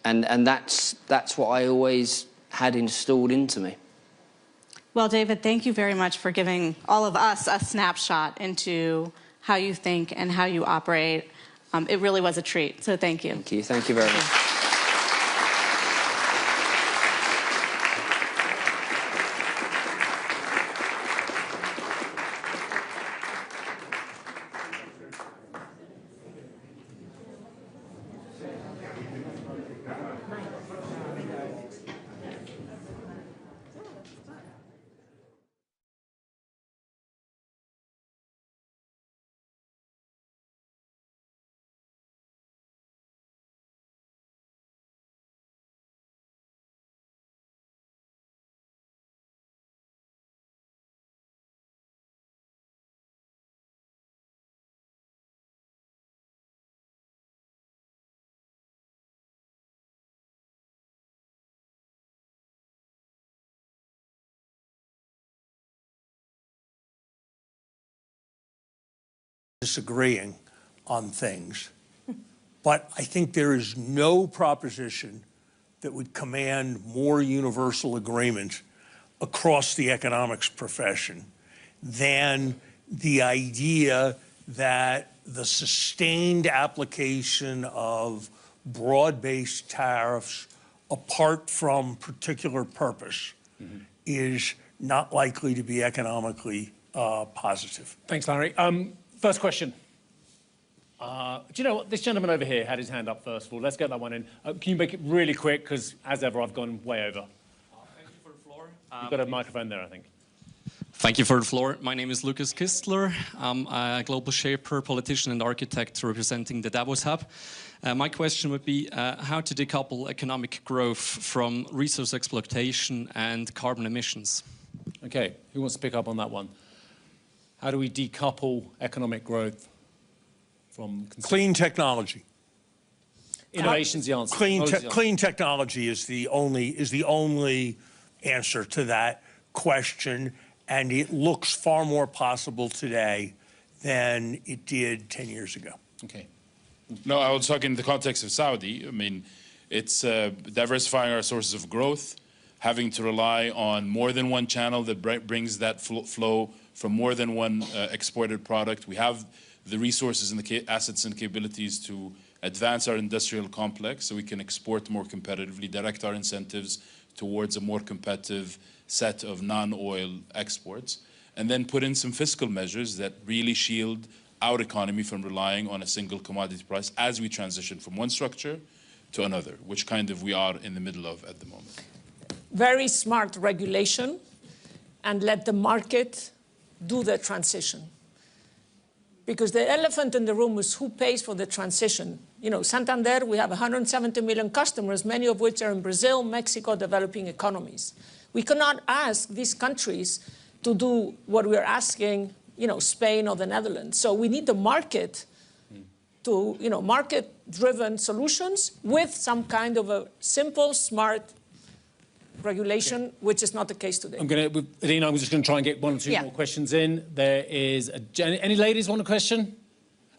And that's what I always had installed into me. Well, David, thank you very much for giving all of us a snapshot into how you think and how you operate. It really was a treat, so thank you. Thank you. Thank you very much. Disagreeing on things, but I think there is no proposition that would command more universal agreement across the economics profession than the idea that the sustained application of broad-based tariffs apart from particular purpose is not likely to be economically positive. Thanks, Larry. First question. Do you know what? This gentleman over here had his hand up first of all. Let's get that one in. Can you make it really quick? Because, as ever, I've gone way over. Thank you for the floor. You've got a microphone there, I think. Thank you for the floor. My name is Lucas Kistler. I'm a global shaper, politician, and architect representing the Davos Hub. My question would be how to decouple economic growth from resource exploitation and carbon emissions. Okay, who wants to pick up on that one? How do we decouple economic growth from clean technology? Innovation's the answer. Clean technology is the only answer to that question, and it looks far more possible today than it did 10 years ago. Okay. No, I was talking in the context of Saudi. I mean, it's diversifying our sources of growth, having to rely on more than one channel that brings that flow from more than one exported product. We have the resources and the assets and capabilities to advance our industrial complex so we can export more competitively, direct our incentives towards a more competitive set of non-oil exports, and then put in some fiscal measures that really shield our economy from relying on a single commodity price as we transition from one structure to another, which kind of we are in the middle of at the moment. Very smart regulation and let the market do the transition. Because the elephant in the room is who pays for the transition. You know, Santander, we have 170 million customers, many of which are in Brazil, Mexico, developing economies. We cannot ask these countries to do what we're asking, you know, Spain or the Netherlands. So we need the market to, you know, market-driven solutions with some kind of a simple, smart regulation, which is not the case today. Adina, I'm just going to try and get one or two more questions in. There is any ladies want a question?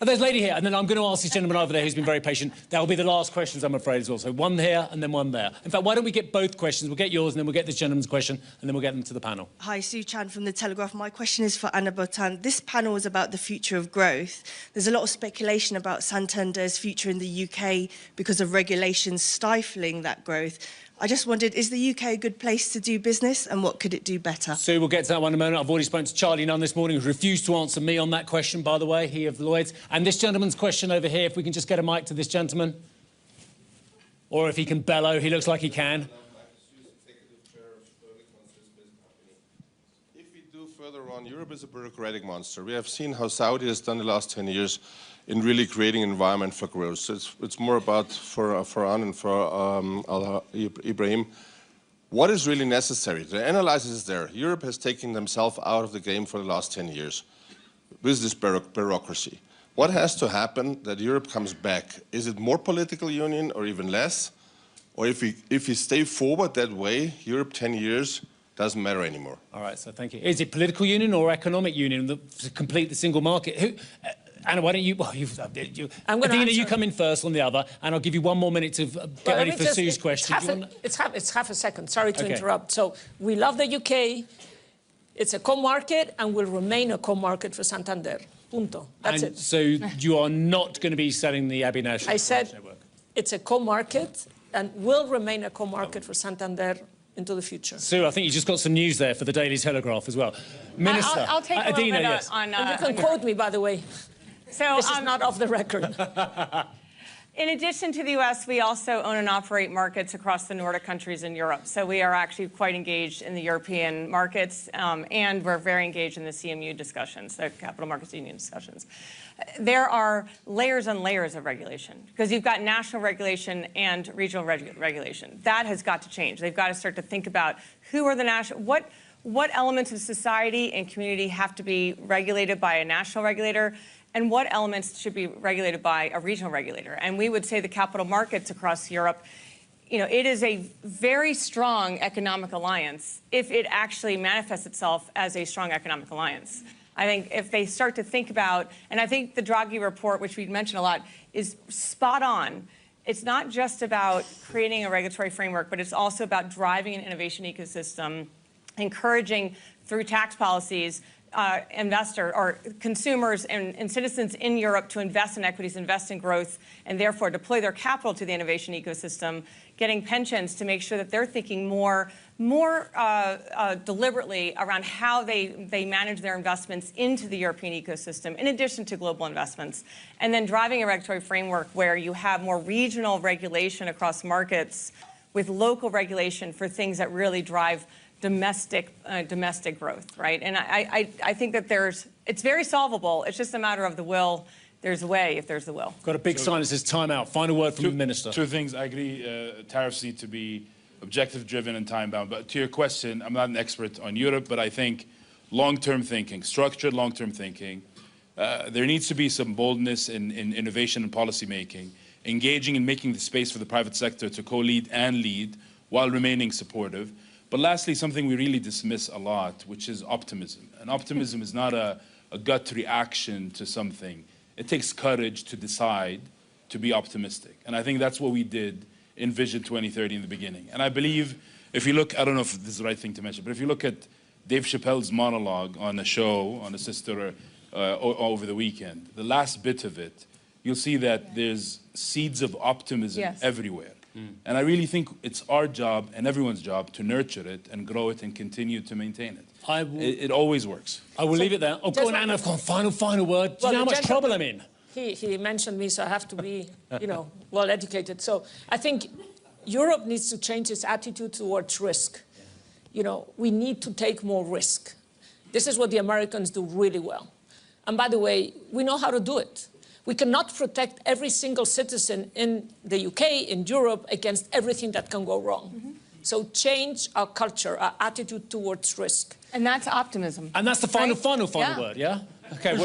Oh, there's a lady here, and then I'm going to ask this gentleman over there who's been very patient. That will be the last questions, I'm afraid, as well. So one here and then one there. In fact, why don't we get both questions? We'll get yours, and then we'll get this gentleman's question, and then we'll get them to the panel. Hi, Sue Chan from The Telegraph. My question is for Anna Botan. This panel is about the future of growth. There's a lot of speculation about Santander's future in the UK because of regulations stifling that growth. I just wondered, is the UK a good place to do business, and what could it do better? Sue, we'll get to that one in a moment. I've already spoken to Charlie Nunn this morning, who refused to answer me on that question, by the way, he of Lloyds. And this gentleman's question over here, if we can just get a mic to this gentleman. Or if he can bellow, he looks like he can. If we do further on, Europe is a bureaucratic monster. We have seen how Saudi has done the last 10 years in really creating an environment for growth. So it's more about, for Farhan and for Ibrahim, what is really necessary? The analysis is there. Europe has taken themselves out of the game for the last 10 years with this bureaucracy. What has to happen that Europe comes back? Is it more political union or even less? Or if we stay forward that way, Europe 10 years doesn't matter anymore. All right, so thank you. Is it political union or economic union to complete the single market? Anna, why don't you... Well, Adina, you come in first on the other, and I'll give you 1 more minute to get ready for Sue's question. It's half a second. Sorry to interrupt. So we love the UK. It's a co-market and will remain a co-market for Santander. Punto. That's it. So you are not going to be selling the Abbey National I said network? it's a co-market and will remain a co-market for Santander into the future. Sue, I think you just got some news there for the Daily Telegraph as well. Minister, I'll take a little Adina, bit yes. on... And you can quote me, by the way. So, this is not off the record. In addition to the US, we also own and operate markets across the Nordic countries in Europe. So we are actually quite engaged in the European markets, and we're very engaged in the CMU discussions, the Capital Markets Union discussions. There are layers and layers of regulation, because you've got national regulation and regional regulation. That has got to change. They've got to start to think about who are the national, what elements of society and community have to be regulated by a national regulator, and what elements should be regulated by a regional regulator. And we would say the capital markets across Europe, you know, it is a very strong economic alliance if it actually manifests itself as a strong economic alliance. I think if they start to think about, and I think the Draghi report, which we mentioned a lot, is spot on. It's not just about creating a regulatory framework, but it's also about driving an innovation ecosystem, encouraging through tax policies consumers and citizens in Europe to invest in equities, invest in growth, and therefore deploy their capital to the innovation ecosystem, getting pensions to make sure that they're thinking more deliberately around how they manage their investments into the European ecosystem, in addition to global investments, and then driving a regulatory framework where you have more regional regulation across markets with local regulation for things that really drive domestic growth, right? And I think that it's very solvable. It's just a matter of the will. There's a way if there's the will. Got a big sign that says time out. Final word from the Minister. Two things. I agree, tariffs need to be objective-driven and time-bound. But to your question, I'm not an expert on Europe, but I think long-term thinking, structured long-term thinking, there needs to be some boldness in innovation and policy-making, engaging in making the space for the private sector to co-lead and lead while remaining supportive. But lastly, something we really dismiss a lot, which is optimism. And optimism is not a gut reaction to something. It takes courage to decide to be optimistic. And I think that's what we did in Vision 2030 in the beginning. And I believe, if you look, I don't know if this is the right thing to mention, but if you look at Dave Chappelle's monologue on a show, on a sister over the weekend, the last bit of it, you'll see that there's seeds of optimism everywhere. And I really think it's our job and everyone's job to nurture it and grow it and continue to maintain it. It always works. I will leave it there. Oh, go on, Anna, final word. Do you know how much trouble I'm in? He mentioned me, so I have to be, well educated. So I think Europe needs to change its attitude towards risk. We need to take more risk. This is what the Americans do really well. And by the way, we know how to do it. We cannot protect every single citizen in the UK, in Europe, against everything that can go wrong. So change our culture, our attitude towards risk. And that's optimism. And that's the final word, yeah? Okay.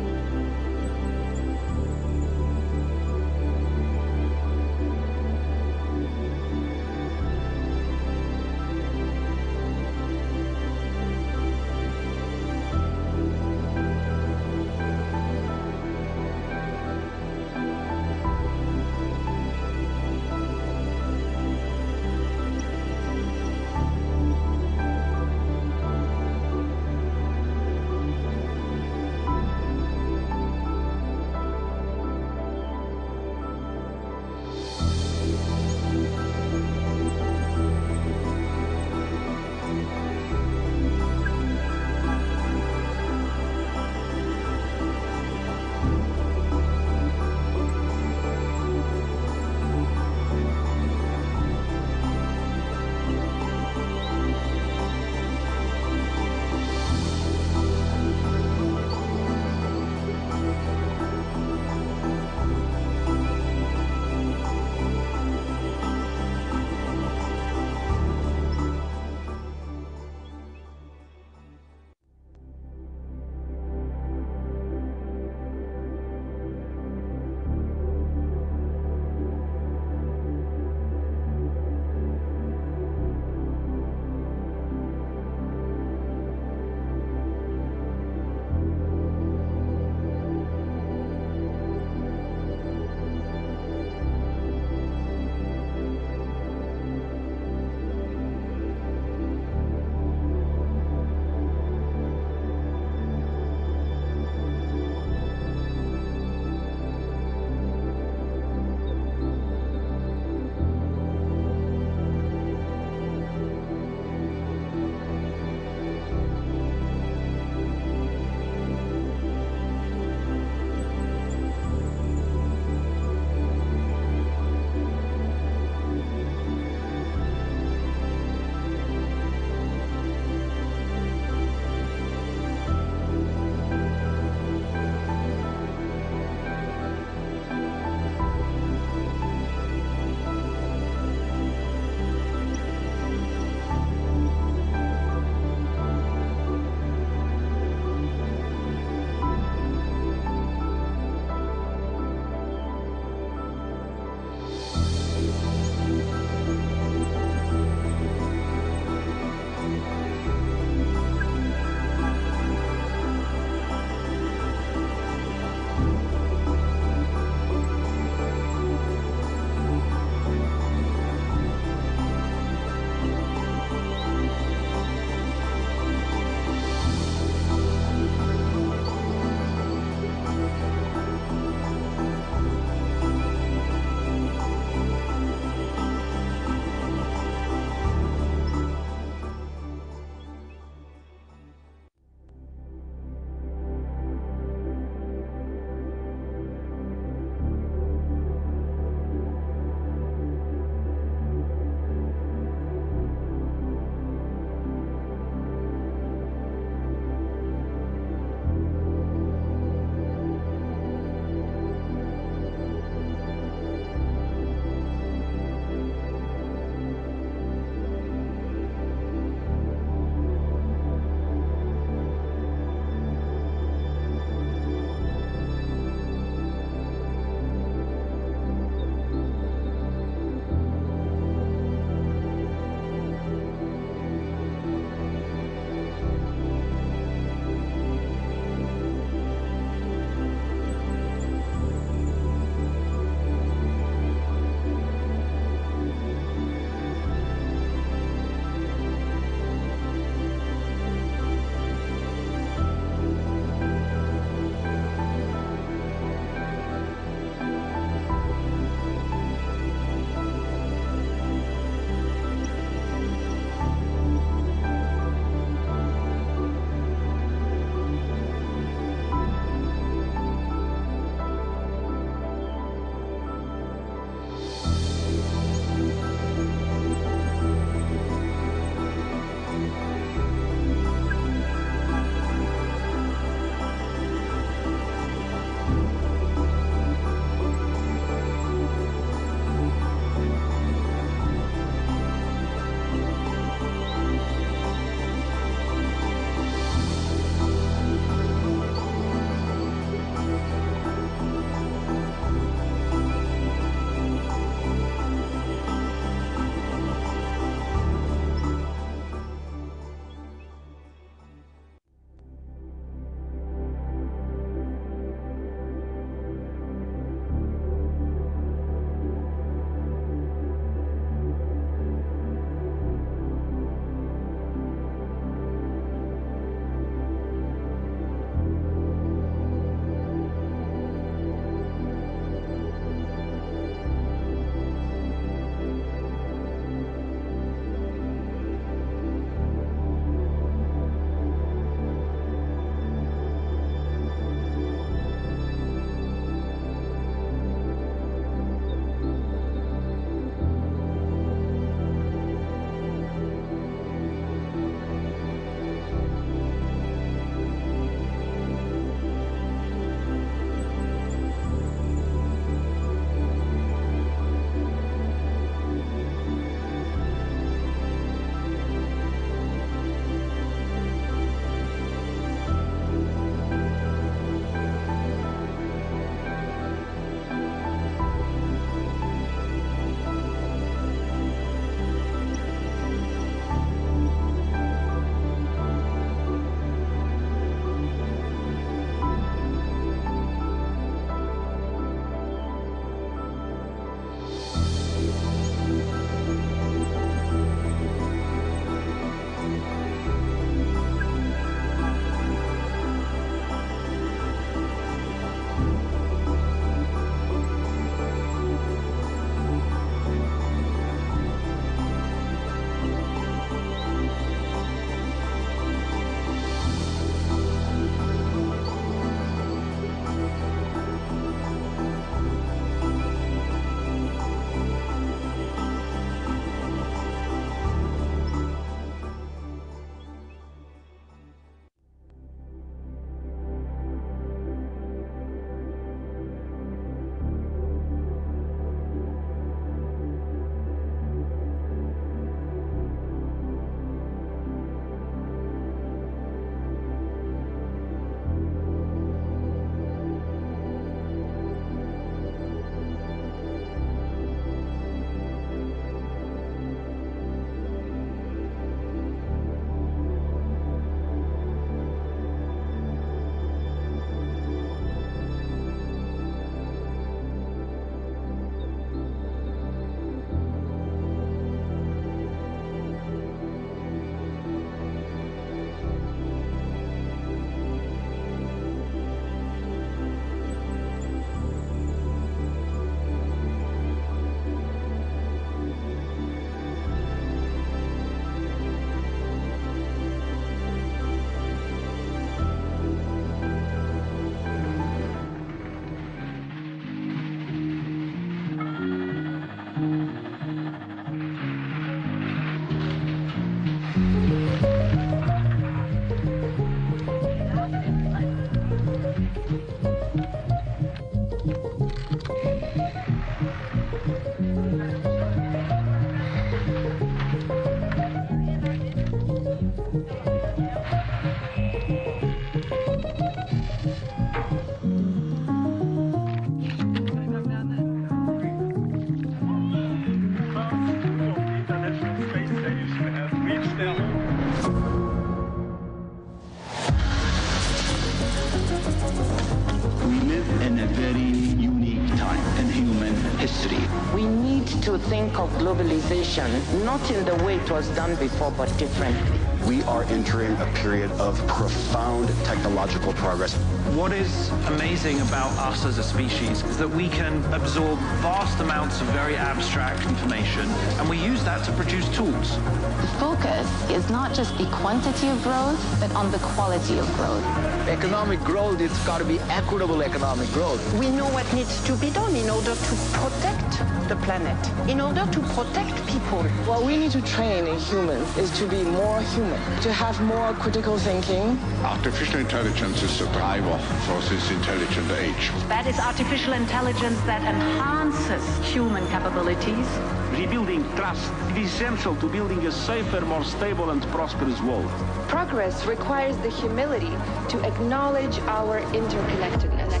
history. We need to think of globalization not in the way it was done before, but differently. We are entering a period of profound technological progress. What is amazing about us as a species is that we can absorb vast amounts of very abstract information, and we use that to produce tools. The focus is not just the quantity of growth, but on the quality of growth. Economic growth, it's got to be equitable economic growth. We know what needs to be done in order to protect the planet, in order to protect people. What we need to train in humans is to be more human, to have more critical thinking. Artificial intelligence is the driver for this intelligent age. That is artificial intelligence that enhances human capabilities. Rebuilding trust is essential to building a safer, more stable and prosperous world. Progress requires the humility to acknowledge our interconnectedness.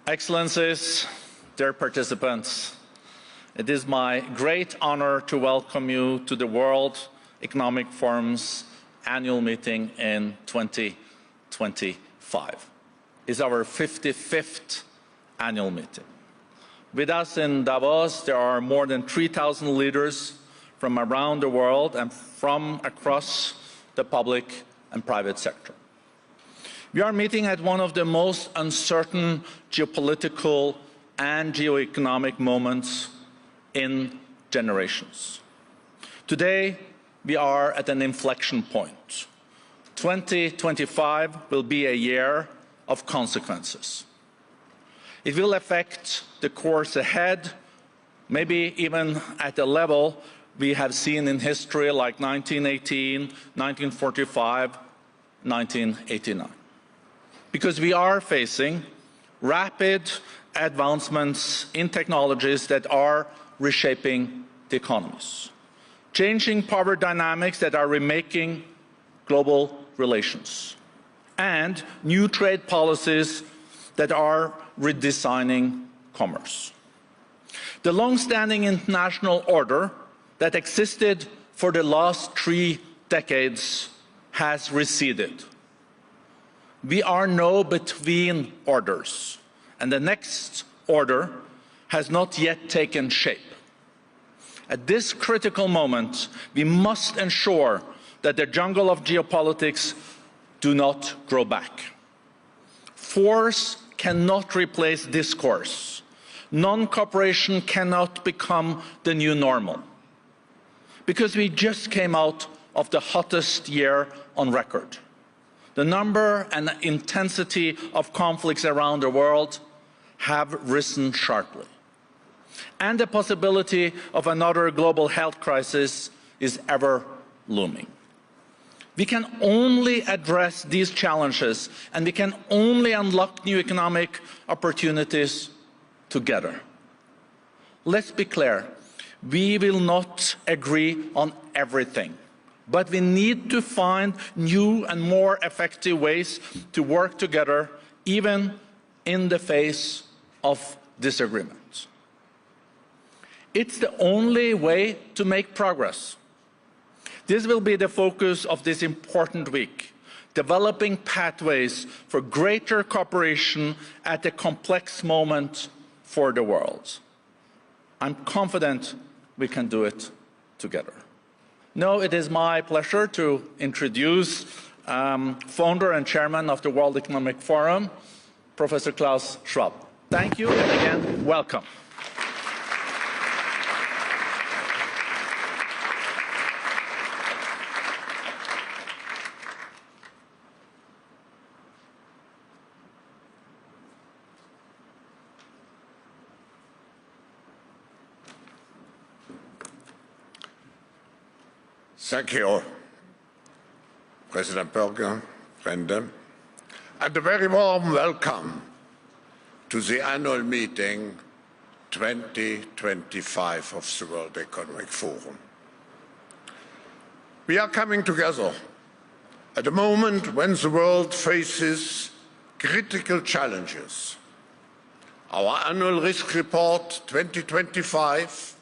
Excellencies, dear participants, it is my great honor to welcome you to the World Economic Forum's annual meeting in 2025. It's our 55th annual meeting. With us in Davos, there are more than 3,000 leaders from around the world and from across the public and private sector. We are meeting at one of the most uncertain geopolitical and geoeconomic moments in generations. Today, we are at an inflection point. 2025 will be a year of consequences. It will affect the course ahead, maybe even at a level we have seen in history like 1918, 1945, 1989. Because we are facing rapid advancements in technologies that are reshaping the economies, changing power dynamics that are remaking global relations, and new trade policies that are redesigning commerce. The long-standing international order that existed for the last 3 decades has receded. We are now between orders, and the next order has not yet taken shape. At this critical moment, we must ensure that the jungle of geopolitics do not grow back. Force cannot replace discourse. Non-cooperation cannot become the new normal. Because we just came out of the hottest year on record. The number and intensity of conflicts around the world have risen sharply. And the possibility of another global health crisis is ever looming. We can only address these challenges, and we can only unlock new economic opportunities together. Let's be clear, we will not agree on everything. But we need to find new and more effective ways to work together, even in the face of disagreements. It's the only way to make progress. This will be the focus of this important week, developing pathways for greater cooperation at a complex moment for the world. I'm confident we can do it together. Now it is my pleasure to introduce founder and chairman of the World Economic Forum, Professor Klaus Schwab. Thank you, and again, welcome. Thank you, President Berger, Rende. And a very warm welcome to the annual meeting 2025 of the World Economic Forum. We are coming together at a moment when the world faces critical challenges. Our annual risk report 2025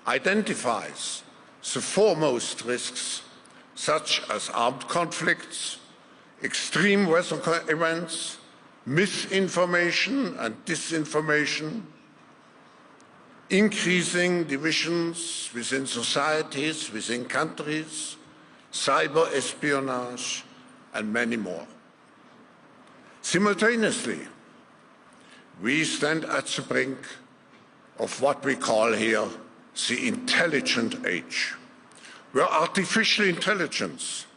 identifies the foremost risks such as armed conflicts, extreme weather events, misinformation and disinformation, increasing divisions within societies, within countries, cyber espionage, and many more. Simultaneously, we stand at the brink of what we call here the intelligent age, where artificial intelligence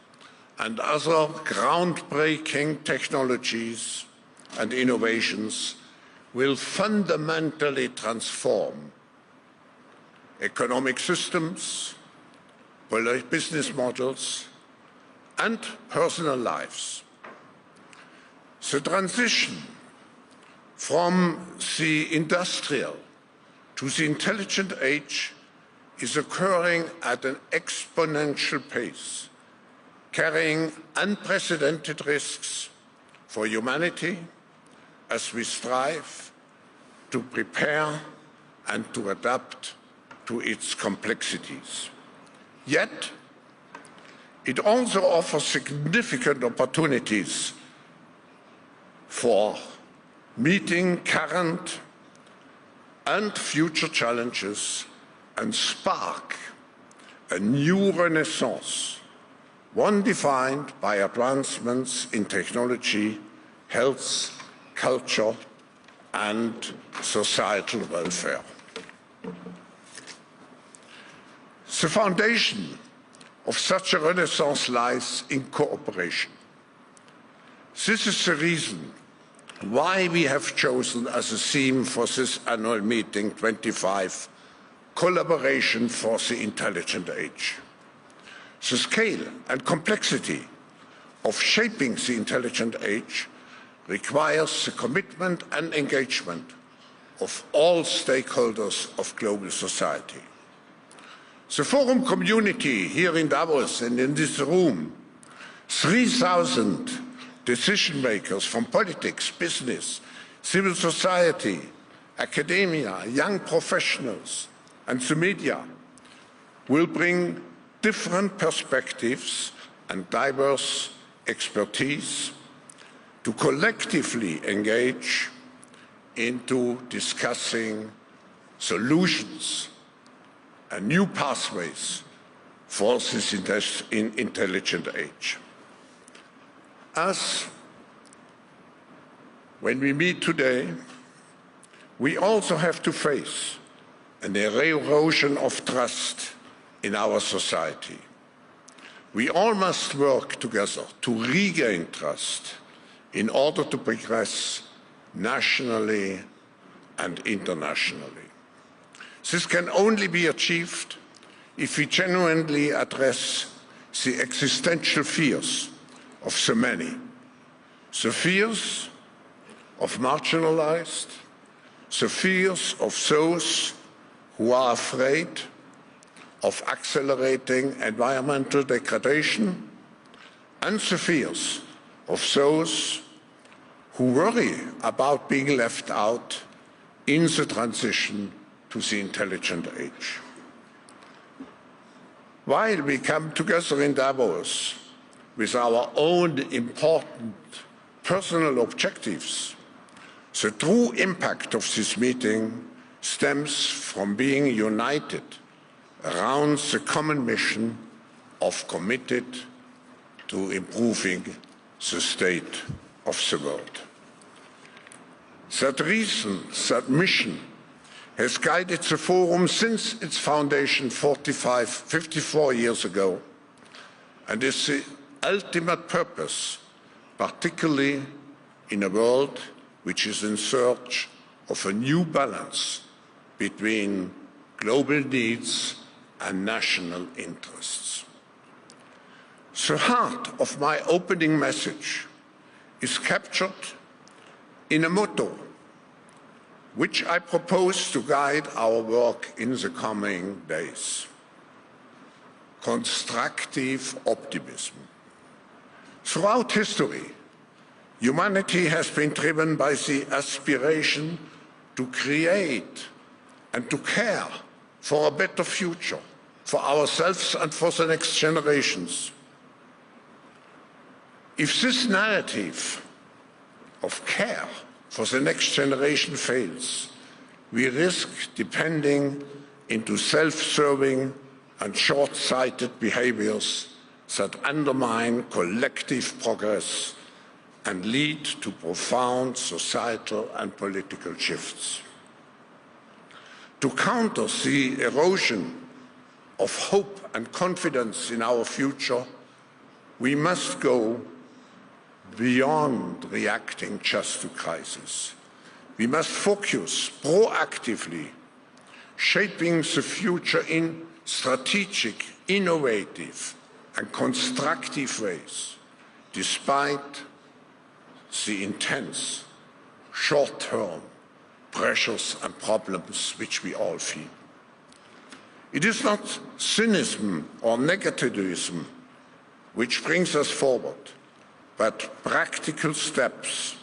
and other groundbreaking technologies and innovations will fundamentally transform economic systems, business models, and personal lives. The transition from the industrial to the intelligent age is occurring at an exponential pace, carrying unprecedented risks for humanity as we strive to prepare and to adapt to its complexities. Yet, it also offers significant opportunities for meeting current and future challenges and spark a new renaissance, one defined by advancements in technology, health, culture, and societal welfare. The foundation of such a renaissance lies in cooperation. This is the reason why we have chosen as a theme for this annual meeting 25, collaboration for the intelligent age. The scale and complexity of shaping the intelligent age requires the commitment and engagement of all stakeholders of global society. The Forum community here in Davos and in this room, 3,000 decision makers from politics, business, civil society, academia, young professionals, and the media will bring different perspectives and diverse expertise to collectively engage into discussing solutions and new pathways for this intelligent age. As when we meet today, we also have to face an erosion of trust in our society. We all must work together to regain trust in order to progress nationally and internationally. This can only be achieved if we genuinely address the existential fears of so many, the fears of marginalized, the fears of those who are afraid of accelerating environmental degradation, and the fears of those who worry about being left out in the transition to the intelligent age. While we come together in Davos with our own important personal objectives, the true impact of this meeting stems from being united around the common mission of committed to improving the state of the world. That reason, that mission, has guided the Forum since its foundation 54 years ago, and is the ultimate purpose, particularly in a world which is in search of a new balance between global needs and national interests. The heart of my opening message is captured in a motto which I propose to guide our work in the coming days: constructive optimism. Throughout history, humanity has been driven by the aspiration to create and to care for a better future for ourselves and for the next generations. If this narrative of care for the next generation fails, we risk descending into self-serving and short-sighted behaviors that undermine collective progress and lead to profound societal and political shifts. To counter the erosion of hope and confidence in our future, we must go beyond reacting just to crisis. We must focus proactively, shaping the future in strategic, innovative, and constructive ways, despite the intense, short-term pressures and problems which we all feel. It is not cynicism or negativism which brings us forward, but practical steps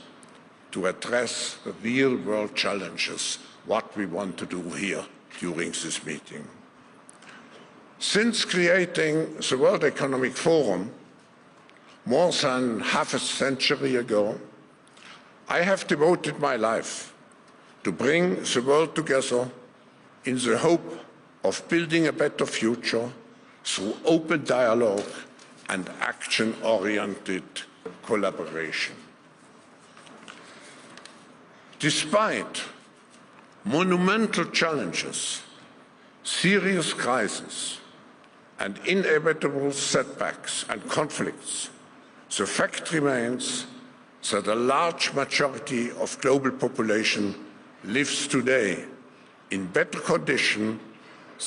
to address the real-world challenges, what we want to do here during this meeting. Since creating the World Economic Forum more than half a century ago, I have devoted my life to bring the world together in the hope of building a better future through open dialogue and action-oriented collaboration. Despite monumental challenges, serious crises, and inevitable setbacks and conflicts, the fact remains that a large majority of global population lives today in better condition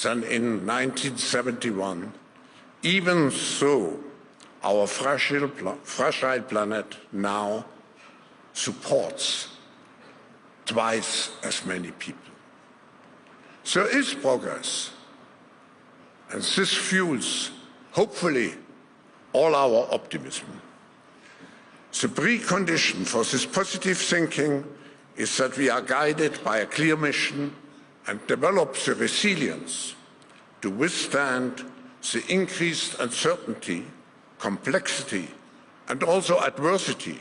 than in 1971, even though our fragile planet now supports twice as many people. There is progress, and this fuels, hopefully, all our optimism. The precondition for this positive thinking is that we are guided by a clear mission and develop the resilience to withstand the increased uncertainty, complexity, and also adversity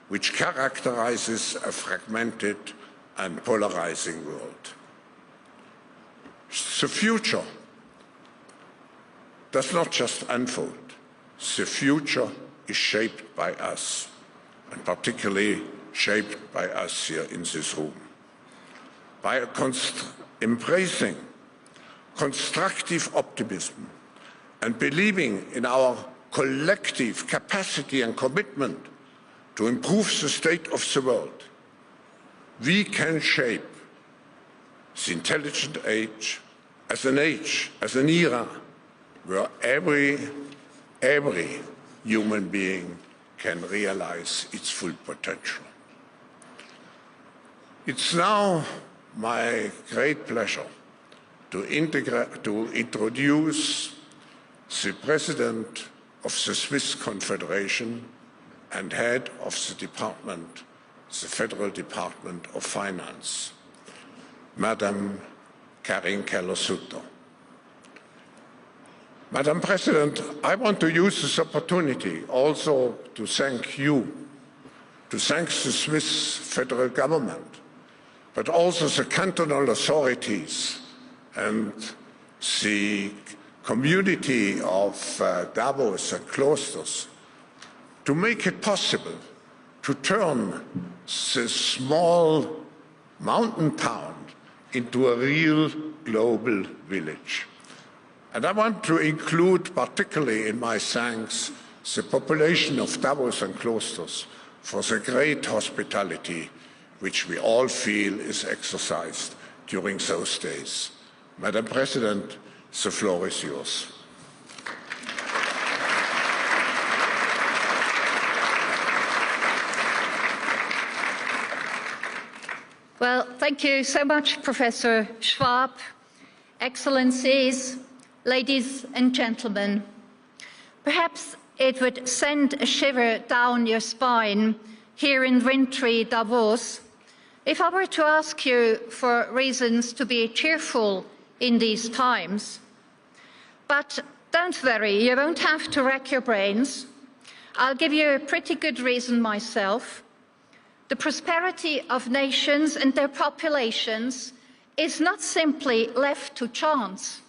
which characterizes a fragmented and polarizing world. The future does not just unfold. The future is shaped by us, and particularly shaped by us here in this room. By embracing constructive optimism and believing in our collective capacity and commitment to improve the state of the world, we can shape the intelligent age, as an era where every human being can realize its full potential. It's now my great pleasure to introduce the President of the Swiss Confederation and head of the department, the Federal Department of Finance, Madam Karin Keller-Sutter. Madam President, I want to use this opportunity also to thank you, to thank the Swiss federal government, but also the cantonal authorities and the community of Davos and Klosters to make it possible to turn this small mountain town into a real global village. And I want to include particularly in my thanks the population of Davos and Klosters for the great hospitality which we all feel is exercised during those days. Madam President, the floor is yours. thank you so much, Professor Schwab, Excellencies, ladies and gentlemen. Perhaps it would send a shiver down your spine here in wintry Davos if I were to ask you for reasons to be cheerful in these times. But don't worry, you won't have to rack your brains. I'll give you a pretty good reason myself. The prosperity of nations and their populations is not simply left to chance.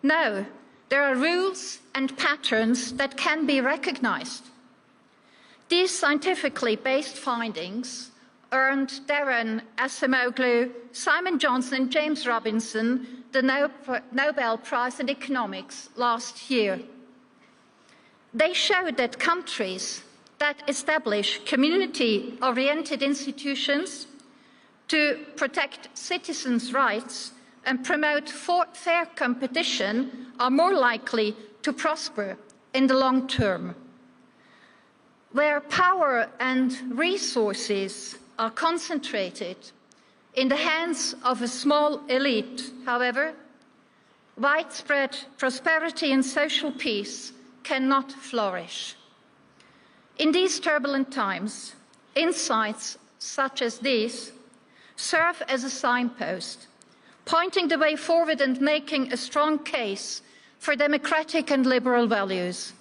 No, there are rules and patterns that can be recognized. These scientifically based findings earned Darren Acemoglu, Simon Johnson and James Robinson the Nobel Prize in Economics last year. They showed that countries that establish community-oriented institutions to protect citizens' rights and promote fair competition are more likely to prosper in the long term. Where power and resources are concentrated in the hands of a small elite, however, widespread prosperity and social peace cannot flourish. In these turbulent times, insights such as these serve as a signpost, pointing the way forward and making a strong case for democratic and liberal values.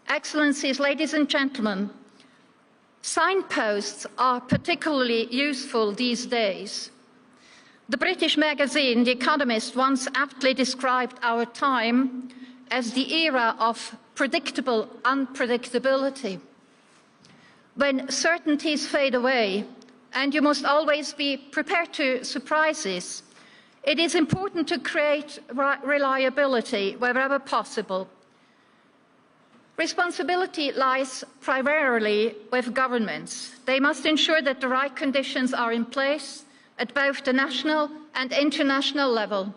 Excellencies, ladies and gentlemen, signposts are particularly useful these days. The British magazine The Economist once aptly described our time as the era of predictable unpredictability. When certainties fade away, and you must always be prepared to surprises, it is important to create reliability wherever possible. Responsibility lies primarily with governments. They must ensure that the right conditions are in place at both the national and international level.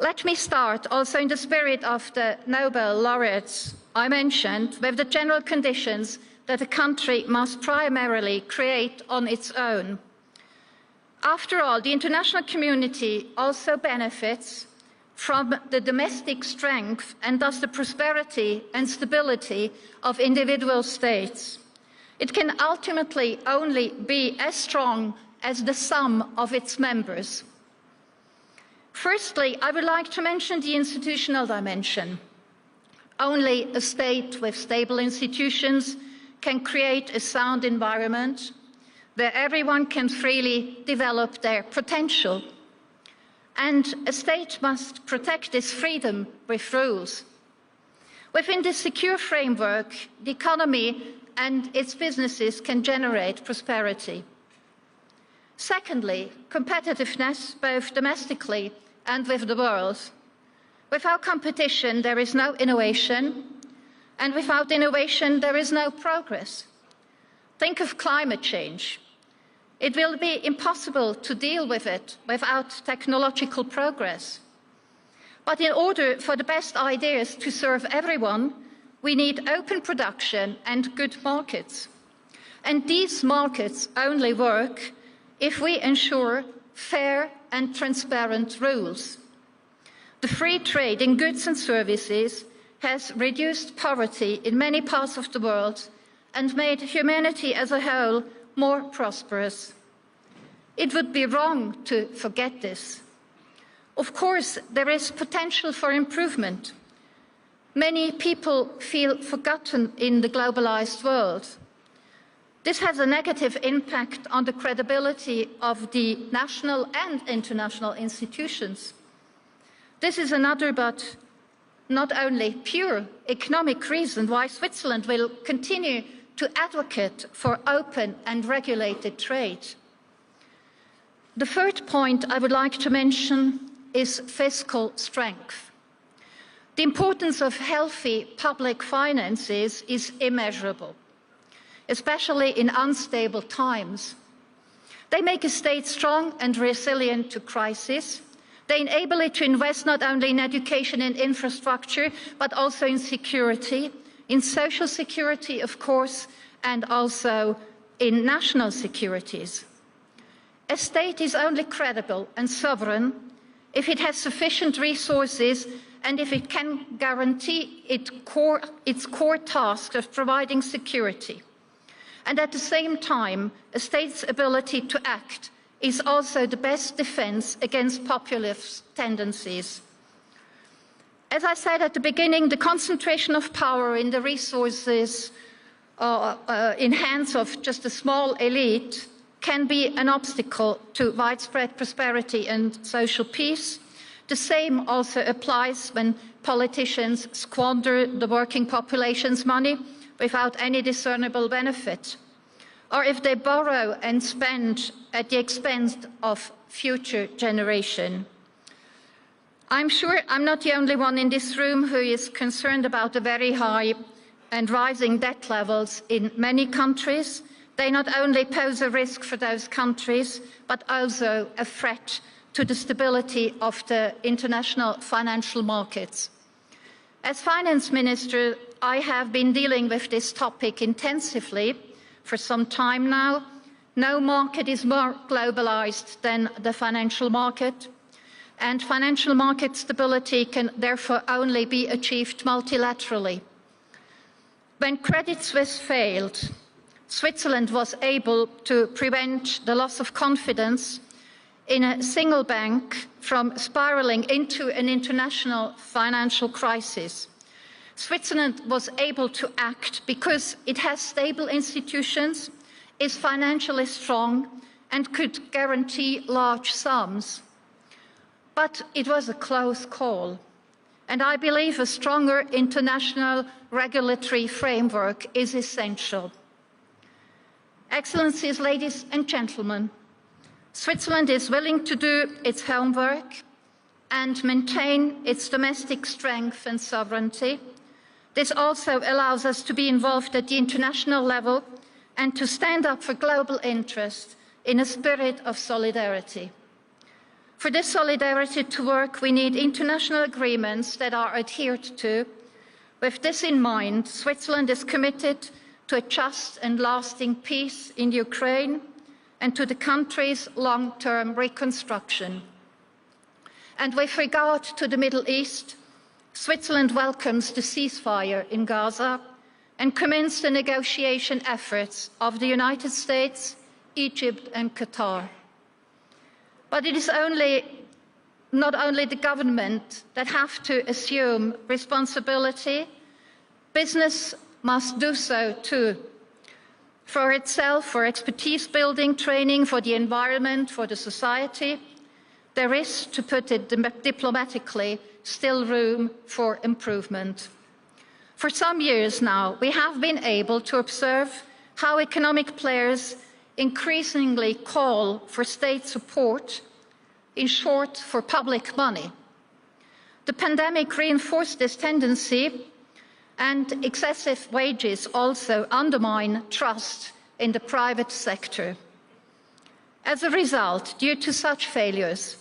Let me start, also in the spirit of the Nobel laureates I mentioned, with the general conditions that a country must primarily create on its own. After all, the international community also benefits from the domestic strength and thus the prosperity and stability of individual states. It can ultimately only be as strong as the sum of its members. Firstly, I would like to mention the institutional dimension. Only a state with stable institutions can create a sound environment where everyone can freely develop their potential. And a state must protect this freedom with rules. Within this secure framework, the economy and its businesses can generate prosperity. Secondly, competitiveness, both domestically and with the world. Without competition, there is no innovation, and without innovation, there is no progress. Think of climate change. It will be impossible to deal with it without technological progress. But in order for the best ideas to serve everyone, we need open production and good markets. And these markets only work if we ensure fair and transparent rules. The free trade in goods and services has reduced poverty in many parts of the world and made humanity as a whole more prosperous. It would be wrong to forget this. Of course, there is potential for improvement. Many people feel forgotten in the globalized world. This has a negative impact on the credibility of the national and international institutions. This is another, but not only pure economic reason why Switzerland will continue to advocate for open and regulated trade. The third point I would like to mention is fiscal strength. The importance of healthy public finances is immeasurable, especially in unstable times. They make a state strong and resilient to crisis. They enable it to invest not only in education and infrastructure, but also in security, in social security, of course, and also in national securities. A state is only credible and sovereign if it has sufficient resources and if it can guarantee its core task of providing security. And at the same time, a state's ability to act is also the best defense against populist tendencies. As I said at the beginning, the concentration of power in the resources in hands of just a small elite can be an obstacle to widespread prosperity and social peace. The same also applies when politicians squander the working population's money without any discernible benefit, or if they borrow and spend at the expense of future generations. I'm sure I'm not the only one in this room who is concerned about the very high and rising debt levels in many countries. They not only pose a risk for those countries, but also a threat to the stability of the international financial markets. As Finance Minister, I have been dealing with this topic intensively for some time now. No market is more globalized than the financial market, and financial market stability can therefore only be achieved multilaterally. When Credit Suisse failed, Switzerland was able to prevent the loss of confidence in a single bank from spiraling into an international financial crisis. Switzerland was able to act because it has stable institutions, is financially strong, and could guarantee large sums. But it was a close call, and I believe a stronger international regulatory framework is essential. Excellencies, ladies and gentlemen, Switzerland is willing to do its homework and maintain its domestic strength and sovereignty. This also allows us to be involved at the international level and to stand up for global interest in a spirit of solidarity. For this solidarity to work, we need international agreements that are adhered to. With this in mind, Switzerland is committed to a just and lasting peace in Ukraine and to the country's long-term reconstruction. And with regard to the Middle East, Switzerland welcomes the ceasefire in Gaza and commends the negotiation efforts of the United States, Egypt and Qatar. But it is not only the government that have to assume responsibility, business must do so too. For itself, for expertise building, training, for the environment, for the society, there is, to put it diplomatically, still room for improvement. For some years now, we have been able to observe how economic players increasingly call for state support, in short, for public money. The pandemic reinforced this tendency, and excessive wages also undermine trust in the private sector. As a result, due to such failures,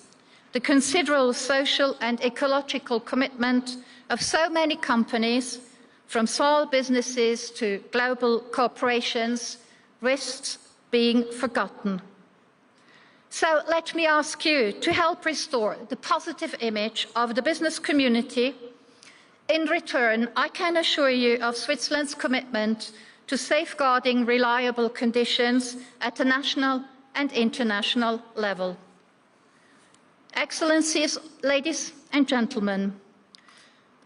the considerable social and ecological commitment of so many companies, from small businesses to global corporations, risks being forgotten. So let me ask you to help restore the positive image of the business community. In return, I can assure you of Switzerland's commitment to safeguarding reliable conditions at the national and international level. Excellencies, ladies and gentlemen,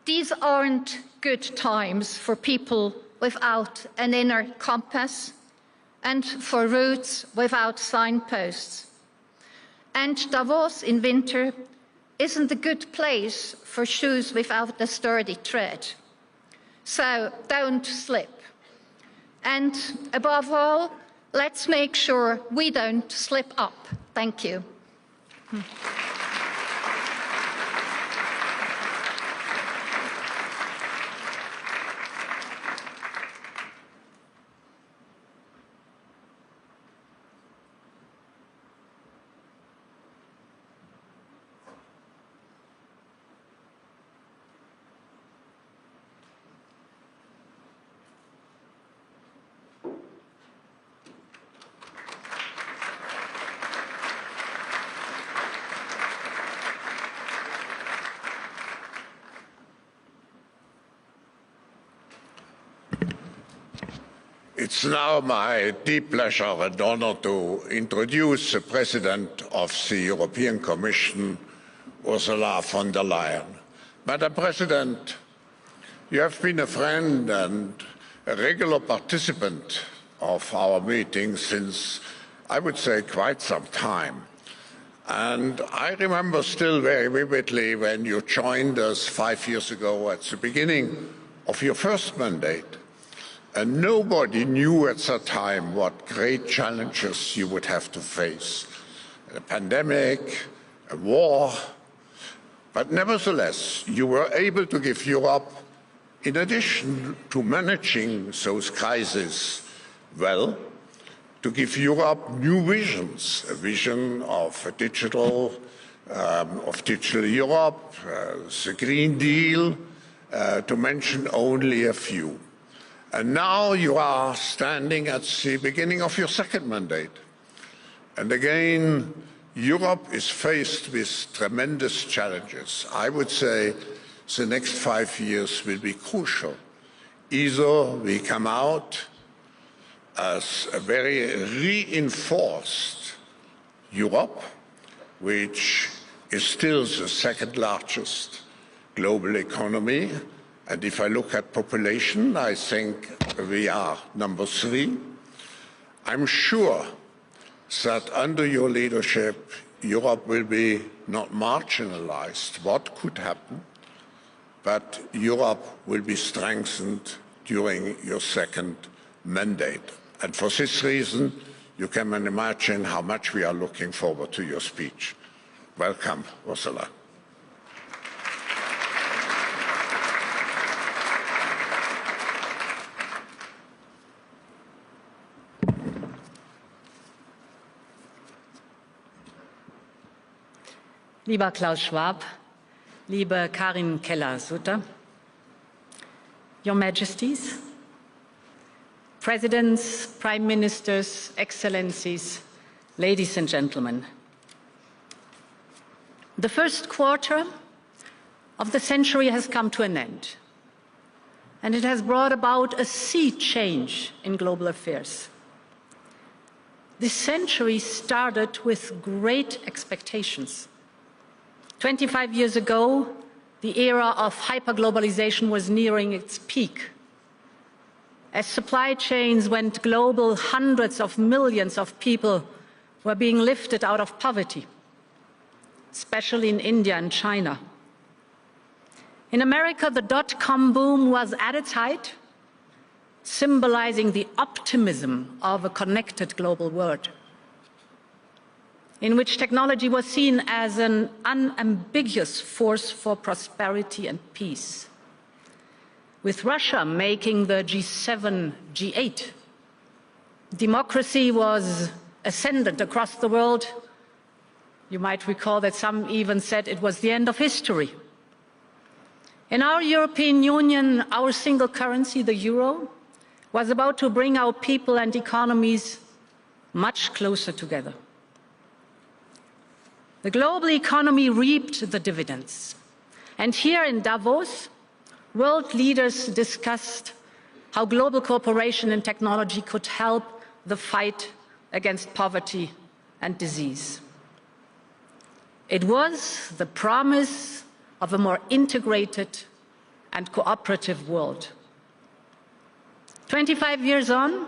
these aren't good times for people without an inner compass and for routes without signposts. And Davos in winter isn't a good place for shoes without a sturdy tread. So don't slip. And above all, let's make sure we don't slip up. Thank you. It's now my deep pleasure and honor to introduce the President of the European Commission, Ursula von der Leyen. Madam President, you have been a friend and a regular participant of our meetings since, I would say, quite some time. And I remember still very vividly when you joined us 5 years ago at the beginning of your first mandate. And nobody knew at that time what great challenges you would have to face. A pandemic, a war. But nevertheless, you were able to give Europe, in addition to managing those crises well, to give Europe new visions, a vision of digital Europe, the Green Deal, to mention only a few. And now you are standing at the beginning of your second mandate. And again, Europe is faced with tremendous challenges. I would say the next 5 years will be crucial. Either we come out as a very reinforced Europe, which is still the second largest global economy. And if I look at population, I think we are number 3. I'm sure that under your leadership, Europe will be not marginalized. What could happen? But Europe will be strengthened during your second mandate. And for this reason, you can imagine how much we are looking forward to your speech. Welcome, Ursula. Lieber Klaus Schwab, liebe Karin Keller-Sutter, Your Majesties, Presidents, Prime Ministers, Excellencies, ladies and gentlemen. The first quarter of the century has come to an end, and it has brought about a sea change in global affairs. This century started with great expectations. 25 years ago, the era of hyperglobalization was nearing its peak. As supply chains went global, hundreds of millions of people were being lifted out of poverty, especially in India and China. In America, the dot-com boom was at its height, symbolizing the optimism of a connected global world, in which technology was seen as an unambiguous force for prosperity and peace. With Russia making the G7, G8, democracy was ascendant across the world. You might recall that some even said it was the end of history. In our European Union, our single currency, the euro, was about to bring our people and economies much closer together. The global economy reaped the dividends. And here in Davos, world leaders discussed how global cooperation in technology could help the fight against poverty and disease. It was the promise of a more integrated and cooperative world. 25 years on,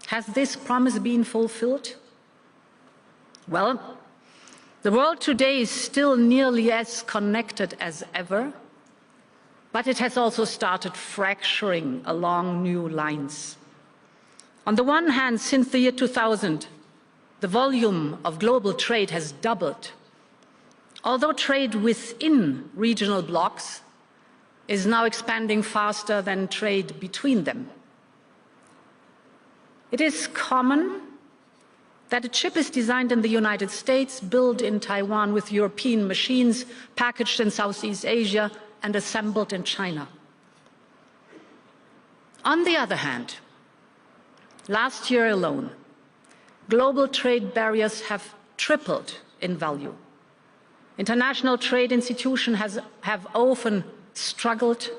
has this promise been fulfilled? Well, the world today is still nearly as connected as ever, but it has also started fracturing along new lines. On the one hand, since the year 2000, the volume of global trade has doubled, although trade within regional blocs is now expanding faster than trade between them. It is common that a chip is designed in the United States, built in Taiwan with European machines, packaged in Southeast Asia, and assembled in China. On the other hand, last year alone, global trade barriers have tripled in value. International trade institutions have often struggled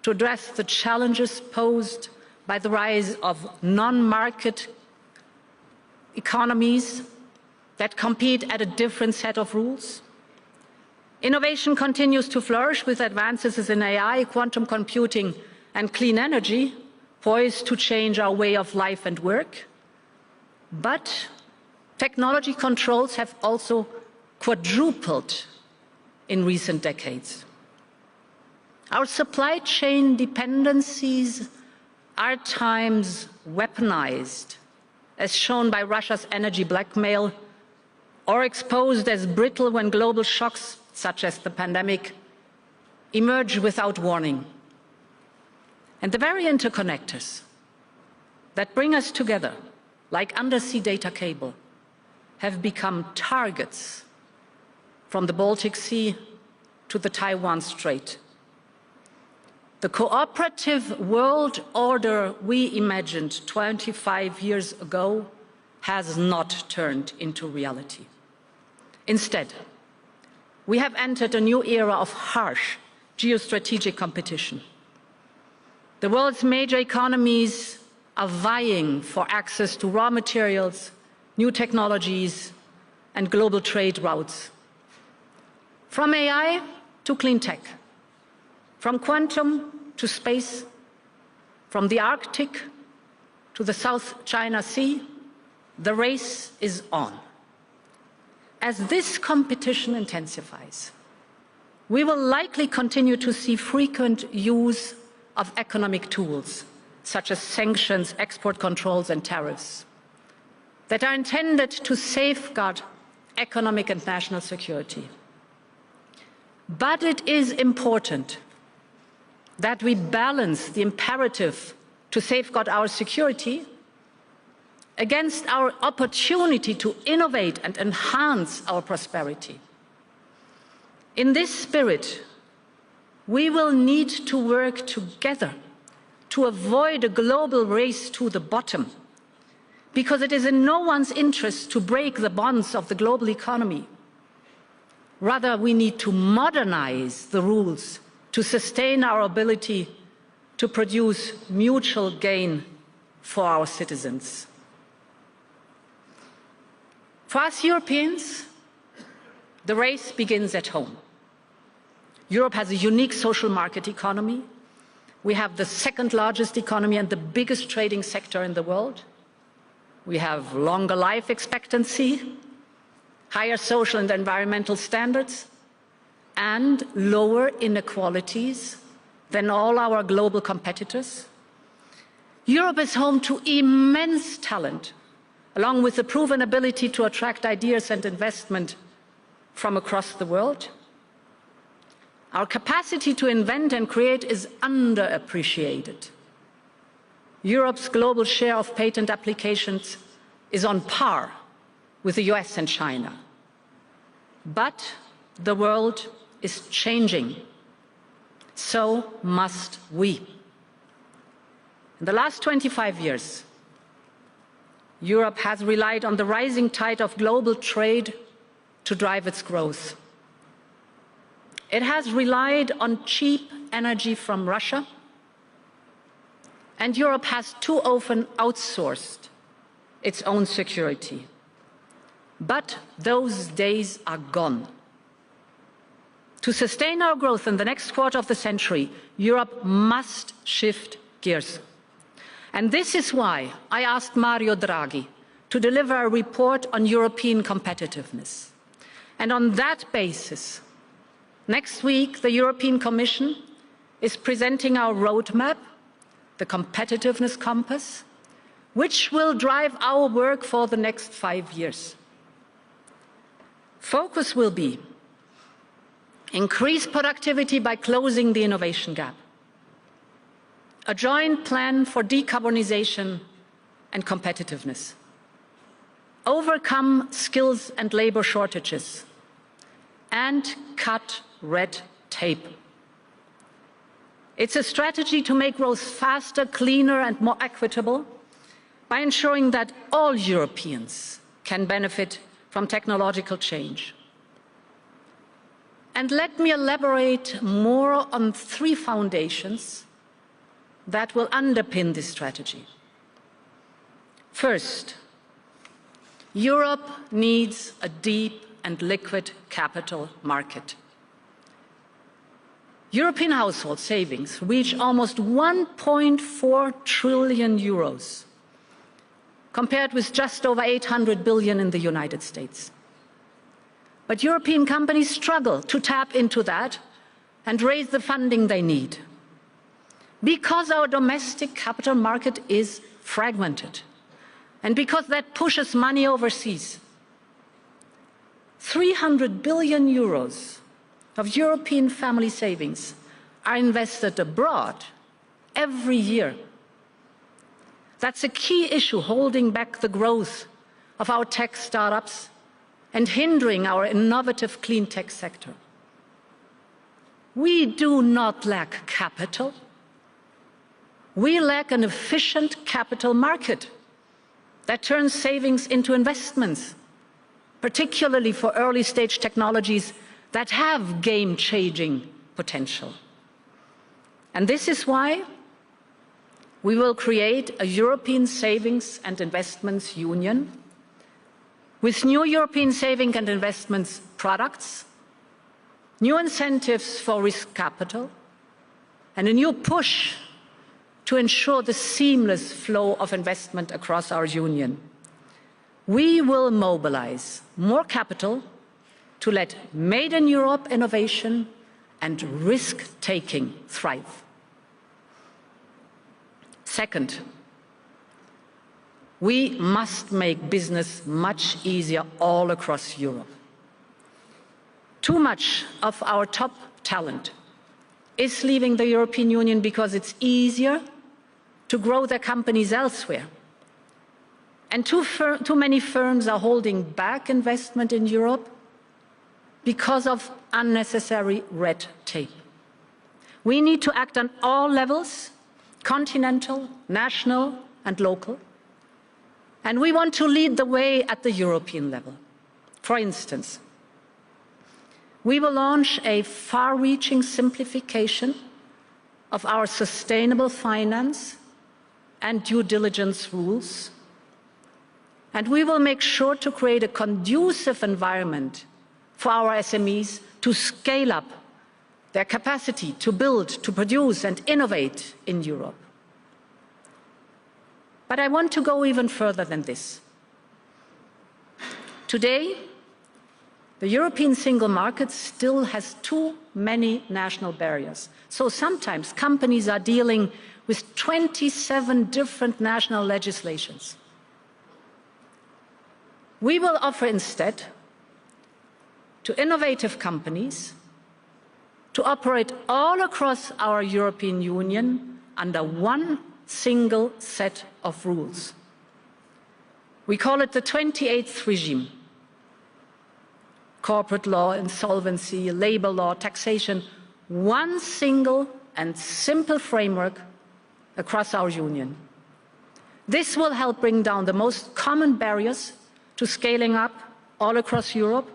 to address the challenges posed by the rise of non-market economies that compete at a different set of rules. Innovation continues to flourish with advances in AI, quantum computing, and clean energy, poised to change our way of life and work. But technology controls have also quadrupled in recent decades. Our supply chain dependencies are at times weaponized, as shown by Russia's energy blackmail, or exposed as brittle when global shocks, such as the pandemic, emerge without warning. And the very interconnectors that bring us together, like undersea data cable, have become targets from the Baltic Sea to the Taiwan Strait. The cooperative world order we imagined 25 years ago has not turned into reality. Instead, we have entered a new era of harsh geostrategic competition. The world's major economies are vying for access to raw materials, new technologies, and global trade routes. From AI to clean tech, from quantum to space, from the Arctic to the South China Sea, the race is on. As this competition intensifies, we will likely continue to see frequent use of economic tools, such as sanctions, export controls, and tariffs, that are intended to safeguard economic and national security. But it is important that we balance the imperative to safeguard our security against our opportunity to innovate and enhance our prosperity. In this spirit, we will need to work together to avoid a global race to the bottom, because it is in no one's interest to break the bonds of the global economy. Rather, we need to modernize the rules to sustain our ability to produce mutual gain for our citizens. For us Europeans, the race begins at home. Europe has a unique social market economy. We have the second largest economy and the biggest trading sector in the world. We have longer life expectancy, higher social and environmental standards, and lower inequalities than all our global competitors. Europe is home to immense talent, along with the proven ability to attract ideas and investment from across the world. Our capacity to invent and create is underappreciated. Europe's global share of patent applications is on par with the US and China. But the world is changing. So must we. In the last 25 years, Europe has relied on the rising tide of global trade to drive its growth. It has relied on cheap energy from Russia, and Europe has too often outsourced its own security. But those days are gone. To sustain our growth in the next quarter of the century, Europe must shift gears. And this is why I asked Mario Draghi to deliver a report on European competitiveness. And on that basis, next week, the European Commission is presenting our roadmap, the Competitiveness Compass, which will drive our work for the next 5 years. Focus will be increase productivity by closing the innovation gap, a joint plan for decarbonization and competitiveness, overcome skills and labor shortages, and cut red tape. It's a strategy to make growth faster, cleaner, and more equitable by ensuring that all Europeans can benefit from technological change. And let me elaborate more on 3 foundations that will underpin this strategy. First, Europe needs a deep and liquid capital market. European household savings reach almost 1.4 trillion euros, compared with just over 800 billion in the United States. But European companies struggle to tap into that and raise the funding they need, because our domestic capital market is fragmented, and because that pushes money overseas. 300 billion euros of European family savings are invested abroad every year. That's a key issue holding back the growth of our tech startups and hindering our innovative clean tech sector. We do not lack capital. We lack an efficient capital market that turns savings into investments, particularly for early-stage technologies that have game-changing potential. And this is why we will create a European Savings and Investments Union with new European saving and investments products, new incentives for risk capital, and a new push to ensure the seamless flow of investment across our union. We will mobilize more capital to let Made in Europe innovation and risk-taking thrive. Second, we must make business much easier all across Europe. Too much of our top talent is leaving the European Union because it's easier to grow their companies elsewhere. And too many firms are holding back investment in Europe because of unnecessary red tape. We need to act on all levels, continental, national, and local. And we want to lead the way at the European level. For instance, we will launch a far-reaching simplification of our sustainable finance and due diligence rules. And we will make sure to create a conducive environment for our SMEs to scale up their capacity to build, to produce and innovate in Europe. But I want to go even further than this. Today, the European single market still has too many national barriers. So sometimes companies are dealing with 27 different national legislations. We will offer instead to innovative companies to operate all across our European Union under one single set of rules. We call it the 28th regime. Corporate law, insolvency, labor law, taxation, one single and simple framework across our union. This will help bring down the most common barriers to scaling up all across Europe,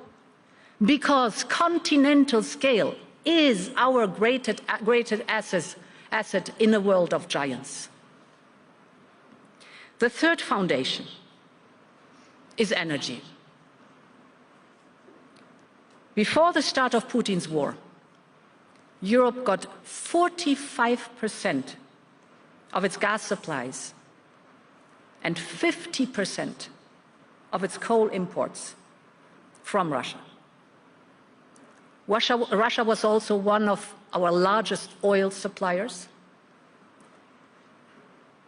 because continental scale is our greatest asset in a world of giants. The third foundation is energy. Before the start of Putin's war, Europe got 45% of its gas supplies and 50% of its coal imports from Russia. Russia was also one of our largest oil suppliers.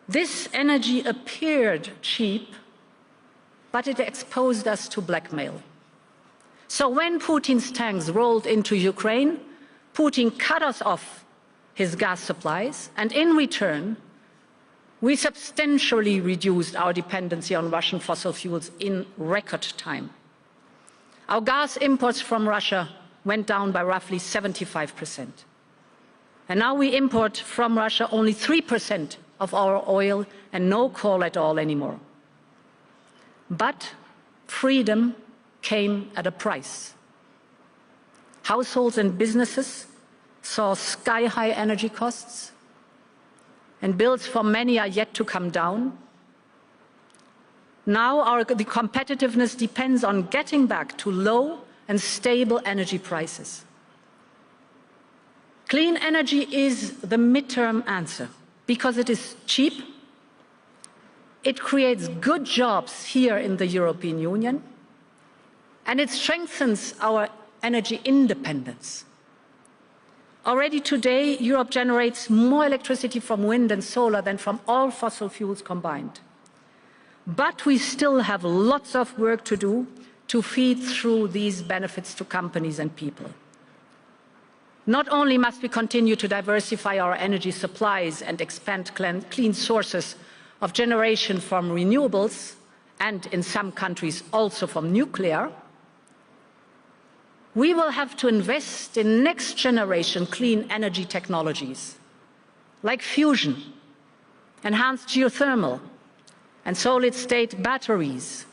This energy appeared cheap, but it exposed us to blackmail. So when Putin's tanks rolled into Ukraine, Putin cut us off his gas supplies, and in return, we substantially reduced our dependency on Russian fossil fuels in record time. Our gas imports from Russia went down by roughly 75%. And now we import from Russia only 3% of our oil and no coal at all anymore. But freedom came at a price. Households and businesses saw sky-high energy costs, and bills for many are yet to come down. Now the competitiveness depends on getting back to low and stable energy prices. Clean energy is the midterm answer because it is cheap, it creates good jobs here in the European Union, and it strengthens our energy independence. Already today, Europe generates more electricity from wind and solar than from all fossil fuels combined. But we still have lots of work to do to feed through these benefits to companies and people. Not only must we continue to diversify our energy supplies and expand clean sources of generation from renewables, and in some countries also from nuclear, we will have to invest in next-generation clean energy technologies like fusion, enhanced geothermal, and solid-state batteries.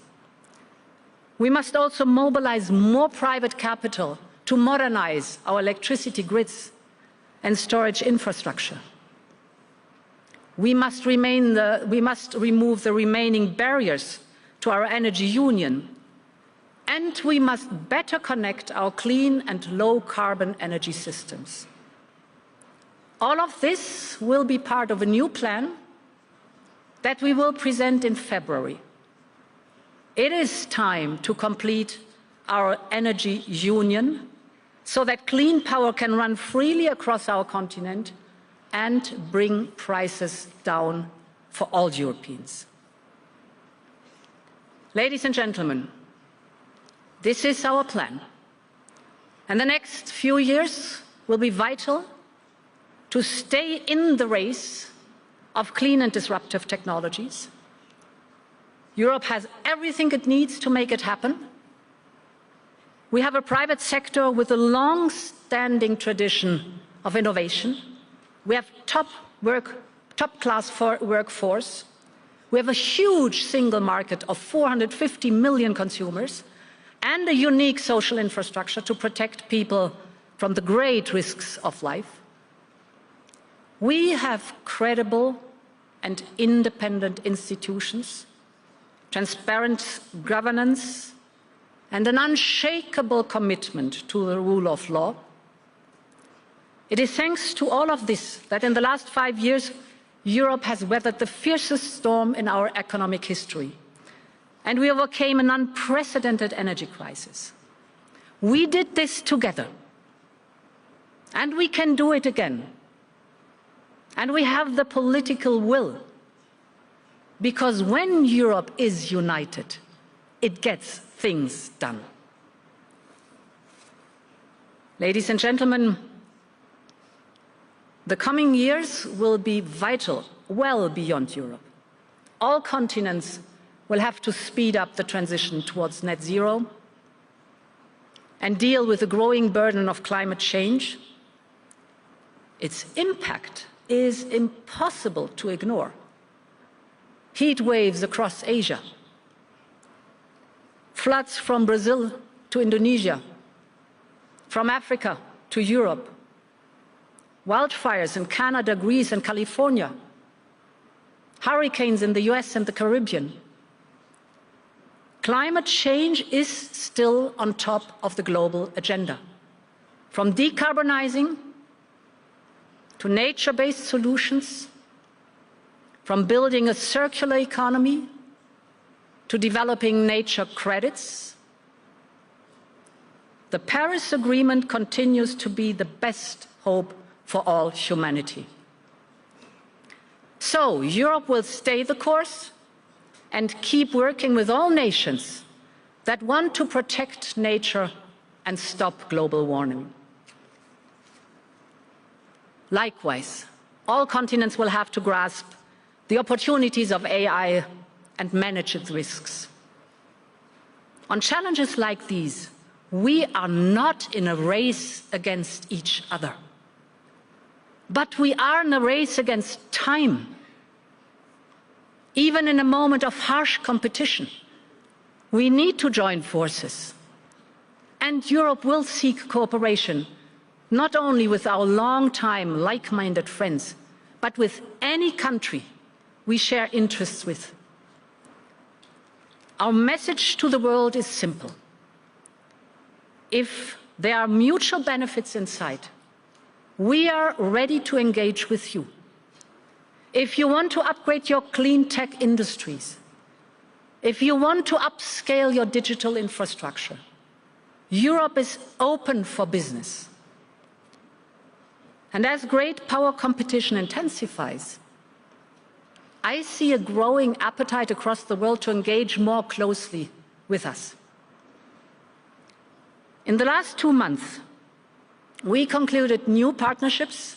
We must also mobilize more private capital to modernize our electricity grids and storage infrastructure. We must remove the remaining barriers to our energy union, and we must better connect our clean and low-carbon energy systems. All of this will be part of a new plan that we will present in February. It is time to complete our energy union so that clean power can run freely across our continent and bring prices down for all Europeans. Ladies and gentlemen, this is our plan. And the next few years will be vital to stay in the race of clean and disruptive technologies. Europe has everything it needs to make it happen. We have a private sector with a long-standing tradition of innovation. We have top-class workforce. We have a huge single market of 450 million consumers and a unique social infrastructure to protect people from the great risks of life. We have credible and independent institutions, transparent governance, and an unshakable commitment to the rule of law. It is thanks to all of this that in the last 5 years, Europe has weathered the fiercest storm in our economic history, and we overcame an unprecedented energy crisis. We did this together, and we can do it again. And we have the political will, because when Europe is united, it gets things done. Ladies and gentlemen, the coming years will be vital, well beyond Europe. All continents will have to speed up the transition towards net zero and deal with the growing burden of climate change. Its impact is impossible to ignore. Heat waves across Asia, floods from Brazil to Indonesia, from Africa to Europe, wildfires in Canada, Greece, and California, hurricanes in the US and the Caribbean. Climate change is still on top of the global agenda. From decarbonizing to nature-based solutions, from building a circular economy to developing nature credits, the Paris Agreement continues to be the best hope for all humanity. So Europe will stay the course and keep working with all nations that want to protect nature and stop global warming. Likewise, all continents will have to grasp the opportunities of AI and manage its risks. On challenges like these, we are not in a race against each other, but we are in a race against time. Even in a moment of harsh competition, we need to join forces. And Europe will seek cooperation, not only with our long-time like-minded friends, but with any country we share interests with. Our message to the world is simple. If there are mutual benefits in sight, we are ready to engage with you. If you want to upgrade your clean tech industries, if you want to upscale your digital infrastructure, Europe is open for business. And as great power competition intensifies, I see a growing appetite across the world to engage more closely with us. In the last 2 months, we concluded new partnerships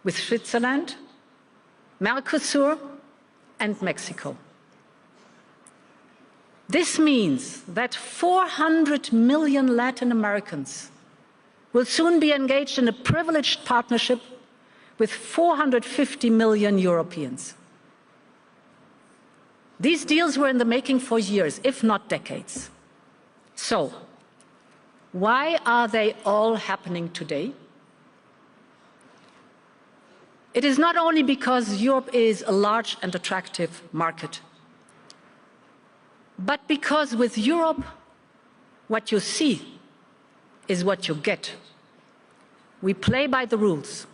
with Switzerland, Mercosur, and Mexico. This means that 400 million Latin Americans will soon be engaged in a privileged partnership with 450 million Europeans. These deals were in the making for years, if not decades. So, why are they all happening today? It is not only because Europe is a large and attractive market, but because with Europe, what you see is what you get. We play by the rules.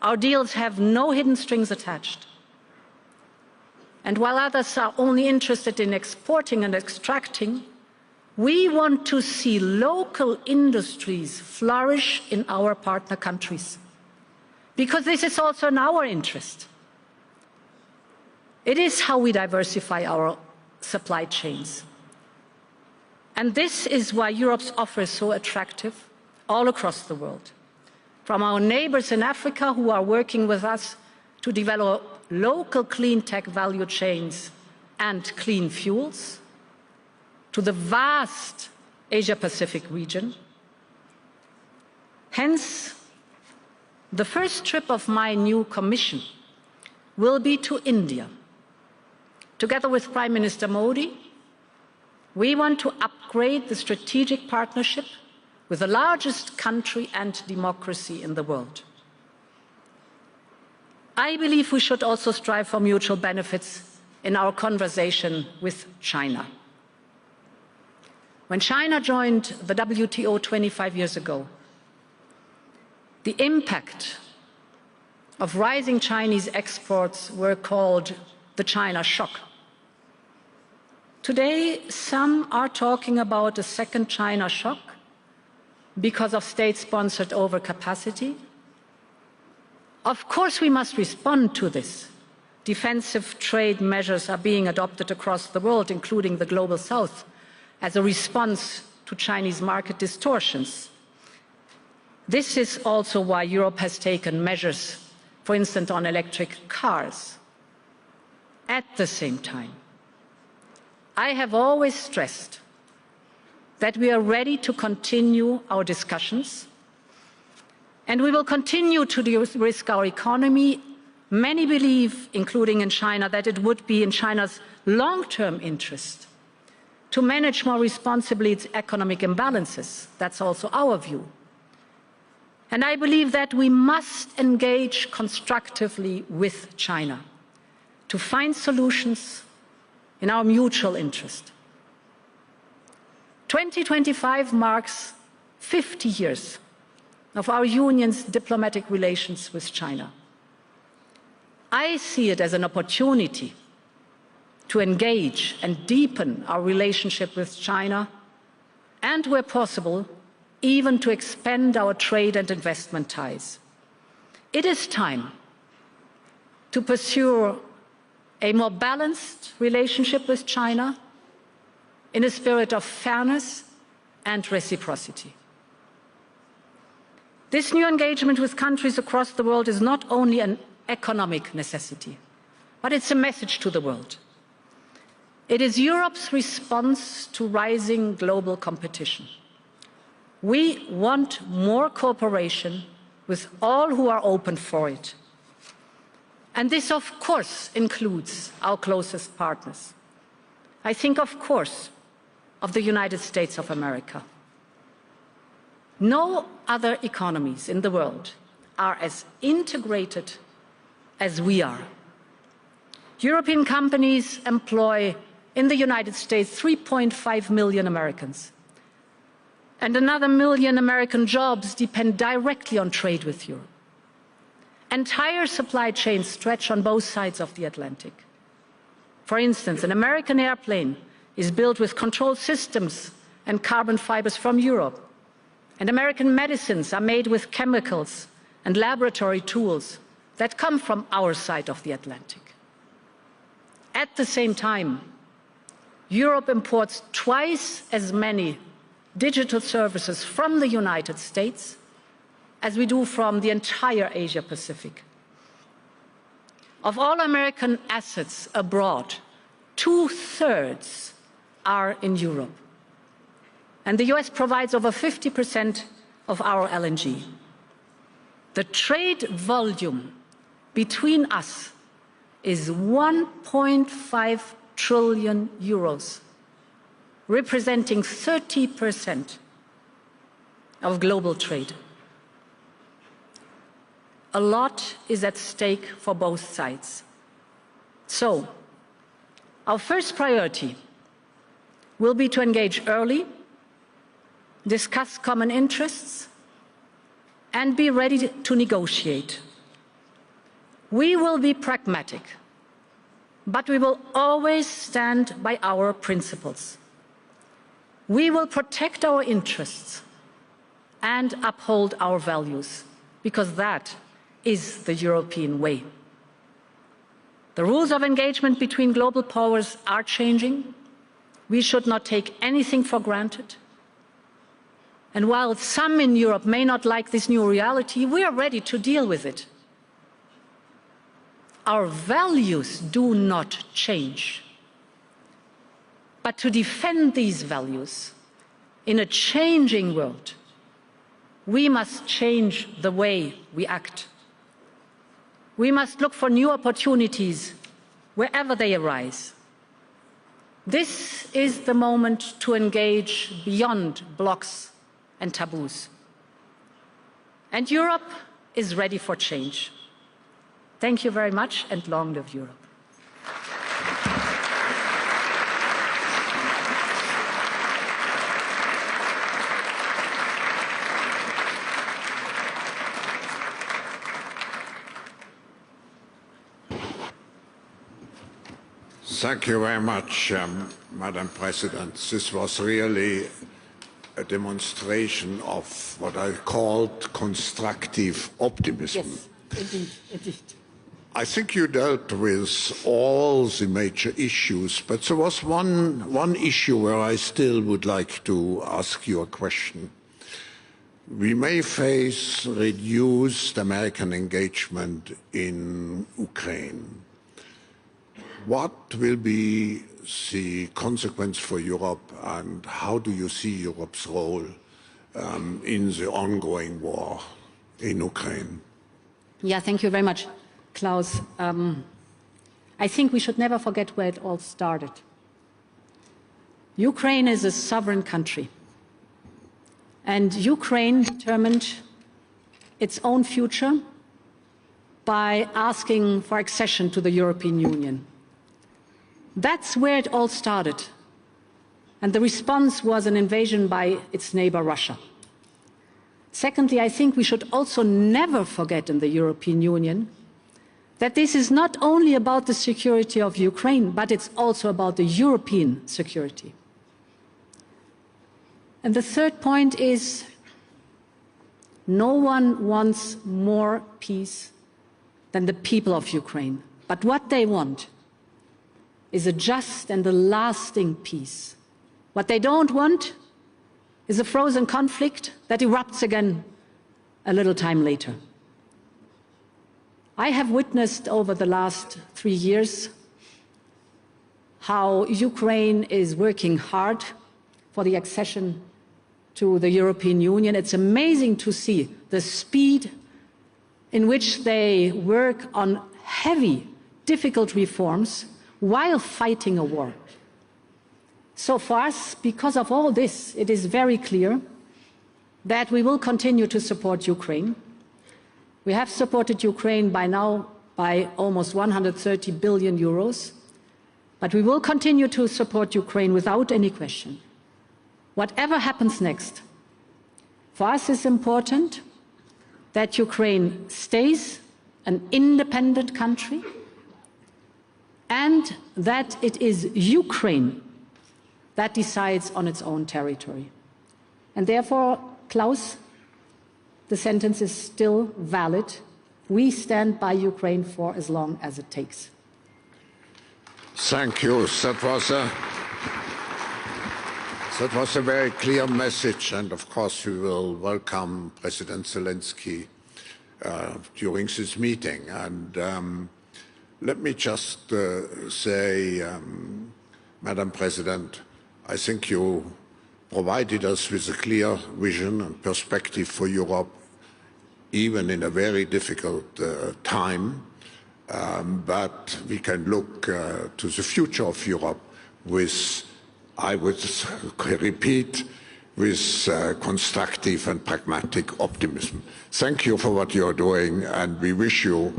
Our deals have no hidden strings attached. And while others are only interested in exporting and extracting, we want to see local industries flourish in our partner countries, because this is also in our interest. It is how we diversify our supply chains. And this is why Europe's offer is so attractive all across the world. From our neighbors in Africa who are working with us to develop local clean tech value chains and clean fuels, to the vast Asia-Pacific region. Hence, the first trip of my new Commission will be to India. Together with Prime Minister Modi, we want to upgrade the strategic partnership with the largest country and democracy in the world. I believe we should also strive for mutual benefits in our conversation with China. When China joined the WTO 25 years ago, the impact of rising Chinese exports were called the China shock. Today, some are talking about a second China shock because of state-sponsored overcapacity. Of course, we must respond to this. Defensive trade measures are being adopted across the world, including the Global South, as a response to Chinese market distortions. This is also why Europe has taken measures, for instance, on electric cars. At the same time, I have always stressed that we are ready to continue our discussions, and we will continue to de-risk our economy. Many believe, including in China, that it would be in China's long-term interest to manage more responsibly its economic imbalances. That's also our view. And I believe that we must engage constructively with China to find solutions in our mutual interest. 2025 marks 50 years of our union's diplomatic relations with China. I see it as an opportunity to engage and deepen our relationship with China, and where possible, even to expand our trade and investment ties. It is time to pursue a more balanced relationship with China in a spirit of fairness and reciprocity. This new engagement with countries across the world is not only an economic necessity, but it's a message to the world. It is Europe's response to rising global competition. We want more cooperation with all who are open for it. And this, of course, includes our closest partners. I think, of course, of the United States of America. No other economies in the world are as integrated as we are. European companies employ in the United States 3.5 million Americans. And another million American jobs depend directly on trade with Europe. Entire supply chains stretch on both sides of the Atlantic. For instance, an American airplane is built with control systems and carbon fibers from Europe. And American medicines are made with chemicals and laboratory tools that come from our side of the Atlantic. At the same time, Europe imports twice as many digital services from the United States as we do from the entire Asia Pacific. Of all American assets abroad, 2/3 are in Europe. And the US provides over 50% of our LNG. The trade volume between us is 1.5 trillion euros, representing 30% of global trade. A lot is at stake for both sides. So, our first priority will be to engage early, discuss common interests, and be ready to negotiate. We will be pragmatic, but we will always stand by our principles. We will protect our interests and uphold our values, because that is the European way. The rules of engagement between global powers are changing. We should not take anything for granted. And while some in Europe may not like this new reality, we are ready to deal with it. Our values do not change. But to defend these values in a changing world, we must change the way we act. We must look for new opportunities wherever they arise. This is the moment to engage beyond blocks and taboos. And Europe is ready for change. Thank you very much, and long live Europe. Thank you very much, Madam President. This was really a demonstration of what I called constructive optimism. Yes, indeed. I think you dealt with all the major issues, but there was one issue where I still would like to ask you a question. We may face reduced American engagement in Ukraine. What will be the consequence for Europe, and how do you see Europe's role in the ongoing war in Ukraine? Yeah, thank you very much, Klaus. I think we should never forget where it all started. Ukraine is a sovereign country, and Ukraine determined its own future by asking for accession to the European Union. That's where it all started. And the response was an invasion by its neighbor, Russia. Secondly, I think we should also never forget in the European Union that this is not only about the security of Ukraine, but it's also about the European security. And the third point is, no one wants more peace than the people of Ukraine. But what they want is a just and a lasting peace. What they don't want is a frozen conflict that erupts again a little time later. I have witnessed over the last 3 years how Ukraine is working hard for the accession to the European Union. It's amazing to see the speed in which they work on heavy, difficult reforms while fighting a war. So for us, because of all this, it is very clear that we will continue to support Ukraine. We have supported Ukraine by now by almost 130 billion euros. But we will continue to support Ukraine without any question. Whatever happens next, for us it's important that Ukraine stays an independent country and that it is Ukraine that decides on its own territory. And therefore, Klaus, the sentence is still valid. We stand by Ukraine for as long as it takes. Thank you. That was a very clear message, and of course we will welcome President Zelensky during this meeting. And let me just say, Madam President, I think you provided us with a clear vision and perspective for Europe, even in a very difficult time. But we can look to the future of Europe with, I would repeat, with constructive and pragmatic optimism. Thank you for what you are doing, and we wish you,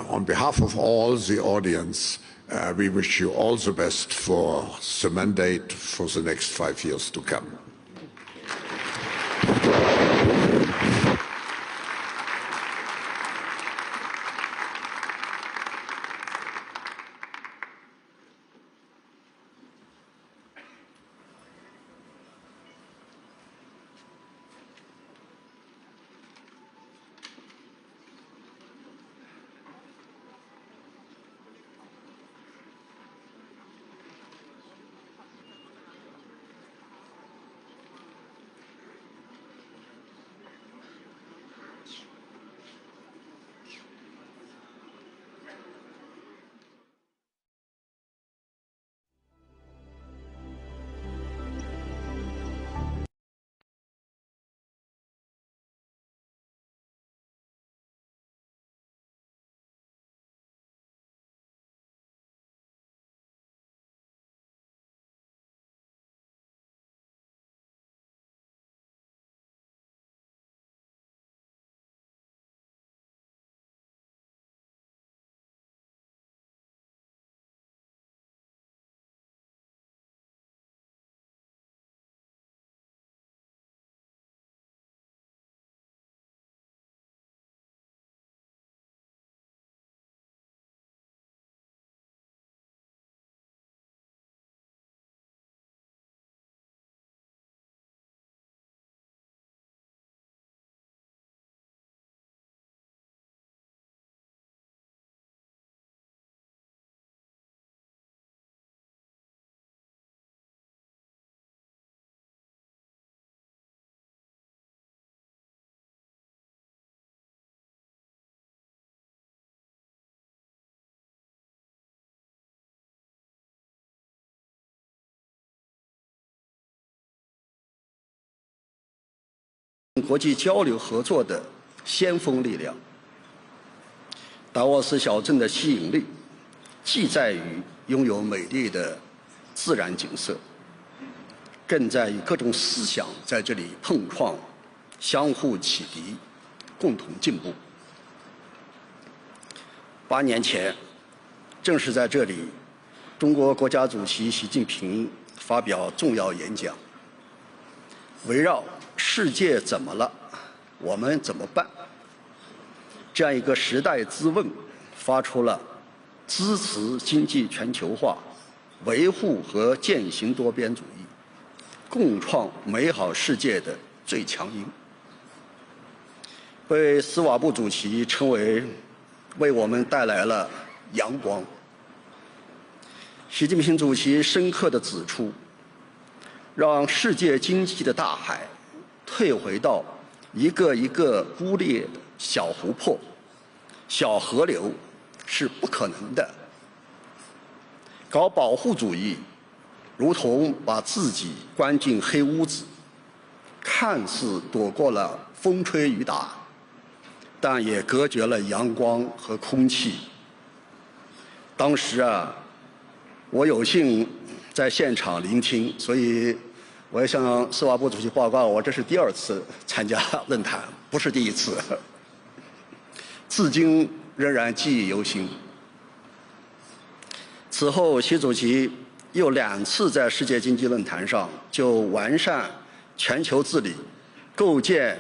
on behalf of all the audience, we wish you all the best for the mandate for the next 5 years to come.国际交流合作的先锋力量。达沃斯小镇的吸引力，既在于拥有美丽的自然景色，更在于各种思想在这里碰撞、相互启迪、共同进步。8年前，正是在这里，中国国家主席习近平发表重要演讲，围绕“世界怎么了，我们怎么办”这样一个时代之问，发出了支持经济全球化、维护和践行多边主义、共创美好世界的最强音，被斯瓦布主席称为为我们带来了阳光。习近平主席深刻地指出，让世界经济的大海退回到一个一个孤立的小湖泊、小河流是不可能的。搞保护主义，如同把自己关进黑屋子，看似躲过了风吹雨打，但也隔绝了阳光和空气。当时我有幸在现场聆听，所以我也向斯瓦布主席报告，我这是第2次参加论坛，不是第1次。至今仍然记忆犹新。此后，习主席又2次在世界经济论坛上就完善全球治理、构建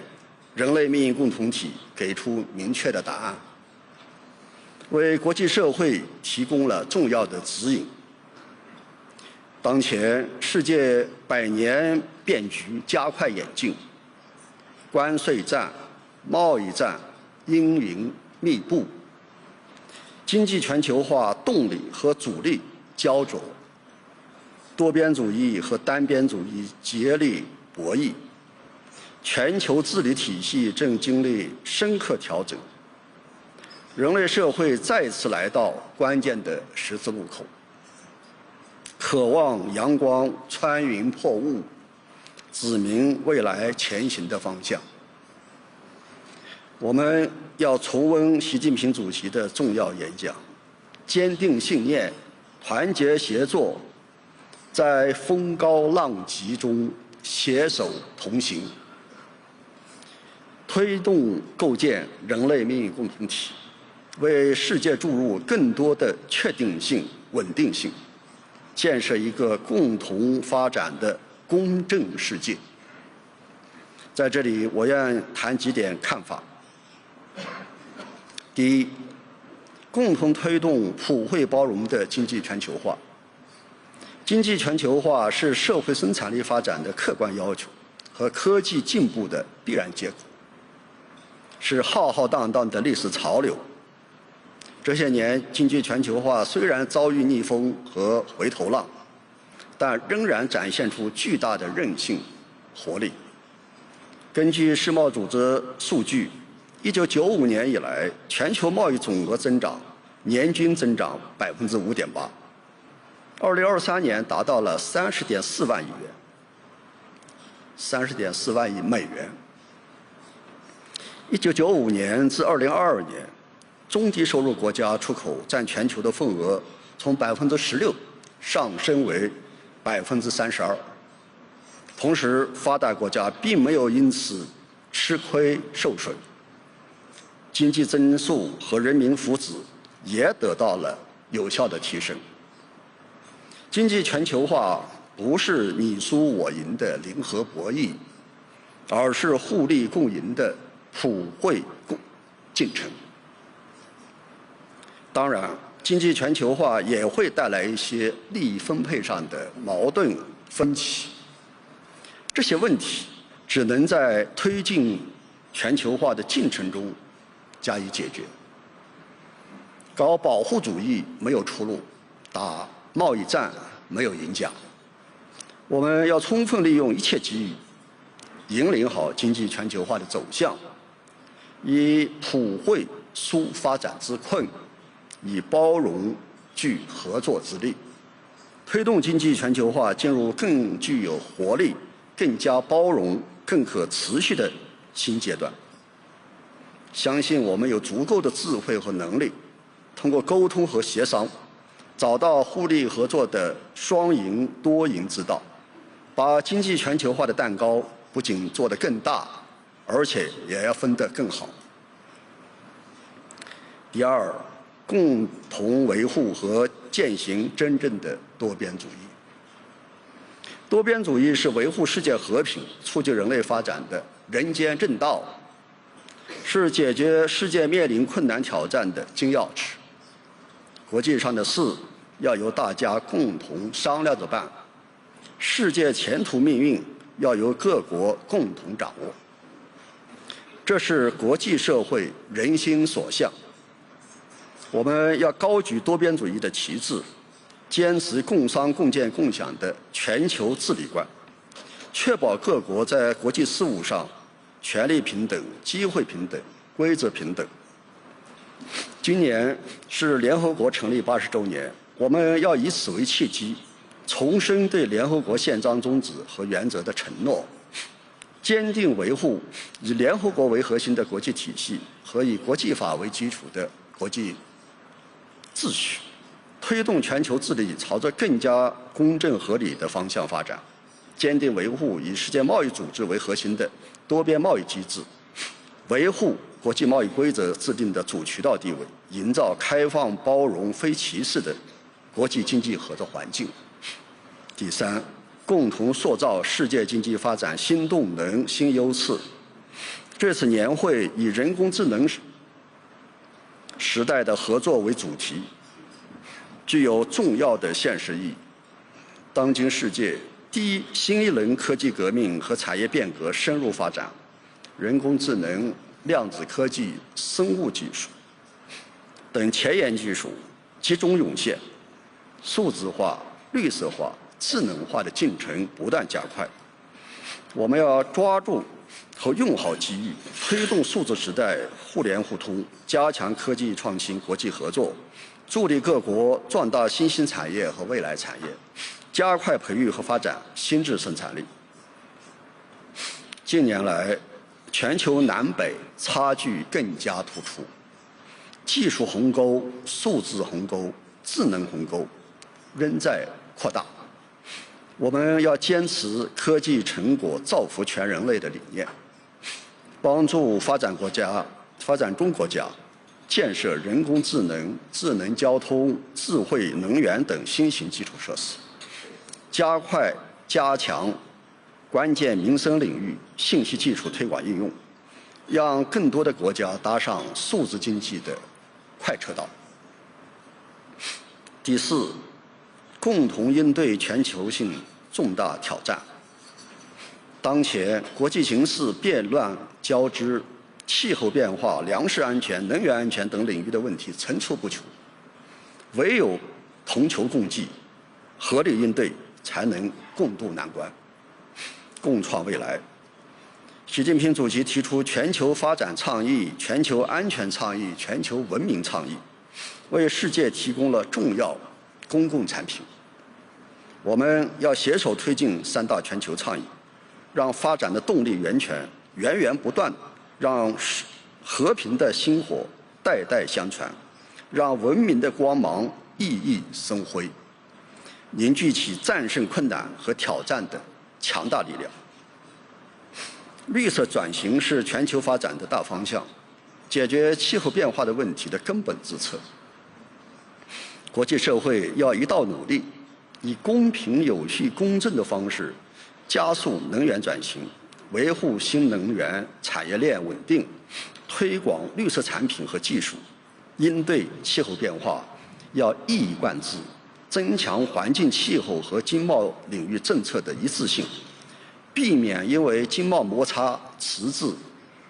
人类命运共同体给出明确的答案，为国际社会提供了重要的指引。当前世界百年变局加快演进，关税战、贸易战阴云密布，经济全球化动力和阻力焦灼，多边主义和单边主义接力博弈，全球治理体系正经历深刻调整，人类社会再次来到关键的十字路口，渴望阳光穿云破雾，指明未来前行的方向。我们要重温习近平主席的重要演讲，坚定信念，团结协作，在风高浪急中携手同行，推动构建人类命运共同体，为世界注入更多的确定性、稳定性，建设一个共同发展的公正世界。在这里，我愿谈几点看法。第一，共同推动普惠包容的经济全球化。经济全球化是社会生产力发展的客观要求和科技进步的必然结果，是浩浩荡荡的历史潮流。这些年，经济全球化虽然遭遇逆风和回头浪，但仍然展现出巨大的韧性、活力。根据世贸组织数据，1995年以来，全球贸易总额增长年均增长5.8%，2023年达到了30.4万亿元，30.4万亿美元。1995年至2022年，中低收入国家出口占全球的份额从16%上升为32%。同时，发达国家并没有因此吃亏受损，经济增速和人民福祉也得到了有效的提升。经济全球化不是你输我赢的零和博弈，而是互利共赢的普惠进程。当然，经济全球化也会带来一些利益分配上的矛盾分歧，这些问题只能在推进全球化的进程中加以解决。搞保护主义没有出路，打贸易战没有赢家。我们要充分利用一切机遇，引领好经济全球化的走向，以普惠纾发展之困，以包容聚合作之力，推动经济全球化进入更具有活力、更加包容、更可持续的新阶段。相信我们有足够的智慧和能力，通过沟通和协商，找到互利合作的双赢多赢之道，把经济全球化的蛋糕不仅做得更大，而且也要分得更好。第二，共同维护和践行真正的多边主义。多边主义是维护世界和平、促进人类发展的人间正道，是解决世界面临困难挑战的金钥匙。国际上的事要由大家共同商量着办，世界前途命运要由各国共同掌握。这是国际社会人心所向。我们要高举多边主义的旗帜，坚持共商共建共享的全球治理观，确保各国在国际事务上权利平等、机会平等、规则平等。今年是联合国成立80周年，我们要以此为契机，重申对联合国宪章宗旨和原则的承诺，坚定维护以联合国为核心的国际体系和以国际法为基础的国际秩序，推动全球治理朝着更加公正合理的方向发展，坚定维护以世界贸易组织为核心的多边贸易机制，维护国际贸易规则制定的主渠道地位，营造开放、包容、非歧视的国际经济合作环境。第三，共同塑造世界经济发展新动能、新优势。这次年会以人工智能时代的合作为主题，具有重要的现实意义。当今世界第一新一轮科技革命和产业变革深入发展，人工智能、量子科技、生物技术等前沿技术集中涌现，数字化、绿色化、智能化的进程不断加快。我们要抓住和用好机遇，推动数字时代互联互通，加强科技创新国际合作，助力各国壮大新兴产业和未来产业，加快培育和发展新质生产力。近年来，全球南北差距更加突出，技术鸿沟、数字鸿沟、智能鸿沟仍在扩大。我们要坚持科技成果造福全人类的理念，帮助发展中国家建设人工智能、智能交通、智慧能源等新型基础设施，加强关键民生领域信息技术推广应用，让更多的国家搭上数字经济的快车道。第四，共同应对全球性重大挑战。当前国际形势变乱交织，气候变化、粮食安全、能源安全等领域的问题层出不穷，唯有同舟共济、合理应对，才能共度难关，共创未来。习近平主席提出全球发展倡议、全球安全倡议、全球文明倡议，为世界提供了重要公共产品。我们要携手推进三大全球倡议，让发展的动力源泉源源不断，让和平的薪火代代相传，让文明的光芒熠熠生辉，凝聚起战胜困难和挑战的强大力量。绿色转型是全球发展的大方向，解决气候变化的问题的根本之策。国际社会要一道努力，以公平、有序、公正的方式加速能源转型，维护新能源产业链稳定，推广绿色产品和技术，应对气候变化要一以贯之，增强环境、气候和经贸领域政策的一致性，避免因为经贸摩擦迟滞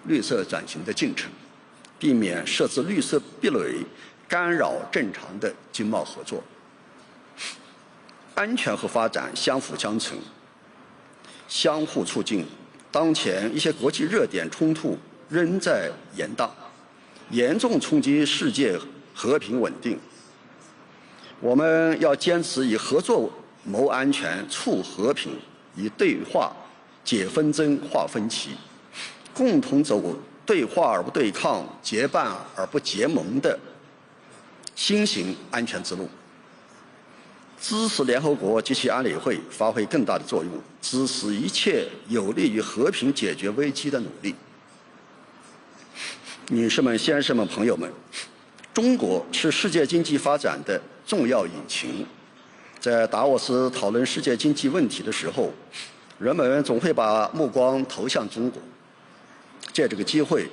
绿色转型的进程，避免设置绿色壁垒，干扰正常的经贸合作。安全和发展相辅相成，相互促进。当前一些国际热点冲突仍在延宕，严重冲击世界和平稳定。我们要坚持以合作谋安全、促和平，以对话解纷争、化分歧，共同走对话而不对抗、结伴而不结盟的新型安全之路。支持联合国及其安理会发挥更大的作用，支持一切有利于和平解决危机的努力。女士们、先生们、朋友们，中国是世界经济发展的重要引擎。在达沃斯讨论世界经济问题的时候，人们总会把目光投向中国。借这个机会，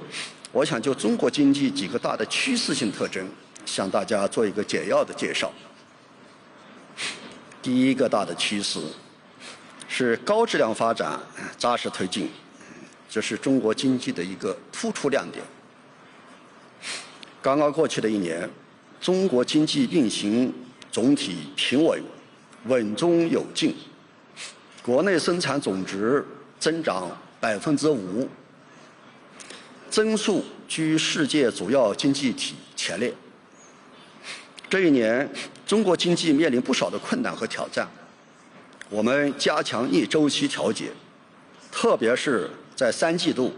我想就中国经济几个大的趋势性特征向大家做一个简要的介绍。第一个大的趋势是高质量发展扎实推进，这是中国经济的一个突出亮点。刚刚过去的一年，中国经济运行总体平稳，稳中有进，国内生产总值增长5%，增速居世界主要经济体前列。这一年，中国经济面临不少的困难和挑战，我们加强逆周期调节，特别是在3季度，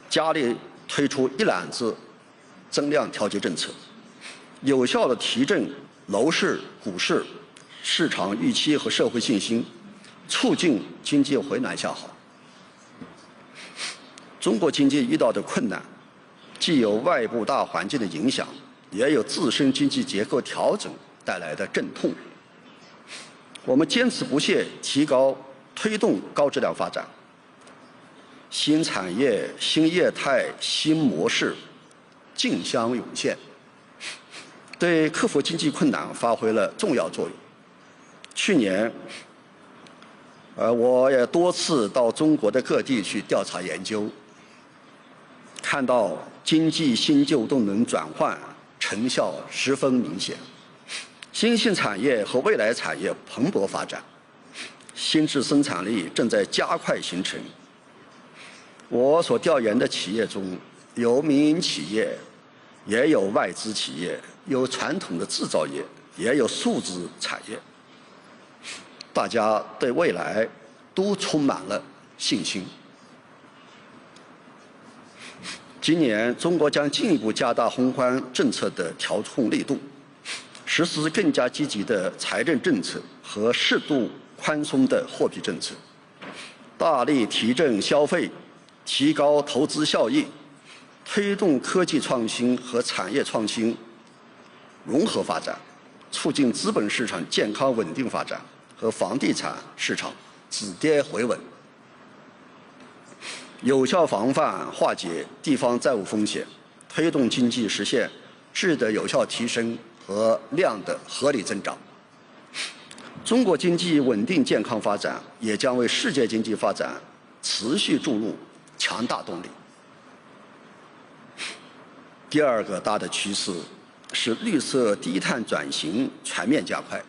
加力推出一揽子增量调节政策，有效地提振楼市、股市市场预期和社会信心，促进经济回暖向好。中国经济遇到的困难，既有外部大环境的影响，也有自身经济结构调整带来的阵痛。我们坚持不懈推动高质量发展，新产业、新业态、新模式竞相涌现，对克服经济困难发挥了重要作用。去年，我也多次到中国的各地去调查研究，看到经济新旧动能转换成效十分明显，新兴产业和未来产业蓬勃发展，新质生产力正在加快形成。我所调研的企业中，有民营企业，也有外资企业，有传统的制造业，也有数字产业。大家对未来都充满了信心。今年，中国将进一步加大宏观政策的调控力度，实施更加积极的财政政策和适度宽松的货币政策，大力提振消费，提高投资效益，推动科技创新和产业创新融合发展，促进资本市场健康稳定发展和房地产市场止跌回稳，有效防范化解地方债务风险，推动经济实现质的有效提升和量的合理增长。中国经济稳定健康发展，也将为世界经济发展持续注入强大动力。第二个大的趋势是绿色低碳转型全面加快，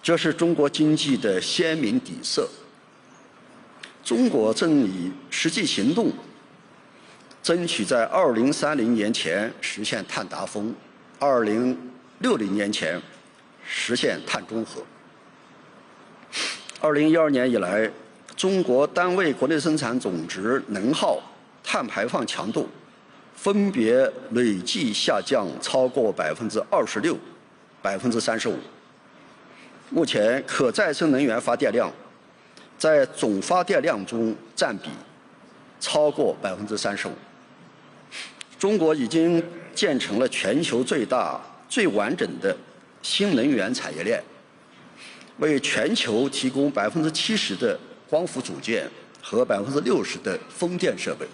这是中国经济的鲜明底色。中国正以实际行动，争取在2030年前实现碳达峰，2060年前实现碳中和。2012年以来，中国单位国内生产总值能耗碳排放强度分别累计下降超过26%、35%。目前，可再生能源发电量在总发电量中占比超过35%。中国已经建成了全球最大、最完整的新能源产业链，为全球提供70%的光伏组件和60%的风电设备。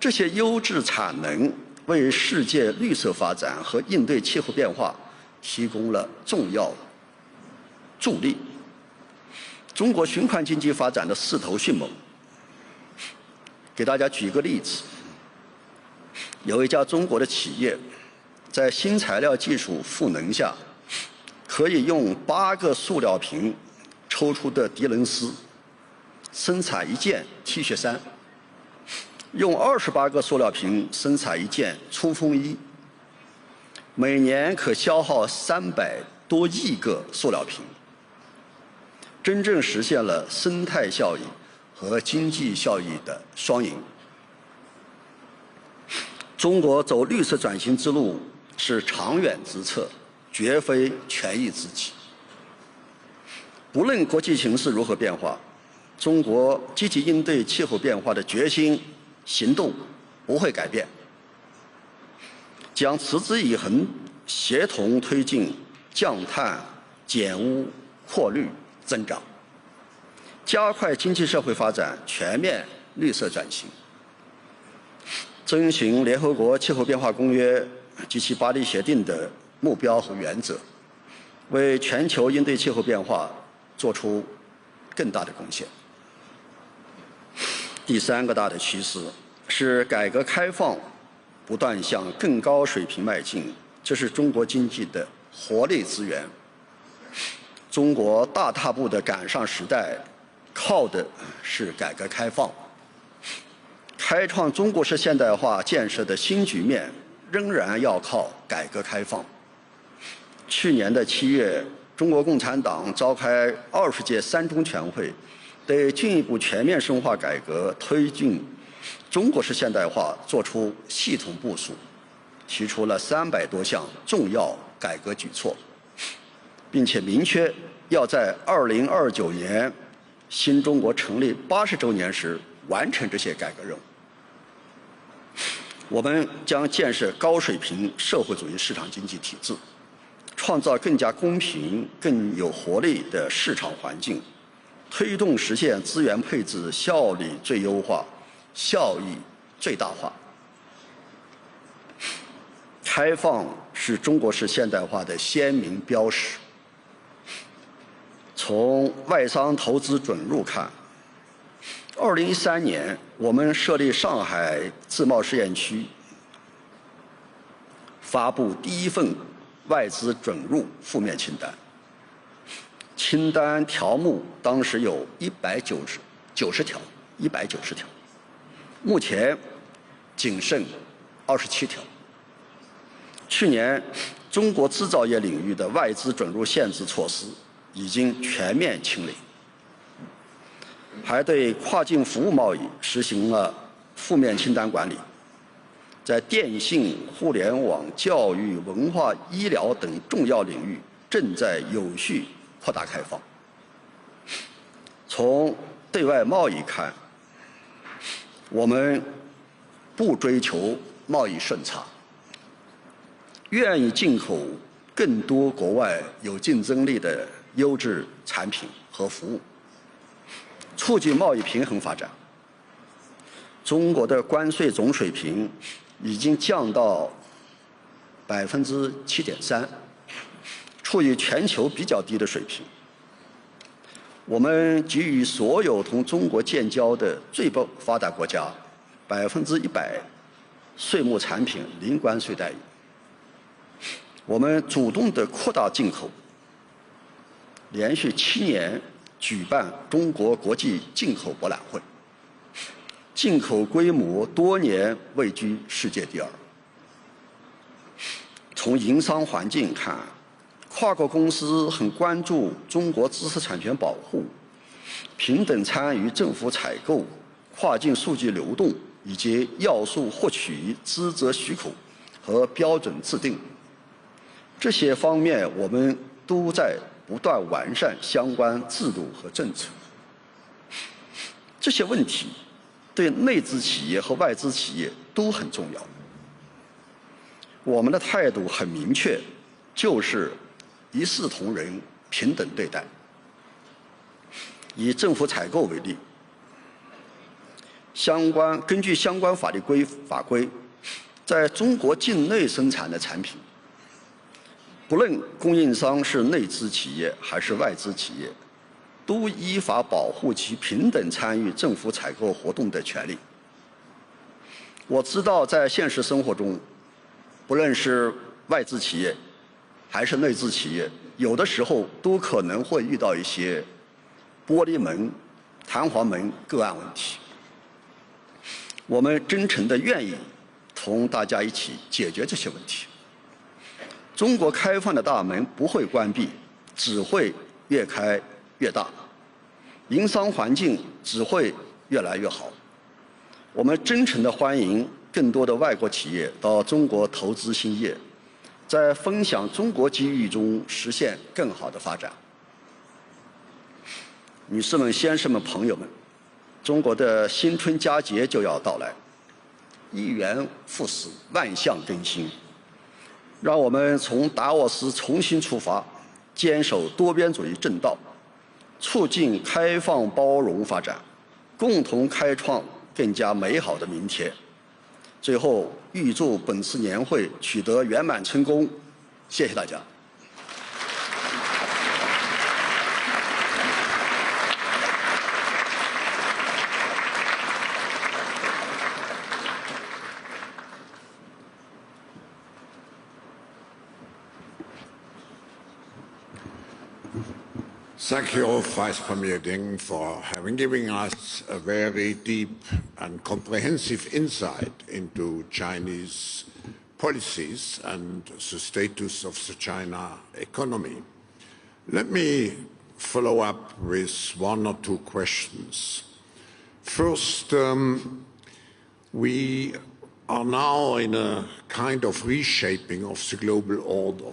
这些优质产能为世界绿色发展和应对气候变化提供了重要助力。中国循环经济发展的势头迅猛。给大家举一个例子，有一家中国的企业，在新材料技术赋能下，可以用8个塑料瓶抽出的涤纶丝生产1件 T 恤衫，用28个塑料瓶生产1件冲锋衣，每年可消耗300多亿个塑料瓶，真正实现了生态效益和经济效益的双赢。中国走绿色转型之路是长远之策，绝非权宜之计。不论国际形势如何变化，中国积极应对气候变化的决心、行动不会改变，将持之以恒，协同推进降碳、减污、扩绿、增长，加快经济社会发展全面绿色转型，遵循联合国气候变化公约及其巴黎协定的目标和原则，为全球应对气候变化做出更大的贡献。第三个大的趋势是改革开放不断向更高水平迈进，这是中国经济的活力资源。中国大踏步地赶上时代，靠的是改革开放。开创中国式现代化建设的新局面，仍然要靠改革开放。去年的7月，中国共产党召开20届3中全会，对进一步全面深化改革、推进中国式现代化作出系统部署，提出了300多项重要改革举措，并且明确要在2029年新中国成立80周年时完成这些改革任务。我们将建设高水平社会主义市场经济体制，创造更加公平、更有活力的市场环境，推动实现资源配置效率最优化、效益最大化。开放是中国式现代化的鲜明标识。从外商投资准入看，2013年我们设立上海自贸试验区，发布第一份外资准入负面清单。清单条目当时有190条，目前仅剩27条。去年，中国制造业领域的外资准入限制措施已经全面清零，还对跨境服务贸易实行了负面清单管理，在电信、互联网、教育、文化、医疗等重要领域正在有序扩大开放。从对外贸易看，我们不追求贸易顺差，愿意进口更多国外有竞争力的优质产品和服务，促进贸易平衡发展。中国的关税总水平已经降到7.3%，处于全球比较低的水平。我们给予所有同中国建交的最不发达国家100%税目产品零关税待遇。我们主动地扩大进口，连续7年举办中国国际进口博览会，进口规模多年位居世界第2。从营商环境看，跨国公司很关注中国知识产权保护、平等参与政府采购、跨境数据流动以及要素获取、资责许可和标准制定。这些方面，我们都在不断完善相关制度和政策。这些问题对内资企业和外资企业都很重要。我们的态度很明确，就是一视同仁、平等对待。以政府采购为例，根据相关法规，在中国境内生产的产品，不论供应商是内资企业还是外资企业，都依法保护其平等参与政府采购活动的权利。我知道在现实生活中，不论是外资企业还是内资企业，有的时候都可能会遇到一些玻璃门、弹簧门个案问题。我们真诚地愿意同大家一起解决这些问题。中国开放的大门不会关闭，只会越开越大，营商环境只会越来越好。我们真诚地欢迎更多的外国企业到中国投资兴业，在分享中国机遇中实现更好的发展。女士们、先生们、朋友们，中国的新春佳节就要到来，一元复始，万象更新。让我们从达沃斯重新出发，坚守多边主义正道，促进开放包容发展，共同开创更加美好的明天。最后，预祝本次年会取得圆满成功，谢谢大家。Thank you, Vice Premier Deng, for having given us a very deep and comprehensive insight into Chinese policies and the status of the China economy. Let me follow up with one or two questions. First, we are now in a kind of reshaping of the global order.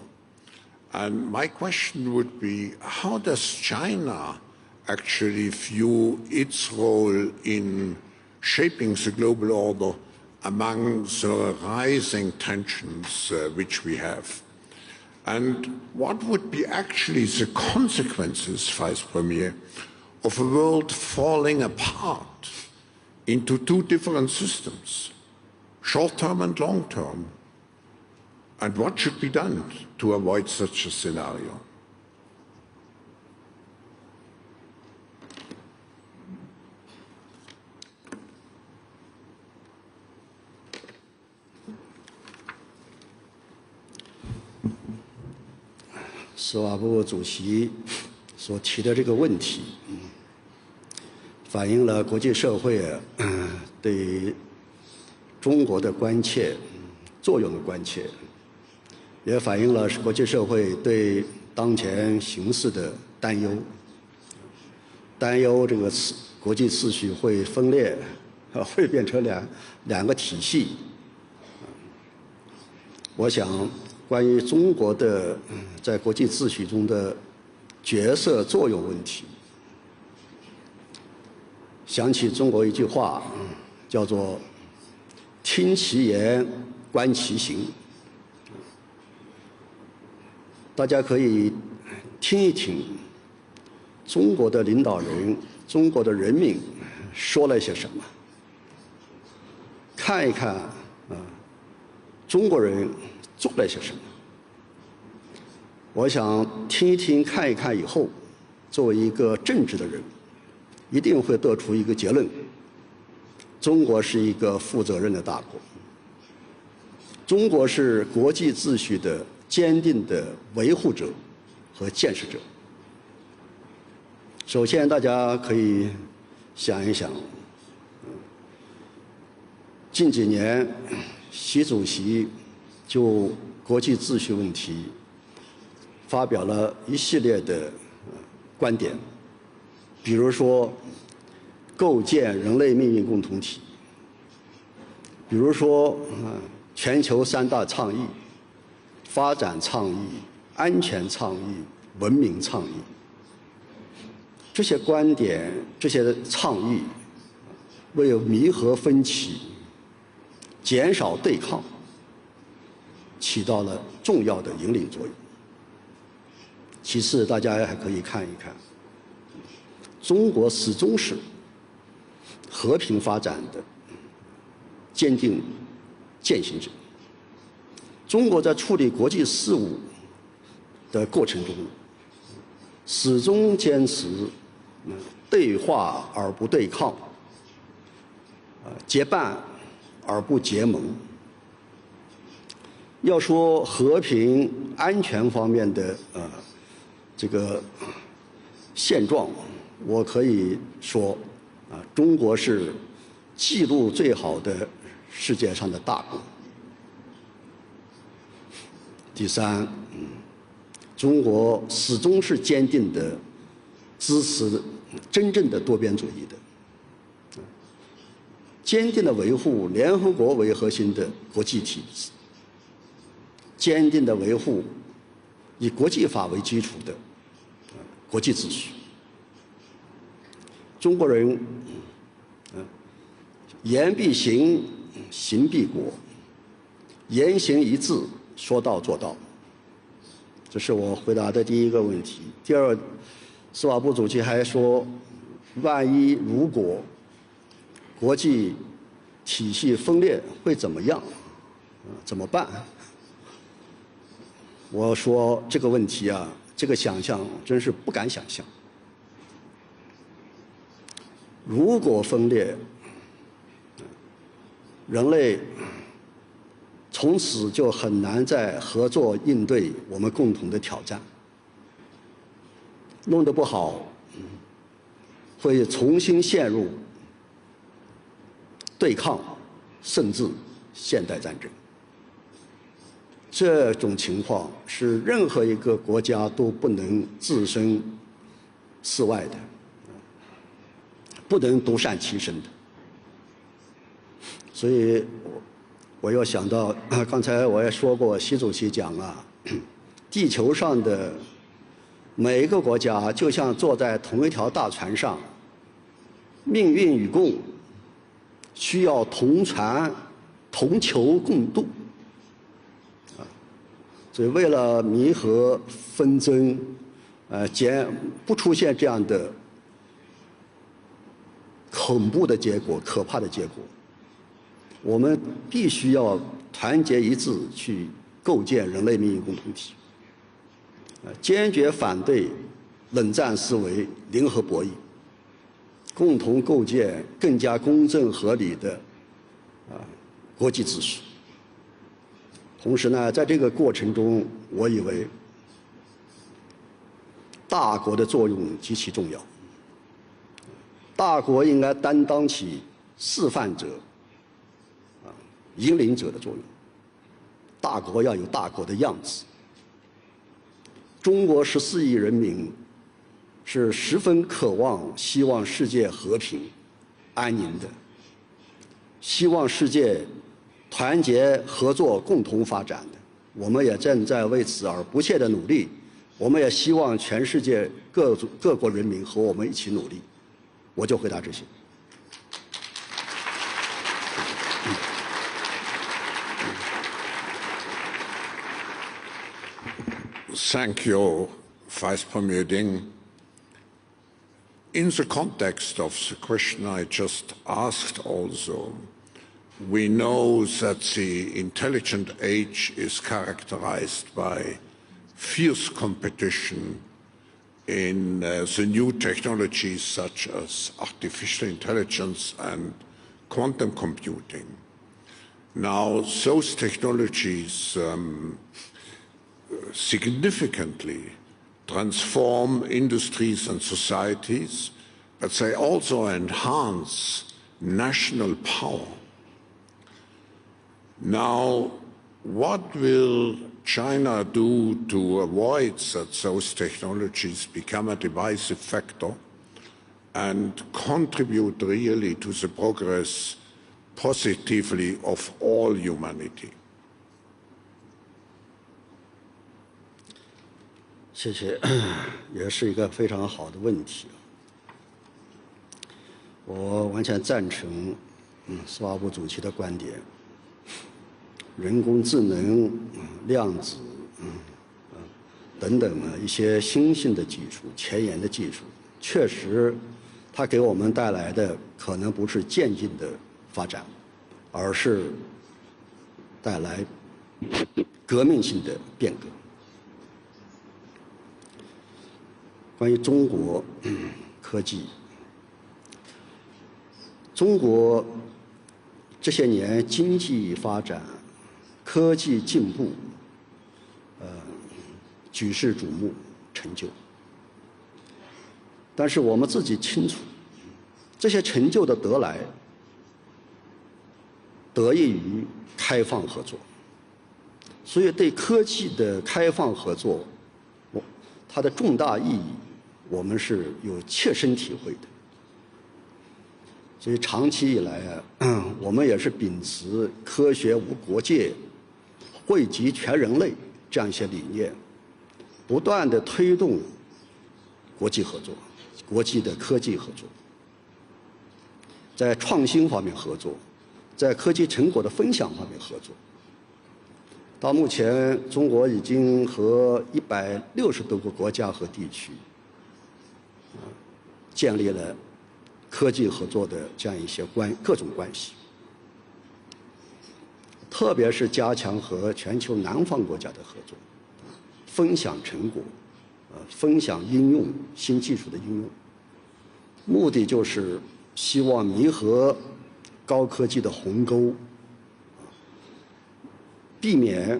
And my question would be, how does China actually view its role in shaping the global order among the rising tensions which we have. And what would be actually the consequences, Vice Premier, of a world falling apart into two different systems, short-term and long-term? And what should be done to avoid such a scenario?司法部主席所提的这个问题，反映了国际社会对中国的关切、作用的关切，也反映了国际社会对当前形势的担忧。担忧这个国际秩序会分裂，会变成两个体系。我想，关于中国的在国际秩序中的角色作用问题，想起中国一句话，叫做“听其言，观其行”。大家可以听一听中国的领导人、中国的人民说了些什么，看一看中国人做了些什么。我想听一听、看一看以后，作为一个政治的人，一定会得出一个结论：中国是一个负责任的大国，中国是国际秩序的坚定的维护者和建设者。首先，大家可以想一想，近几年习主席就国际秩序问题发表了一系列的观点，比如说构建人类命运共同体，比如说全球三大倡议：发展倡议、安全倡议、文明倡议。这些观点、这些倡议，为弥合分歧、减少对抗，起到了重要的引领作用。其次，大家还可以看一看，中国始终是和平发展的坚定践行者。中国在处理国际事务的过程中，始终坚持对话而不对抗，结伴而不结盟。要说和平安全方面的这个现状，我可以说中国是记录最好的世界上的大国。第三，中国始终是坚定的支持真正的多边主义的，坚定的维护联合国为核心的国际体制，坚定的维护以国际法为基础的国际秩序。中国人言必行，行必果，言行一致，说到做到。这是我回答的第一个问题。第二，司法部主席还说，万一如果国际体系分裂会怎么样？怎么办？我说这个问题啊，这个想象真是不敢想象。如果分裂，人类从此就很难再合作应对我们共同的挑战。弄得不好，会重新陷入对抗，甚至现代战争。这种情况是任何一个国家都不能置身事外的，不能独善其身的。所以我又想到，刚才我也说过，习主席讲啊，地球上的每一个国家就像坐在同一条大船上，命运与共，需要同船同求共度。所以为了弥合纷争，不出现这样的恐怖的结果、可怕的结果，我们必须要团结一致去构建人类命运共同体，坚决反对冷战思维、零和博弈，共同构建更加公正合理的国际秩序。同时呢，在这个过程中，我以为大国的作用极其重要。大国应该担当起示范者、引领者的作用。大国要有大国的样子。中国14亿人民是十分渴望、希望世界和平、安宁的，希望世界团结合作、共同发展的。我们也正在为此而不懈地努力。我们也希望全世界各国人民和我们一起努力。我就回答这些。Thank you, Vice Premier Ding. In the context of the question I just asked also, we know that the intelligent age is characterized by fierce competition in the new technologies such as artificial intelligence and quantum computing. Now, those technologies significantly transform industries and societies, but they also enhance national power. Now, what will China do to avoid that those technologies become a divisive factor and contribute really to the progress positively of all humanity? 谢谢，也是一个非常好的问题。我完全赞成司法部主席的观点。人工智能、量子等等一些新兴的技术、前沿的技术，确实它给我们带来的可能不是渐进的发展，而是带来革命性的变革。关于中国科技，中国这些年经济发展、科技进步，举世瞩目，成就。但是我们自己清楚，这些成就的得来，得益于开放合作。所以对科技的开放合作，它的重大意义，我们是有切身体会的。所以长期以来我们也是秉持科学无国界、惠及全人类这样一些理念，不断地推动国际合作、国际的科技合作，在创新方面合作，在科技成果的分享方面合作。到目前，中国已经和160多个国家和地区建立了科技合作的这样一些各种关系，特别是加强和全球南方国家的合作，分享成果，分享应用新技术的应用，目的就是希望弥合高科技的鸿沟，避免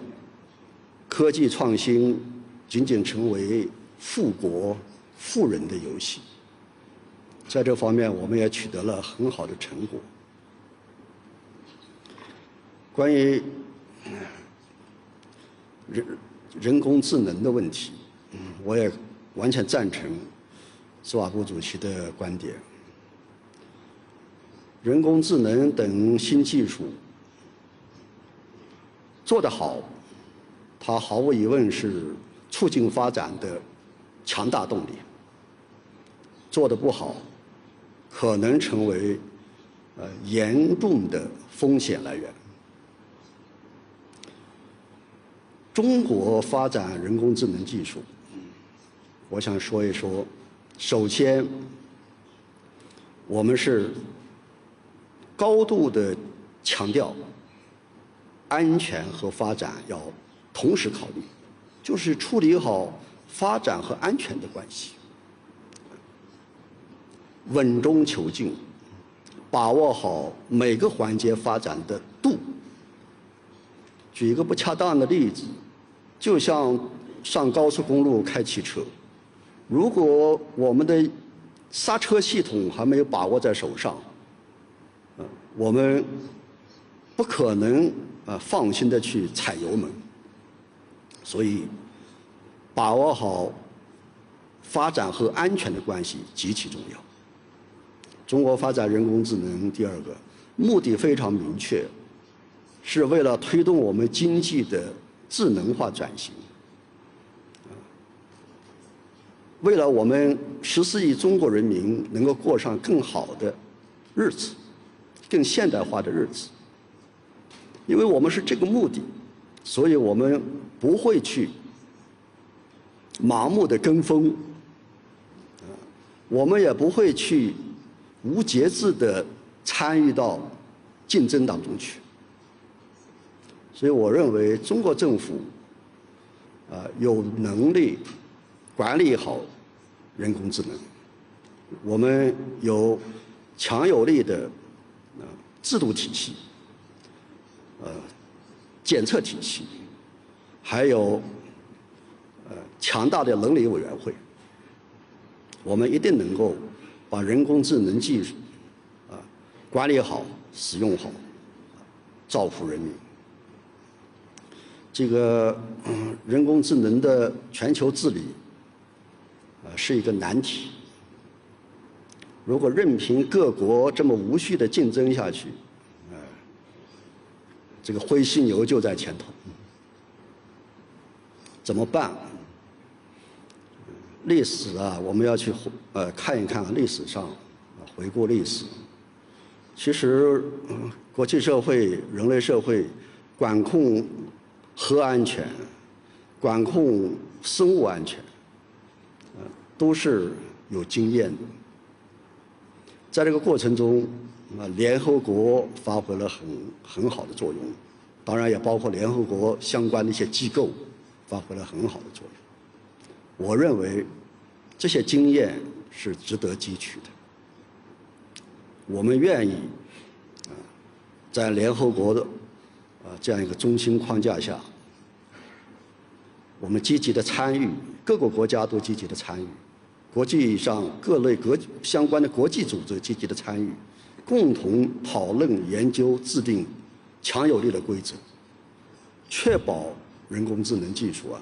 科技创新仅仅成为富国富人的游戏。在这方面，我们也取得了很好的成果。关于人工智能的问题，我也完全赞成司法部主席的观点。人工智能等新技术做得好，它毫无疑问是促进发展的强大动力；做得不好，可能成为严重的风险来源。中国发展人工智能技术，我想说一说。首先，我们是高度的强调安全和发展要同时考虑，就是处理好发展和安全的关系，稳中求进，把握好每个环节发展的度。举一个不恰当的例子，就像上高速公路开汽车，如果我们的刹车系统还没有把握在手上，我们不可能放心的去踩油门。所以，把握好发展和安全的关系极其重要。中国发展人工智能，第二个目的非常明确，是为了推动我们经济的智能化转型，为了我们14亿中国人民能够过上更好的日子，更现代化的日子。因为我们是这个目的，所以我们不会去盲目的跟风，我们也不会去无节制的参与到竞争当中去。所以我认为中国政府有能力管理好人工智能，我们有强有力的制度体系、检测体系，还有强大的伦理委员会，我们一定能够把人工智能技术管理好、使用好，造福人民。这个人工智能的全球治理是一个难题。如果任凭各国这么无序的竞争下去，这个灰犀牛就在前头，怎么办？历史我们要去看一看历史上，回顾历史。其实，国际社会、人类社会管控核安全、管控生物安全，都是有经验的。在这个过程中，联合国发挥了很好的作用，当然也包括联合国相关的一些机构发挥了很好的作用。我认为这些经验是值得汲取的。我们愿意在联合国的这样一个中心框架下，我们积极的参与，各个国家都积极的参与，国际上各类相关的国际组织积极的参与，共同讨论、研究、制定强有力的规则，确保人工智能技术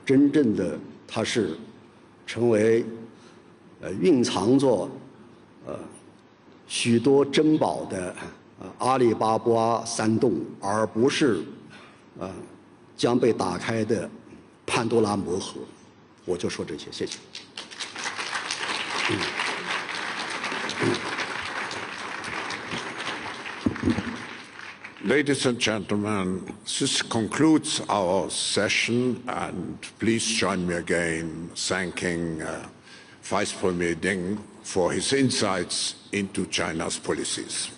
真正的它是成为蕴藏着许多珍宝的阿里巴巴山洞，而不是将被打开的潘多拉魔盒。我就说这些，谢谢。Ladies and gentlemen, this concludes our session, and please join me again thanking Vice Premier Deng for his insights into China's policies.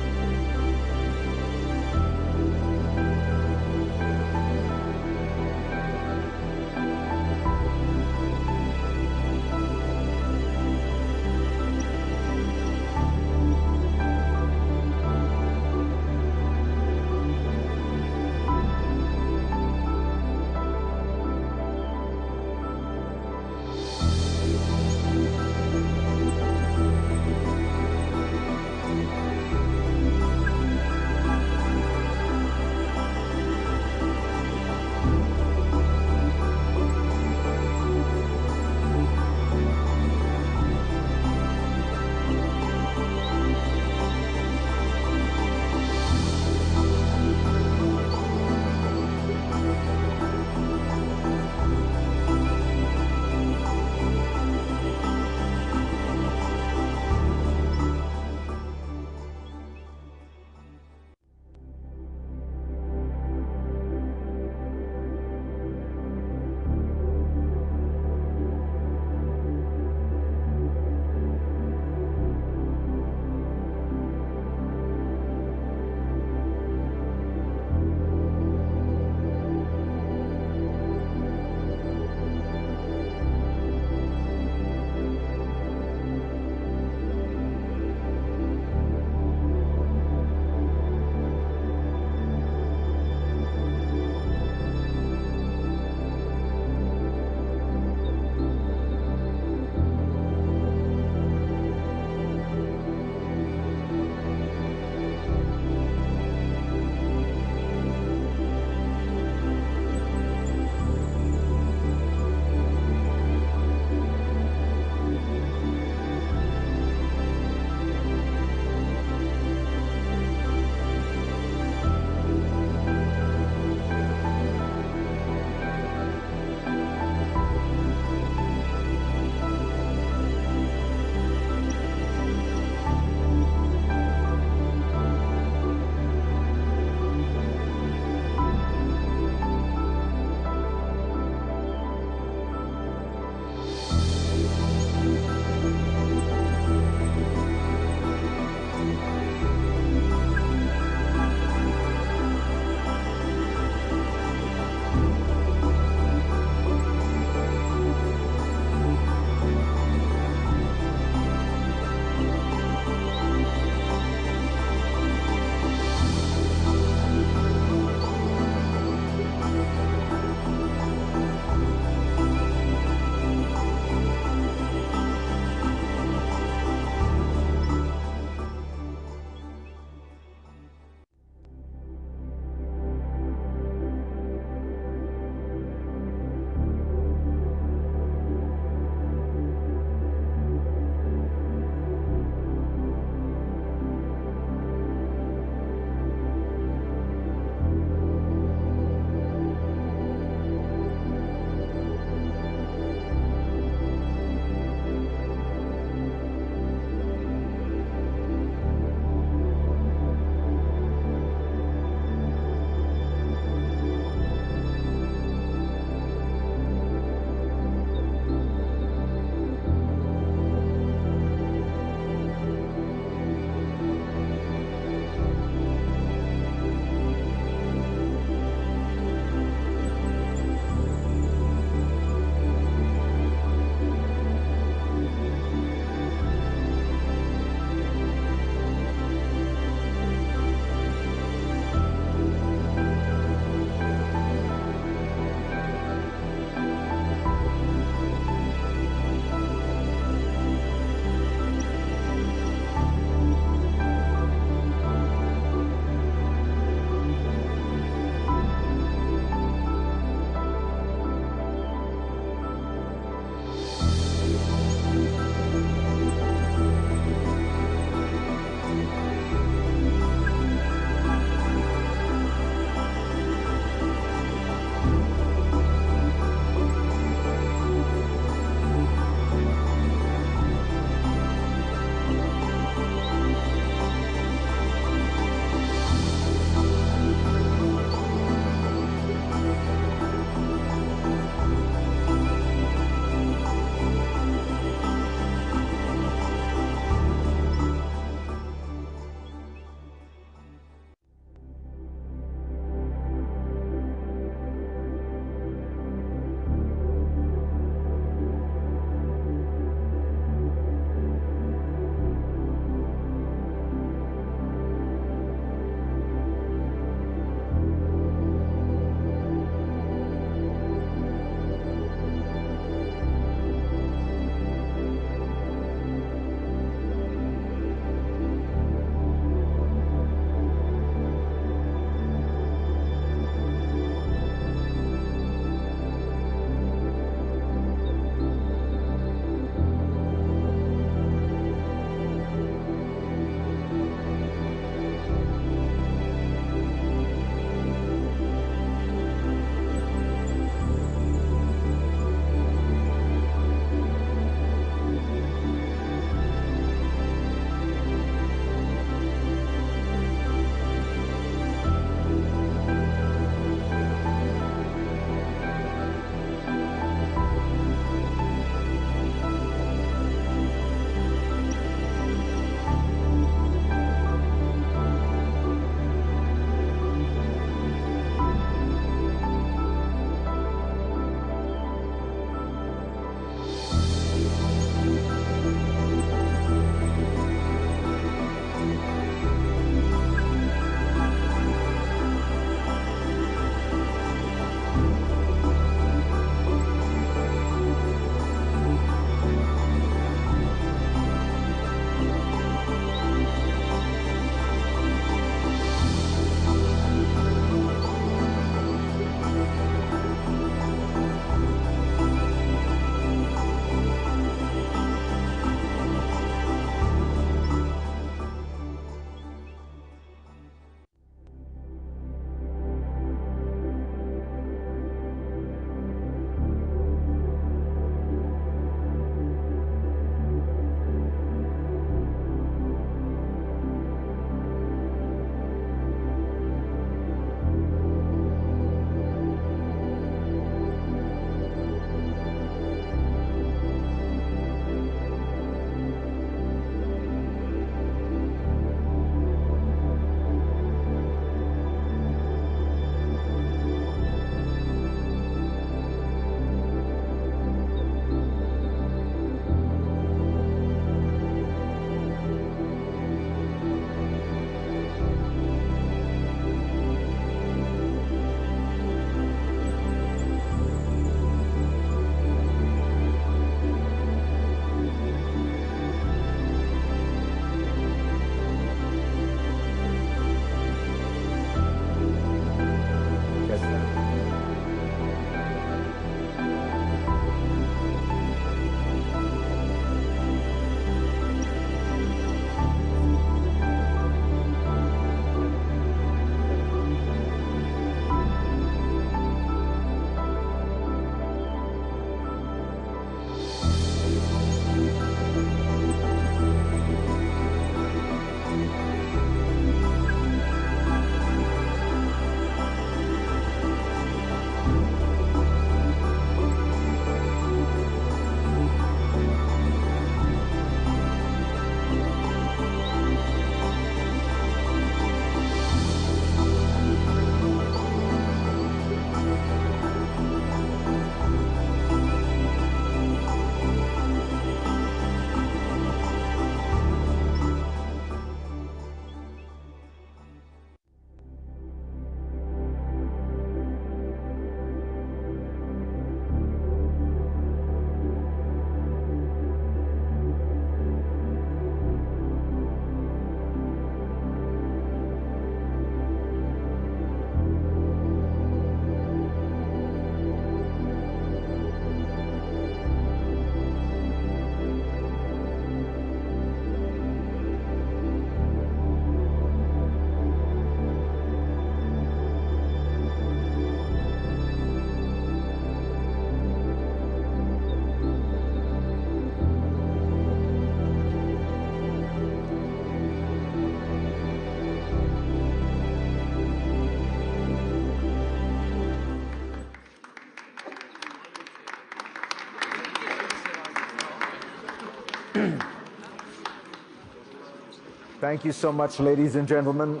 Thank you so much, ladies and gentlemen.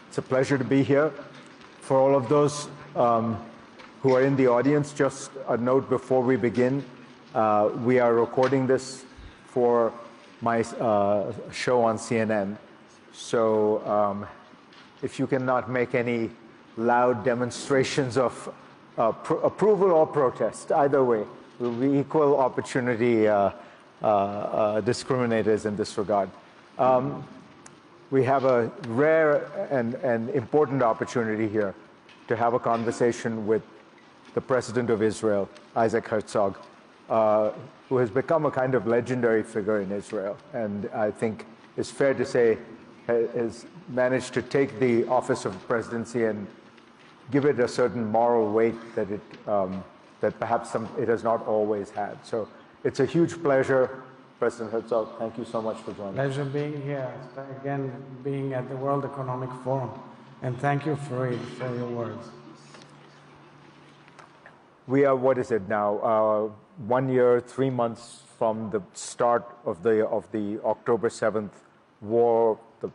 It's a pleasure to be here. For all of those who are in the audience, just a note before we begin. We are recording this for my show on CNN. So if you cannot make any loud demonstrations of approval or protest, either way, we'll be equal opportunity discriminators in this regard. We have a rare and important opportunity here to have a conversation with the President of Israel, Isaac Herzog, who has become a kind of legendary figure in Israel, and I think it's fair to say has managed to take the office of presidency and give it a certain moral weight that it that perhaps it has not always had. So it's a huge pleasure. President Herzog, thank you so much for joining us. Pleasure being here, again, being at the World Economic Forum. And thank you, Fareed, for your words. We are, what is it now, 1 year, 3 months from the start of the October 7th war, the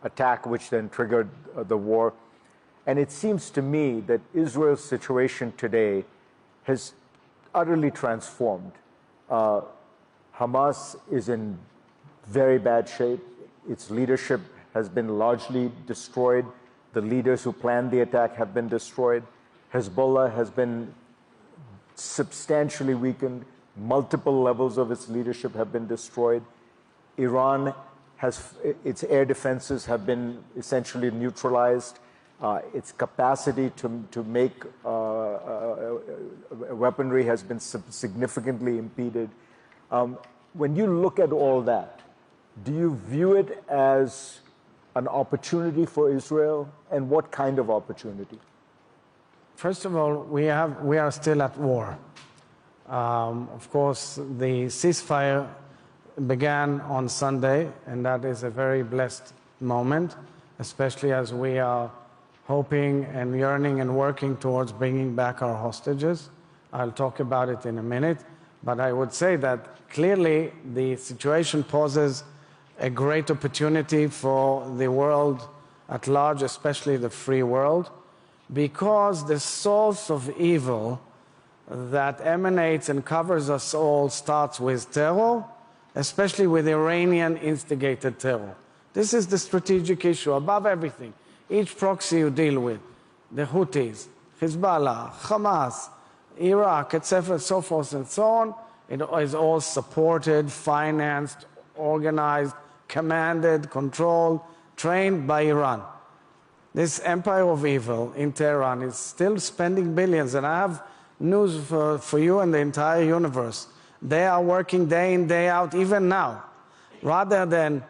attack which then triggered the war. And it seems to me that Israel's situation today has utterly transformed. Hamas is in very bad shape. Its leadership has been largely destroyed. The leaders who planned the attack have been destroyed. Hezbollah has been substantially weakened. Multiple levels of its leadership have been destroyed. Iran has, its air defenses have been essentially neutralized. Its capacity to make weaponry has been significantly impeded. When you look at all that, do you view it as an opportunity for Israel, and what kind of opportunity? First of all, we are still at war. Of course, the ceasefire began on Sunday, and that is a very blessed moment, especially as we are hoping and yearning and working towards bringing back our hostages. I'll talk about it in a minute, but I would say that clearly the situation poses a great opportunity for the world at large, especially the free world, because the source of evil that emanates and covers us all starts with terror, especially with Iranian-instigated terror. This is the strategic issue above everything. Each proxy you deal with, the Houthis, Hezbollah, Hamas, Iraq, etc., so forth and so on, it is all supported, financed, organized, commanded, controlled, trained by Iran. This empire of evil in Tehran is still spending billions, and I have news for you and the entire universe. They are working day in, day out, even now, rather than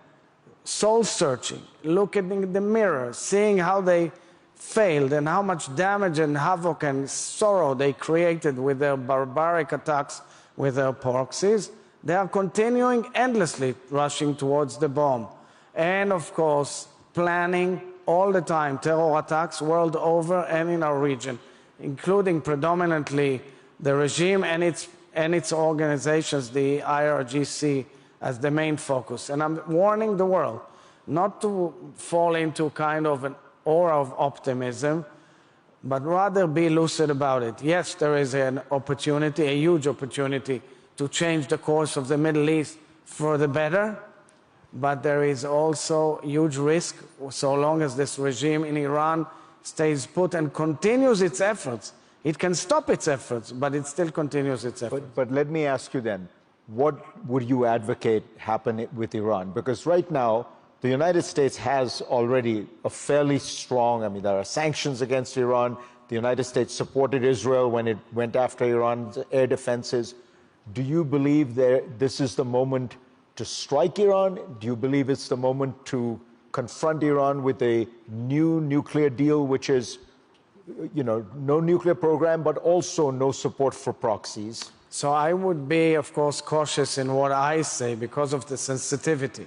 soul-searching, looking in the mirror, seeing how they failed and how much damage and havoc and sorrow they created with their barbaric attacks with their proxies. They are continuing endlessly rushing towards the bomb. And, of course, planning all the time terror attacks world over and in our region, including predominantly the regime and its organizations, the IRGC, as the main focus. And I'm warning the world not to fall into kind of an aura of optimism, but rather be lucid about it. Yes, there is an opportunity, a huge opportunity, to change the course of the Middle East for the better, but there is also huge risk so long as this regime in Iran stays put and continues its efforts. It can stop its efforts, but it still continues its efforts. But let me ask you then, what would you advocate happen with Iran? Because right now, the United States has already a fairly strong, I mean, there are sanctions against Iran. The United States supported Israel when it went after Iran's air defenses. Do you believe that this is the moment to strike Iran? Do you believe it's the moment to confront Iran with a new nuclear deal, which is, you know, no nuclear program, but also no support for proxies? So I would be, of course, cautious in what I say because of the sensitivity.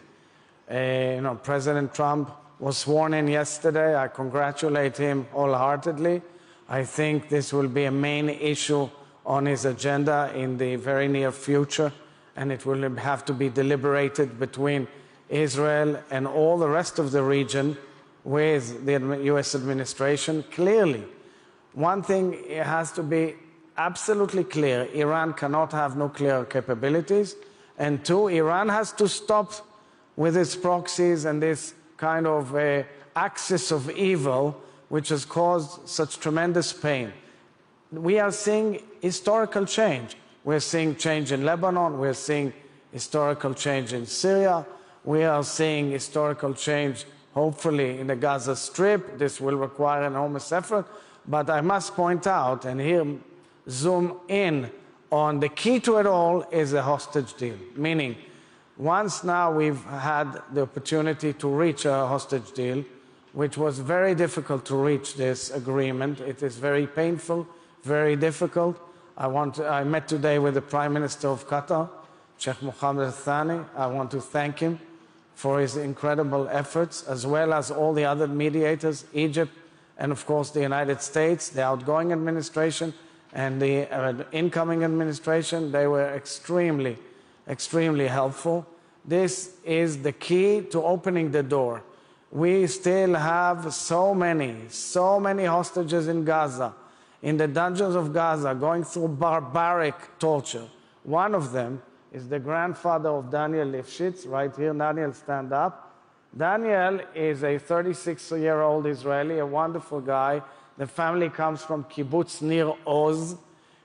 President Trump was sworn in yesterday. I congratulate him wholeheartedly. I think this will be a main issue on his agenda in the very near future. and it will have to be deliberated between Israel and all the rest of the region with the US administration. Clearly, one thing has to be absolutely clear: Iran cannot have nuclear capabilities, and two, Iran has to stop with its proxies and this kind of axis of evil which has caused such tremendous pain. We are seeing historical change. We're seeing change in Lebanon, we're seeing historical change in Syria, we are seeing historical change, hopefully, in the Gaza Strip. This will require an enormous effort, but I must point out, and here zoom in on the key to it all is a hostage deal, meaning once now we've had the opportunity to reach a hostage deal, which was very difficult to reach this agreement. It is very painful, very difficult. I met today with the Prime Minister of Qatar, Sheikh Mohammed al-Thani. I want to thank him for his incredible efforts, as well as all the other mediators, Egypt, and of course the United States, the outgoing administration, and the incoming administration. They were extremely, extremely helpful. This is the key to opening the door. We still have so many hostages in Gaza, in the dungeons of Gaza, going through barbaric torture. One of them is the grandfather of Daniel Lifshitz, right here. Daniel, stand up. Daniel is a 36-year-old Israeli, a wonderful guy. The family comes from kibbutz Nir Oz.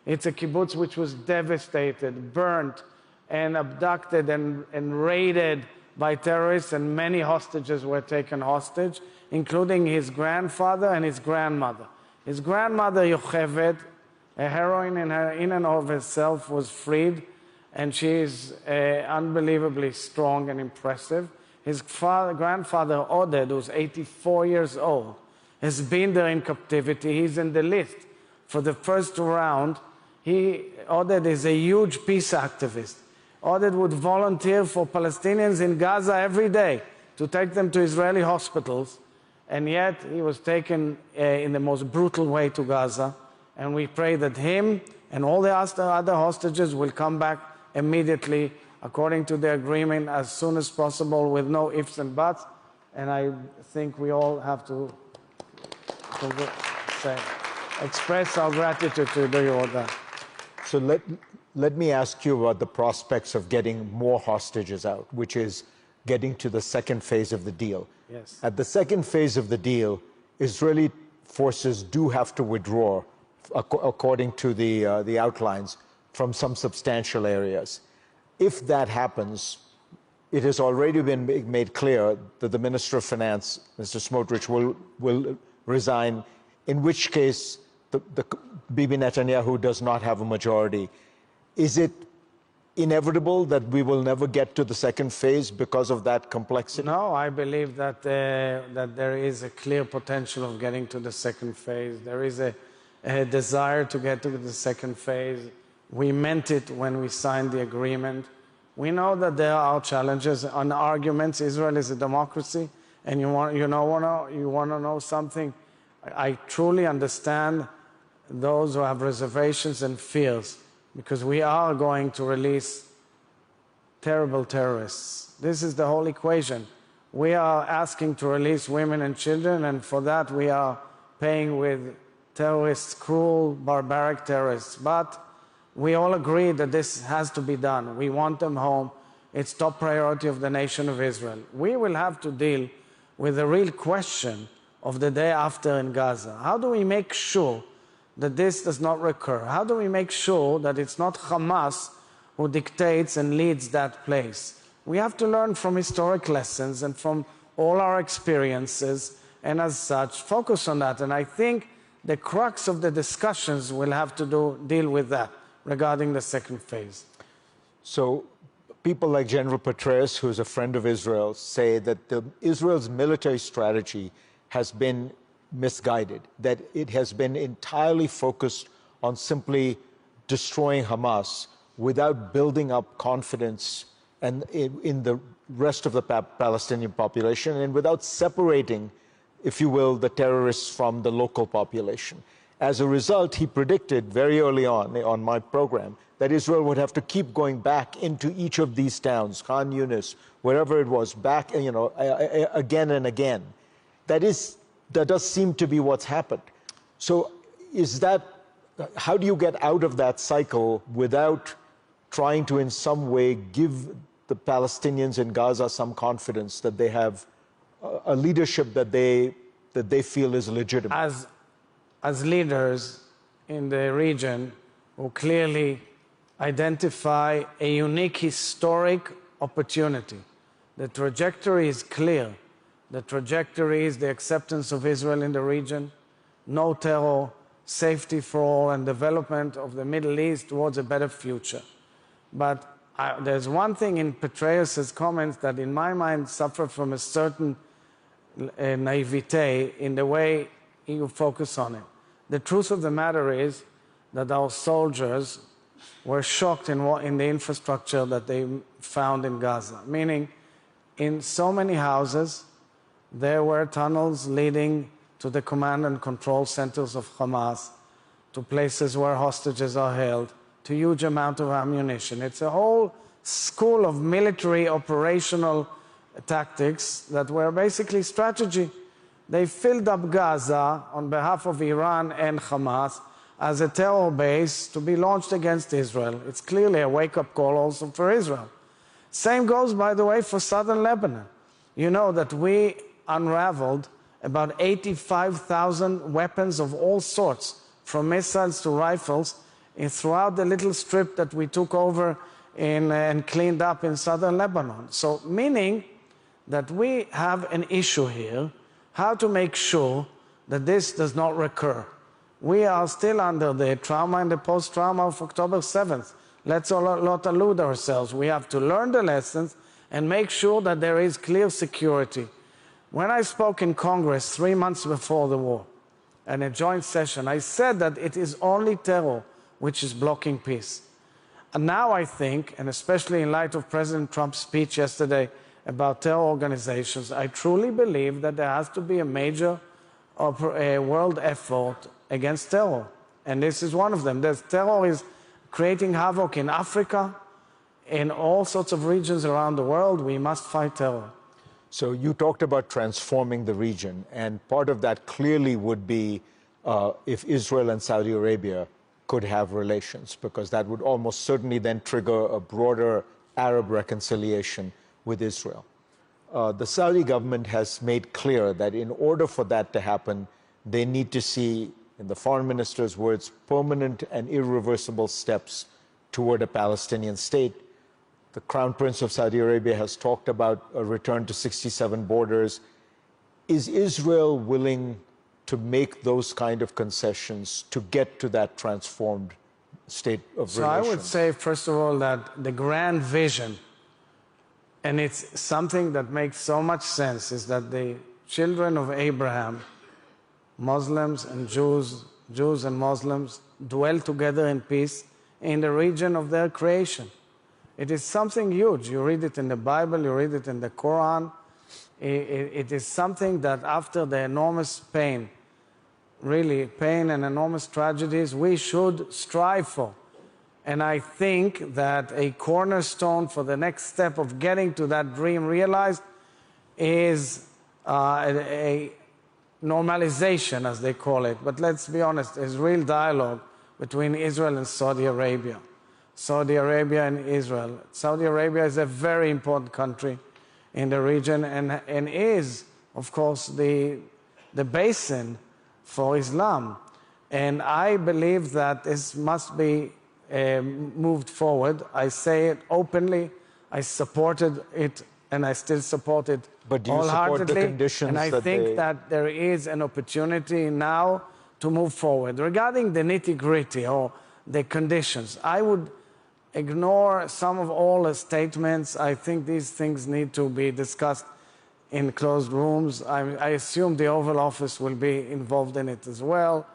It's a kibbutz which was devastated, burnt, and abducted and raided by terrorists, and many hostages were taken hostage, including his grandfather and his grandmother. His grandmother, Yocheved, a heroine in and of herself, was freed, and she is unbelievably strong and impressive. His grandfather, Oded, who's 84 years old, has been there in captivity. He's in the list for the first round. Oded is a huge peace activist. Oded would volunteer for Palestinians in Gaza every day to take them to Israeli hospitals, and yet he was taken in the most brutal way to Gaza. And we pray that him and all the other hostages will come back immediately, according to the agreement, as soon as possible, with no ifs and buts. And I think we all have to express our gratitude to the Jordan. So let me ask you about the prospects of getting more hostages out, which is getting to the second phase of the deal. Yes. At the second phase of the deal, Israeli forces do have to withdraw, according to the outlines, from some substantial areas. If that happens, it has already been made clear that the Minister of Finance, Mr. Smotrich, will resign, in which case the Bibi Netanyahu does not have a majority. Is it inevitable that we will never get to the second phase because of that complexity? No, I believe that there is a clear potential of getting to the second phase. There is a desire to get to the second phase. We meant it when we signed the agreement. We know that there are challenges and arguments. Israel is a democracy, and you want to know something? I truly understand those who have reservations and fears, because we are going to release terrible terrorists. This is the whole equation. We are asking to release women and children, and for that we are paying with terrorists, cruel, barbaric terrorists. But we all agree that this has to be done. We want them home. It's top priority of the nation of Israel. We will have to deal with the real question of the day after in Gaza. How do we make sure that this does not recur? How do we make sure that it's not Hamas who dictates and leads that place? We have to learn from historic lessons and from all our experiences, and as such, focus on that. And I think the crux of the discussions will have to deal with that regarding the second phase. So people like General Petraeus, who's a friend of Israel, say that Israel's military strategy has been misguided, that it has been entirely focused on simply destroying Hamas without building up confidence and in the rest of the Palestinian population, and without separating, if you will, the terrorists from the local population. As a result, he predicted very early on my program that Israel would have to keep going back into each of these towns, Khan Yunis, wherever it was, back, again and again. That does seem to be what's happened. So how do you get out of that cycle without trying to in some way give the Palestinians in Gaza some confidence that they have a leadership that they feel is legitimate? As leaders in the region who clearly identify a unique historic opportunity, the trajectory is clear. The trajectory is the acceptance of Israel in the region, no terror, safety for all, and development of the Middle East towards a better future. But there's one thing in Petraeus' comments that in my mind suffered from a certain naivete in the way you focus on it. The truth of the matter is that our soldiers were shocked in the infrastructure that they found in Gaza, meaning in so many houses there were tunnels leading to the command and control centers of Hamas, to places where hostages are held, to huge amount of ammunition. It's a whole school of military operational tactics that were basically strategy. They filled up Gaza on behalf of Iran and Hamas as a terror base to be launched against Israel. It's clearly a wake-up call also for Israel. Same goes, by the way, for southern Lebanon. You know that we unraveled about 85,000 weapons of all sorts, from missiles to rifles, throughout the little strip that we took over and cleaned up in southern Lebanon. So meaning that we have an issue here, how to make sure that this does not recur. We are still under the trauma and the post-trauma of October 7th. Let's not elude ourselves. We have to learn the lessons and make sure that there is clear security. When I spoke in Congress 3 months before the war, in a joint session, I said that it is only terror which is blocking peace. And now I think, and especially in light of President Trump's speech yesterday about terror organizations, I truly believe that there has to be a major world effort against terror. And this is one of them. Terror is creating havoc in Africa, in all sorts of regions around the world. We must fight terror. So you talked about transforming the region, and part of that clearly would be if Israel and Saudi Arabia could have relations, because that would almost certainly then trigger a broader Arab reconciliation with Israel. The Saudi government has made clear that in order for that to happen, they need to see, in the foreign minister's words, permanent and irreversible steps toward a Palestinian state. The Crown Prince of Saudi Arabia has talked about a return to 67 borders. Is Israel willing to make those kind of concessions to get to that transformed state of relations? So I would say, first of all, that the grand vision, and it's something that makes so much sense, is that the children of Abraham, Muslims and Jews and Muslims, dwell together in peace in the region of their creation. It is something huge. You read it in the Bible, you read it in the Quran. It is something that after the enormous pain, really pain and enormous tragedies, we should strive for. And I think that a cornerstone for the next step of getting to that dream realized is a normalization, as they call it. But let's be honest, is real dialogue between Israel and Saudi Arabia. Saudi Arabia and Israel. Saudi Arabia is a very important country in the region and is, of course, the basin for Islam. And I believe that this must be moved forward. I say it openly. I supported it, and I still support it wholeheartedly. But do you support the conditions? And I think that there is an opportunity now to move forward. Regarding the nitty-gritty or the conditions, I would ignore some of all the statements. I think these things need to be discussed in closed rooms. I assume the Oval Office will be involved in it as well.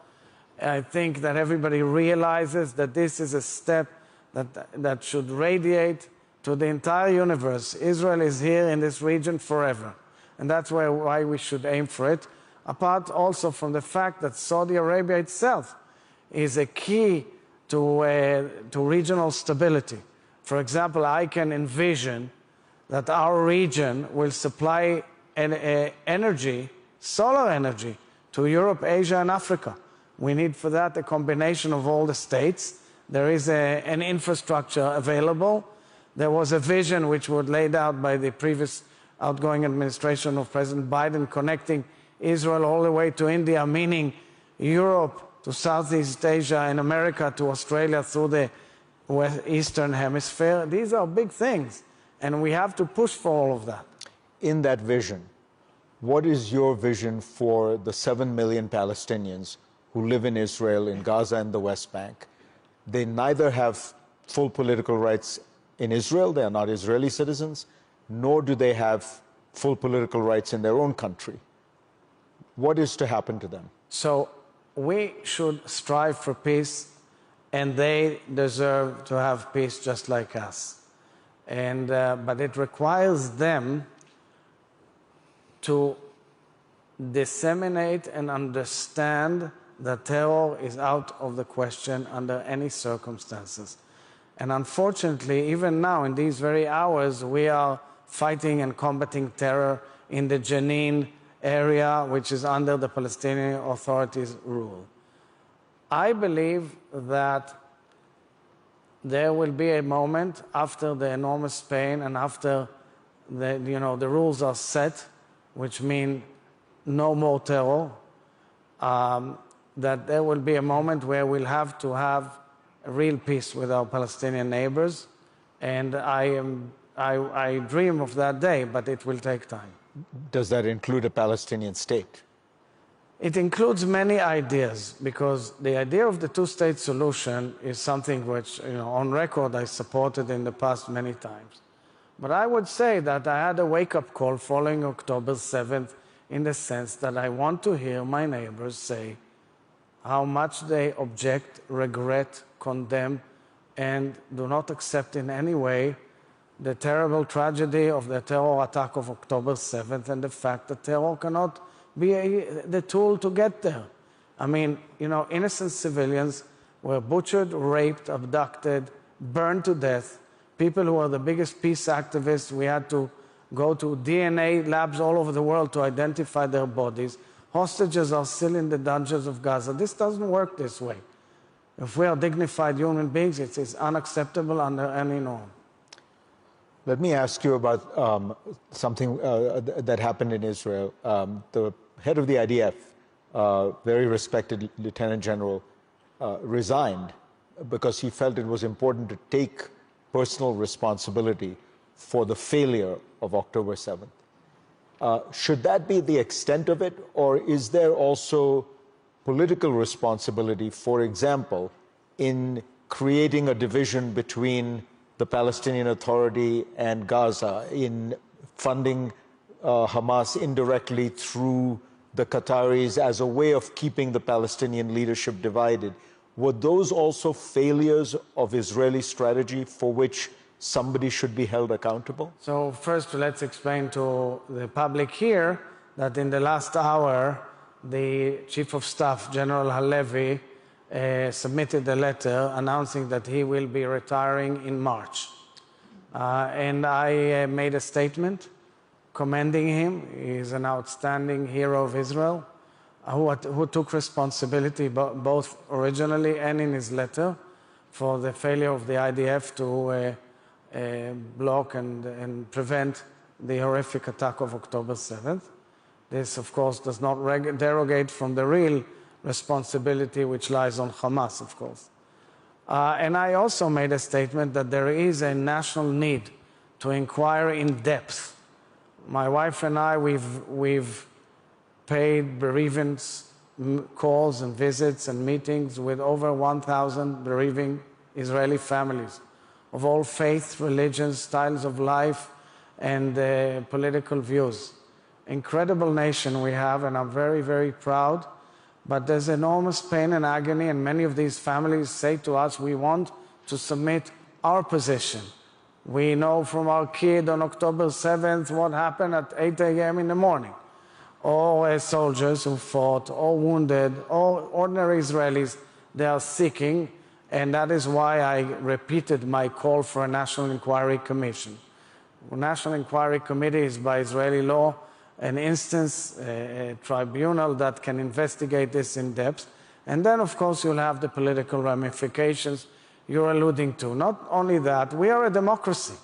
I think that everybody realizes that this is a step that should radiate to the entire universe. Israel is here in this region forever, and that's why we should aim for it. apart also from the fact that Saudi Arabia itself is a key to regional stability. For example, I can envision that our region will supply energy, solar energy, to Europe, Asia, and Africa. We need for that a combination of all the states. There is an infrastructure available. There was a vision which was laid out by the previous outgoing administration of President Biden, connecting Israel all the way to India, meaning Europe to Southeast Asia and America to Australia through the Eastern Hemisphere. These are big things, and we have to push for all of that. In that vision, what is your vision for the 7 million Palestinians who live in Israel, in Gaza, and the West Bank? They neither have full political rights in Israel, they are not Israeli citizens, nor do they have full political rights in their own country. What is to happen to them? So we should strive for peace, and they deserve to have peace just like us. But it requires them to disseminate and understand that terror is out of the question under any circumstances. And unfortunately, even now, in these very hours, we are fighting and combating terror in the Jenin area, which is under the Palestinian Authority's rule. I believe that there will be a moment after the enormous pain and after the rules are set, which mean no more terror, that there will be a moment where we'll have to have a real peace with our Palestinian neighbors. And I dream of that day, but it will take time. Does that include a Palestinian state? It includes many ideas, because the idea of the two-state solution is something which, on record, I supported in the past many times. But I would say that I had a wake-up call following October 7th, in the sense that I want to hear my neighbors say how much they object, regret, condemn, and do not accept in any way the terrible tragedy of the terror attack of October 7th and the fact that terror cannot be the tool to get there. I mean, innocent civilians were butchered, raped, abducted, burned to death. People who are the biggest peace activists, we had to go to DNA labs all over the world to identify their bodies. Hostages are still in the dungeons of Gaza. This doesn't work this way. If we are dignified human beings, it is unacceptable under any norm. Let me ask you about something that happened in Israel. The head of the IDF, very respected Lieutenant General, resigned because he felt it was important to take personal responsibility for the failure of October 7th. Should that be the extent of it, or is there also political responsibility, for example, in creating a division between the Palestinian Authority and Gaza, in funding Hamas indirectly through the Qataris as a way of keeping the Palestinian leadership divided? Were those also failures of Israeli strategy for which somebody should be held accountable? So first, let's explain to the public here that in the last hour, the Chief of Staff, General Halevi, submitted a letter announcing that he will be retiring in March. And I made a statement commending him. He's an outstanding hero of Israel who took responsibility both originally and in his letter for the failure of the IDF to block and prevent the horrific attack of October 7th. This, of course, does not derogate from the real responsibility which lies on Hamas, of course. And I also made a statement that there is a national need to inquire in depth. My wife and I, we've paid bereavement calls and visits and meetings with over 1,000 bereaving Israeli families of all faiths, religions, styles of life, and political views. Incredible nation we have, and I'm very, very proud. But there's enormous pain and agony, and many of these families say to us, we want to submit our position. We know from our kid on October 7th what happened at 8 a.m. in the morning. or soldiers who fought, or wounded, or ordinary Israelis, they are seeking, and that is why I repeated my call for a National Inquiry Commission. The National Inquiry Committee is by Israeli law an instance, a tribunal that can investigate this in depth. And then, of course, you'll have the political ramifications you're alluding to. Not only that, we are a democracy.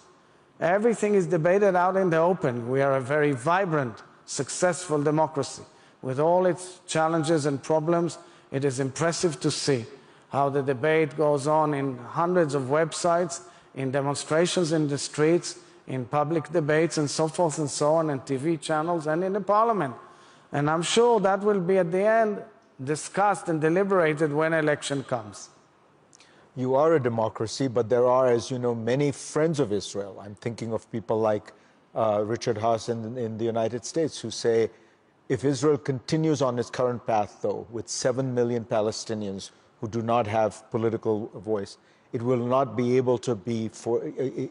Everything is debated out in the open. We are a very vibrant, successful democracy. With all its challenges and problems, it is impressive to see how the debate goes on in hundreds of websites, in demonstrations in the streets, in public debates, and so forth and so on, and TV channels, and in the parliament. And I'm sure that will be, at the end, discussed and deliberated when election comes. You are a democracy, but there are, as you know, many friends of Israel. I'm thinking of people like Richard Haas in the United States, who say, if Israel continues on its current path, though, with 7 million Palestinians who do not have political voice, it will not be able to be,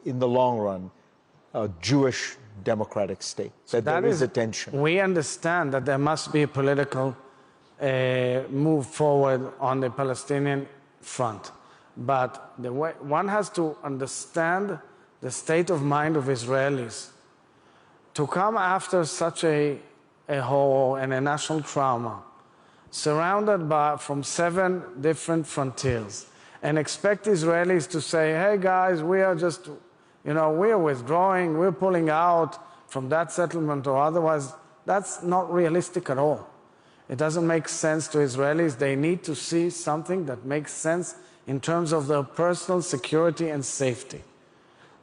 in the long run, a Jewish democratic state. So there is a tension. We understand that there must be a political move forward on the Palestinian front. But one has to understand the state of mind of Israelis. To come after such a horror and a national trauma, surrounded from 7 different frontiers, and expect Israelis to say, hey guys, we are just, we are withdrawing, we're pulling out from that settlement or otherwise, that's not realistic at all. It doesn't make sense to Israelis. They need to see something that makes sense in terms of their personal security and safety.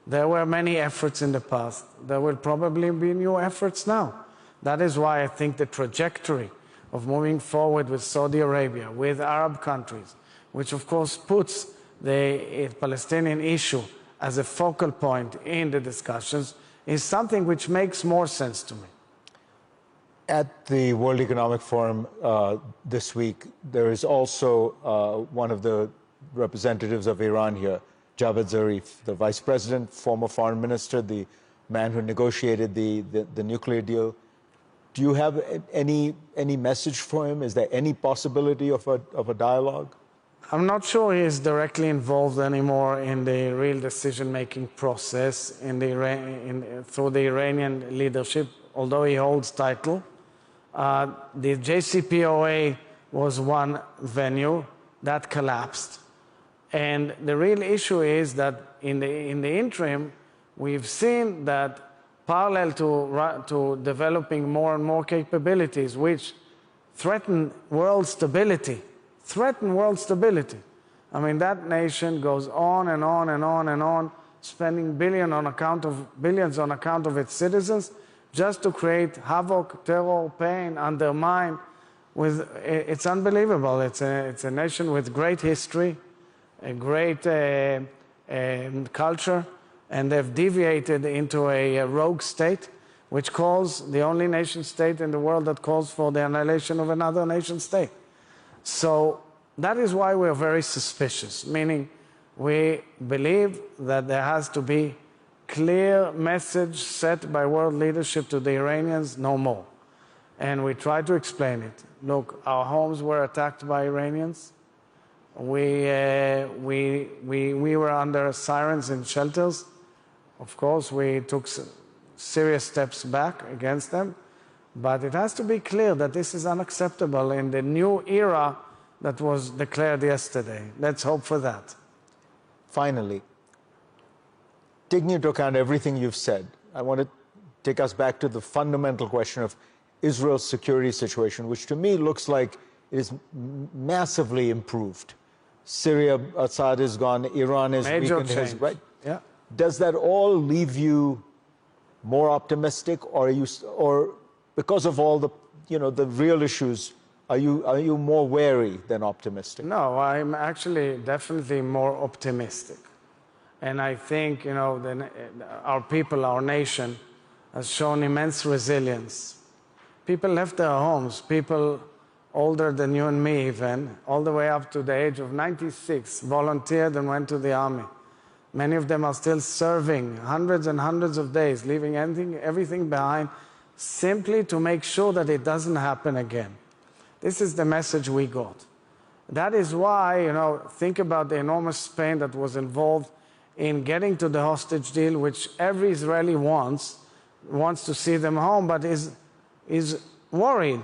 There were many efforts in the past. There will probably be new efforts now. That is why I think the trajectory of moving forward with Saudi Arabia, with Arab countries, which of course puts the Palestinian issue as a focal point in the discussions, is something which makes more sense to me. At the World Economic Forum this week, there is also one of the representatives of Iran here, Javad Zarif, the vice president, former foreign minister, the man who negotiated the nuclear deal. Do you have any message for him? Is there any possibility of a dialogue? I'm not sure he is directly involved anymore in the real decision-making process through the Iranian leadership, although he holds title. The JCPOA was one venue that collapsed. And the real issue is that in the interim, we've seen that parallel to developing more and more capabilities which threaten world stability, I mean, that nation goes on and on and on and on, spending billions on account of its citizens, just to create havoc, terror, pain, undermine. It's unbelievable. It's a nation with great history, a great culture, and they've deviated into a rogue state, which calls the only nation state in the world that calls for the annihilation of another nation state. So that is why we're very suspicious, meaning we believe that there has to be clear message set by world leadership to the Iranians, no more. And we try to explain it. Look, our homes were attacked by Iranians. We were under sirens in shelters. Of course, we took serious steps back against them. But it has to be clear that this is unacceptable in the new era that was declared yesterday. Let's hope for that. Finally, taking into account everything you've said, I want to take us back to the fundamental question of Israel's security situation, which to me looks like it is massively improved. Syria, Assad is gone, Iran is weakened, right? Yeah. Does that all leave you more optimistic, or because of all the the real issues, are you more wary than optimistic? No, I'm actually definitely more optimistic. And I think, our people, our nation, has shown immense resilience. People left their homes, people older than you and me even, all the way up to the age of 96, volunteered and went to the army. Many of them are still serving hundreds and hundreds of days, leaving everything behind simply to make sure that it doesn't happen again. This is the message we got. That is why, you know, think about the enormous pain that was involved in getting to the hostage deal, which every Israeli wants to see them home, but is worried.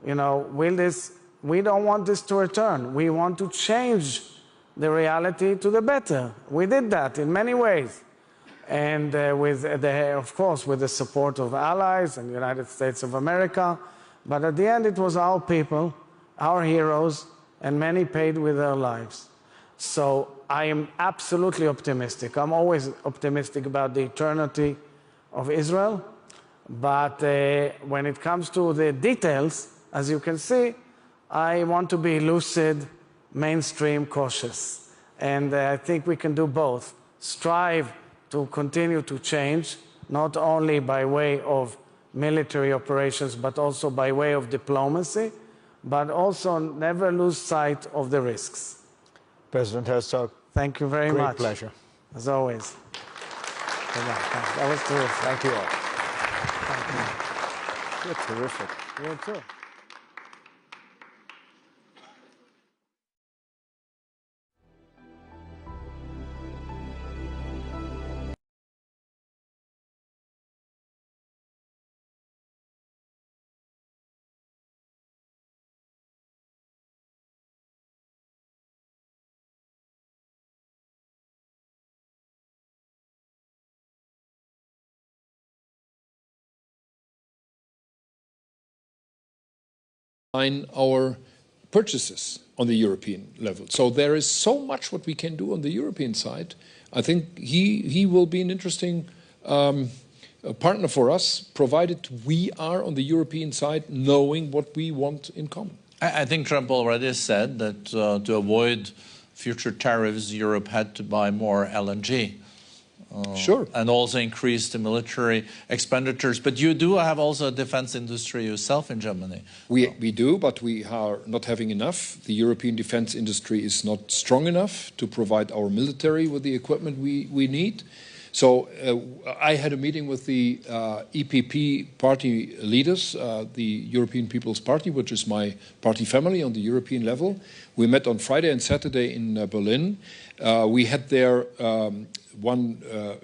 You know, we don't want this to return. We want to change the reality to the better. We did that in many ways. And of course, with the support of allies and the United States of America. But at the end, it was our people, our heroes, and many paid with their lives. So I am absolutely optimistic. I'm always optimistic about the eternity of Israel. But when it comes to the details, as you can see, I want to be lucid, mainstream, cautious. And I think we can do both. Strive to continue to change, not only by way of military operations, but also by way of diplomacy, but also never lose sight of the risks. President Herzog, thank you very much. Great pleasure. As always. That was terrific. Thank you all. You're terrific. You too. Our purchases on the European level. So there is so much what we can do on the European side. I think he will be an interesting partner for us, provided we are on the European side knowing what we want in common. I think Trump already said that to avoid future tariffs, Europe had to buy more LNG. Sure. And also increase the military expenditures. But you do have also a defense industry yourself in Germany. We do, but we are not having enough. The European defense industry is not strong enough to provide our military with the equipment we need. So I had a meeting with the EPP party leaders, the European People's Party, which is my party family on the European level. We met on Friday and Saturday in Berlin. We had there one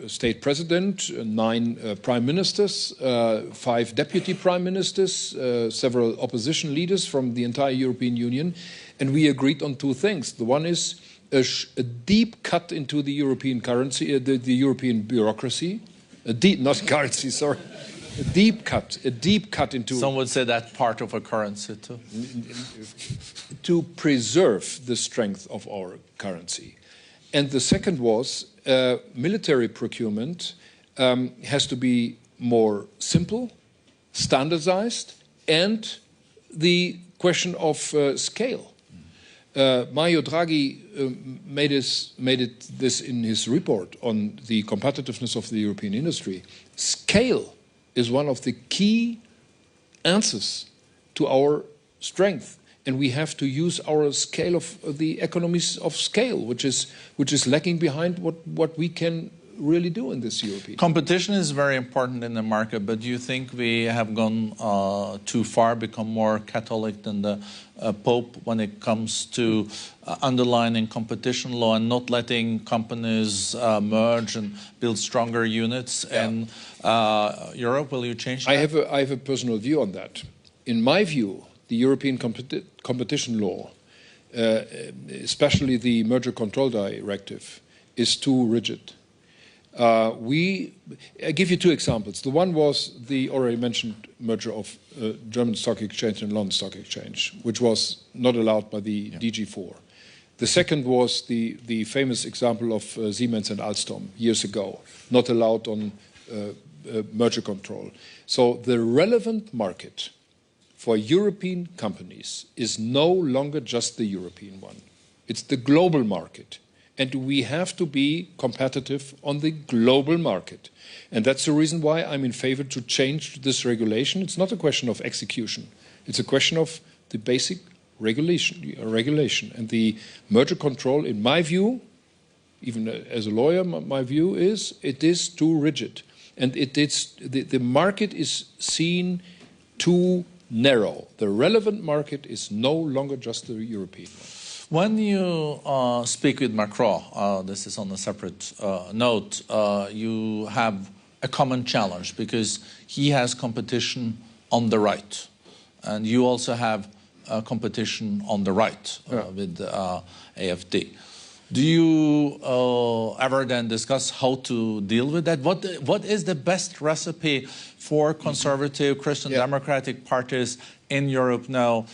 state president, 9 prime ministers, 5 deputy prime ministers, several opposition leaders from the entire European Union, and we agreed on 2 things. The one is a deep cut into the European currency, the European bureaucracy, not currency, sorry, a deep cut into. Some would say that part of a currency too. To preserve the strength of our currency. And the second was military procurement has to be more simple, standardized, and the question of scale. Mario Draghi made this in his report on the competitiveness of the European industry. Scale is one of the key answers to our strength. And we have to use our scale of the economies of scale, which is lacking behind what we can really do in this European. Competition is very important in the market, but do you think we have gone too far, become more Catholic than the Pope when it comes to underlining competition law and not letting companies merge and build stronger units? Yeah. And Europe, will you change that? I have a personal view on that. In my view, the European competition law, especially the merger control directive, is too rigid. I give you 2 examples. The one was the already mentioned merger of German Stock Exchange and London Stock Exchange, which was not allowed by the DG4. The second was the famous example of Siemens and Alstom years ago, not allowed on merger control. So the relevant market for European companies is no longer just the European one. It's the global market. And we have to be competitive on the global market. And that's the reason why I'm in favor to change this regulation. It's not a question of execution. It's a question of the basic regulation. And the merger control, in my view, even as a lawyer, my view is it is too rigid. And the market is seen too narrow. The relevant market is no longer just the European one. When you speak with Macron, this is on a separate note, you have a common challenge because he has competition on the right. And you also have competition on the right with AFD. Do you ever then discuss how to deal with that? What is the best recipe for conservative Christian democratic parties in Europe now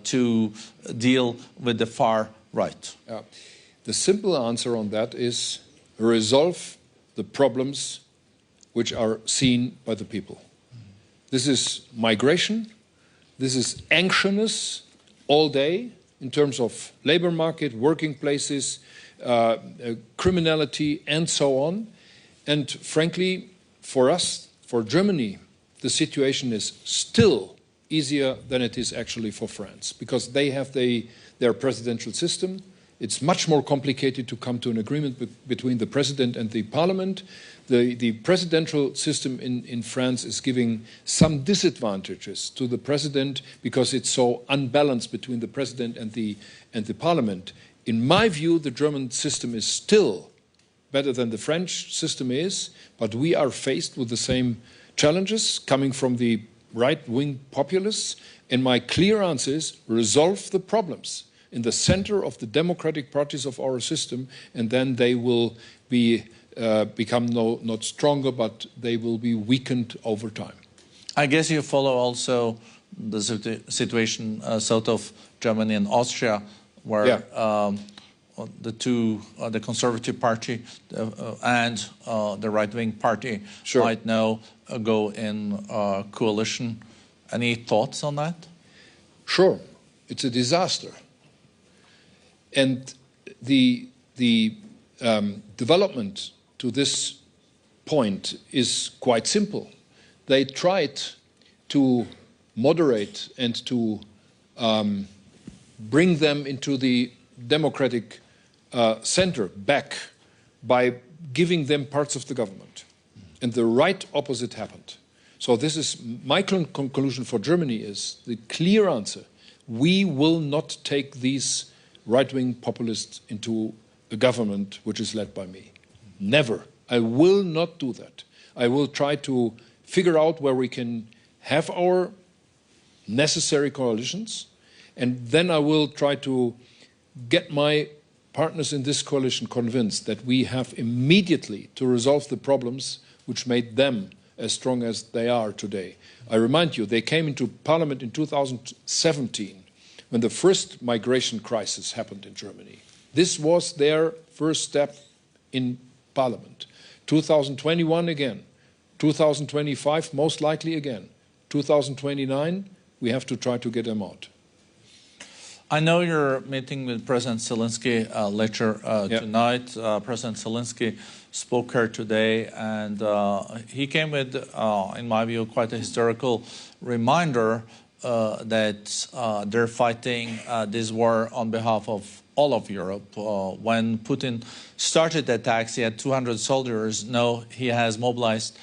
to deal with the far right? The simple answer on that is resolve the problems which are seen by the people. This is migration, this is anxiousness all day in terms of labor market, working places, criminality, and so on. And frankly, for us, for Germany, the situation is still easier than it is actually for France, because they have their presidential system. It's much more complicated to come to an agreement between the president and the parliament. The presidential system in France is giving some disadvantages to the president because it's so unbalanced between the president and the parliament. In my view, the German system is still better than the French system is, but we are faced with the same challenges coming from the right-wing populists, and my clear answer is resolve the problems in the center of the democratic parties of our system, and then they will become not stronger, but they will be weakened over time. I guess you follow also the situation south of Germany and Austria, where the Conservative Party and the right-wing party might now go in coalition. Any thoughts on that? Sure, it's a disaster. And the development to this point is quite simple. They tried to moderate and to bring them into the democratic center back by giving them parts of the government. And the right opposite happened. So this is my conclusion for Germany is the clear answer. We will not take these right-wing populists into a government which is led by me. Never. I will not do that. I will try to figure out where we can have our necessary coalitions, and then I will try to get my partners in this coalition convinced that we have immediately to resolve the problems which made them as strong as they are today. I remind you, they came into parliament in 2017 when the first migration crisis happened in Germany. This was their first step in parliament. 2021 again, 2025 most likely again, 2029 we have to try to get them out. I know you're meeting with President Zelensky later tonight. President Zelensky spoke here today, and he came with, in my view, quite a historical reminder that they're fighting this war on behalf of all of Europe. When Putin started the attacks, he had 200 soldiers. Now he has mobilized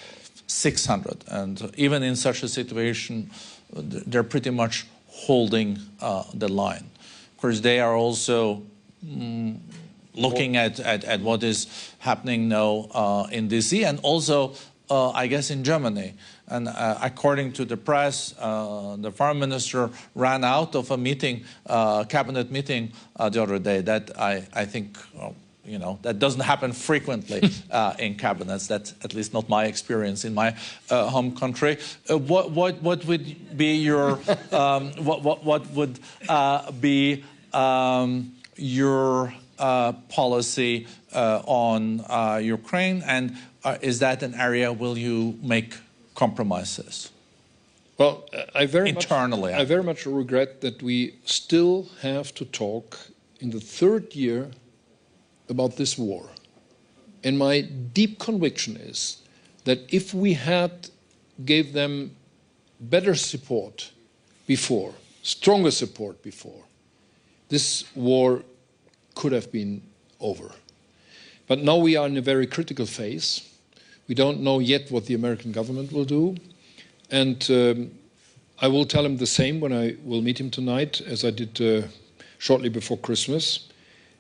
600. And even in such a situation, they're pretty much holding the line. Of course, they are also looking at what is happening now in DC and also, I guess, in Germany. And according to the press, the foreign minister ran out of a meeting, cabinet meeting the other day. That I think, you know, that doesn't happen frequently in cabinets. That's at least not my experience in my home country. What would be your what would be your policy on Ukraine, and is that an area will you make compromises? Well, I very much regret that we still have to talk in the third year about this war. And my deep conviction is that if we had gave them better support before, stronger support before, this war could have been over. But now we are in a very critical phase. We don't know yet what the American government will do. And I will tell him the same when I will meet him tonight, as I did shortly before Christmas,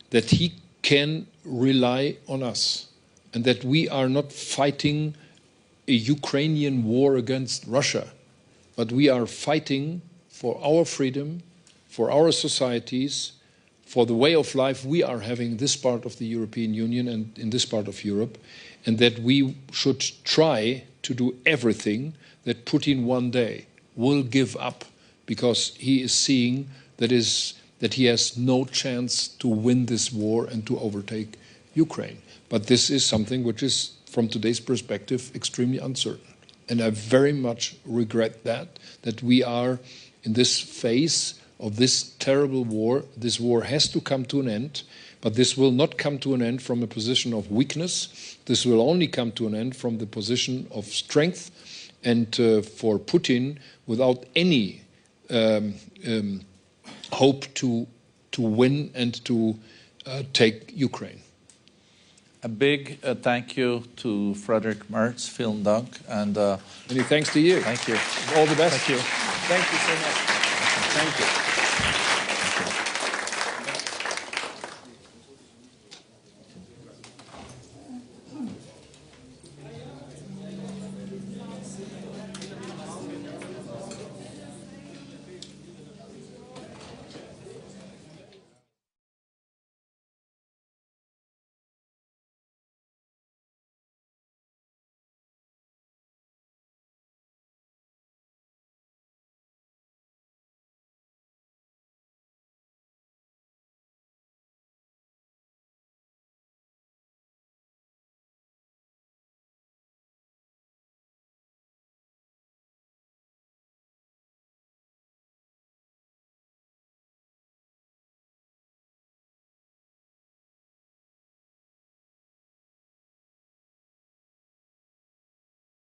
that he can rely on us and that we are not fighting a Ukrainian war against Russia, but we are fighting for our freedom, for our societies, for the way of life we are having in this part of the European Union and in this part of Europe, and that we should try to do everything that Putin one day will give up, because he is seeing that he has no chance to win this war and to overtake Ukraine. But this is something which is, from today's perspective, extremely uncertain. And I very much regret that we are in this phase of this terrible war. This war has to come to an end, but this will not come to an end from a position of weakness. This will only come to an end from the position of strength, and for Putin, without any hope to win and to take Ukraine. A big thank you to Frederick Merz, vielen Dank, and many thanks to you. Thank you. All the best. Thank you. Thank you so much. Thank you.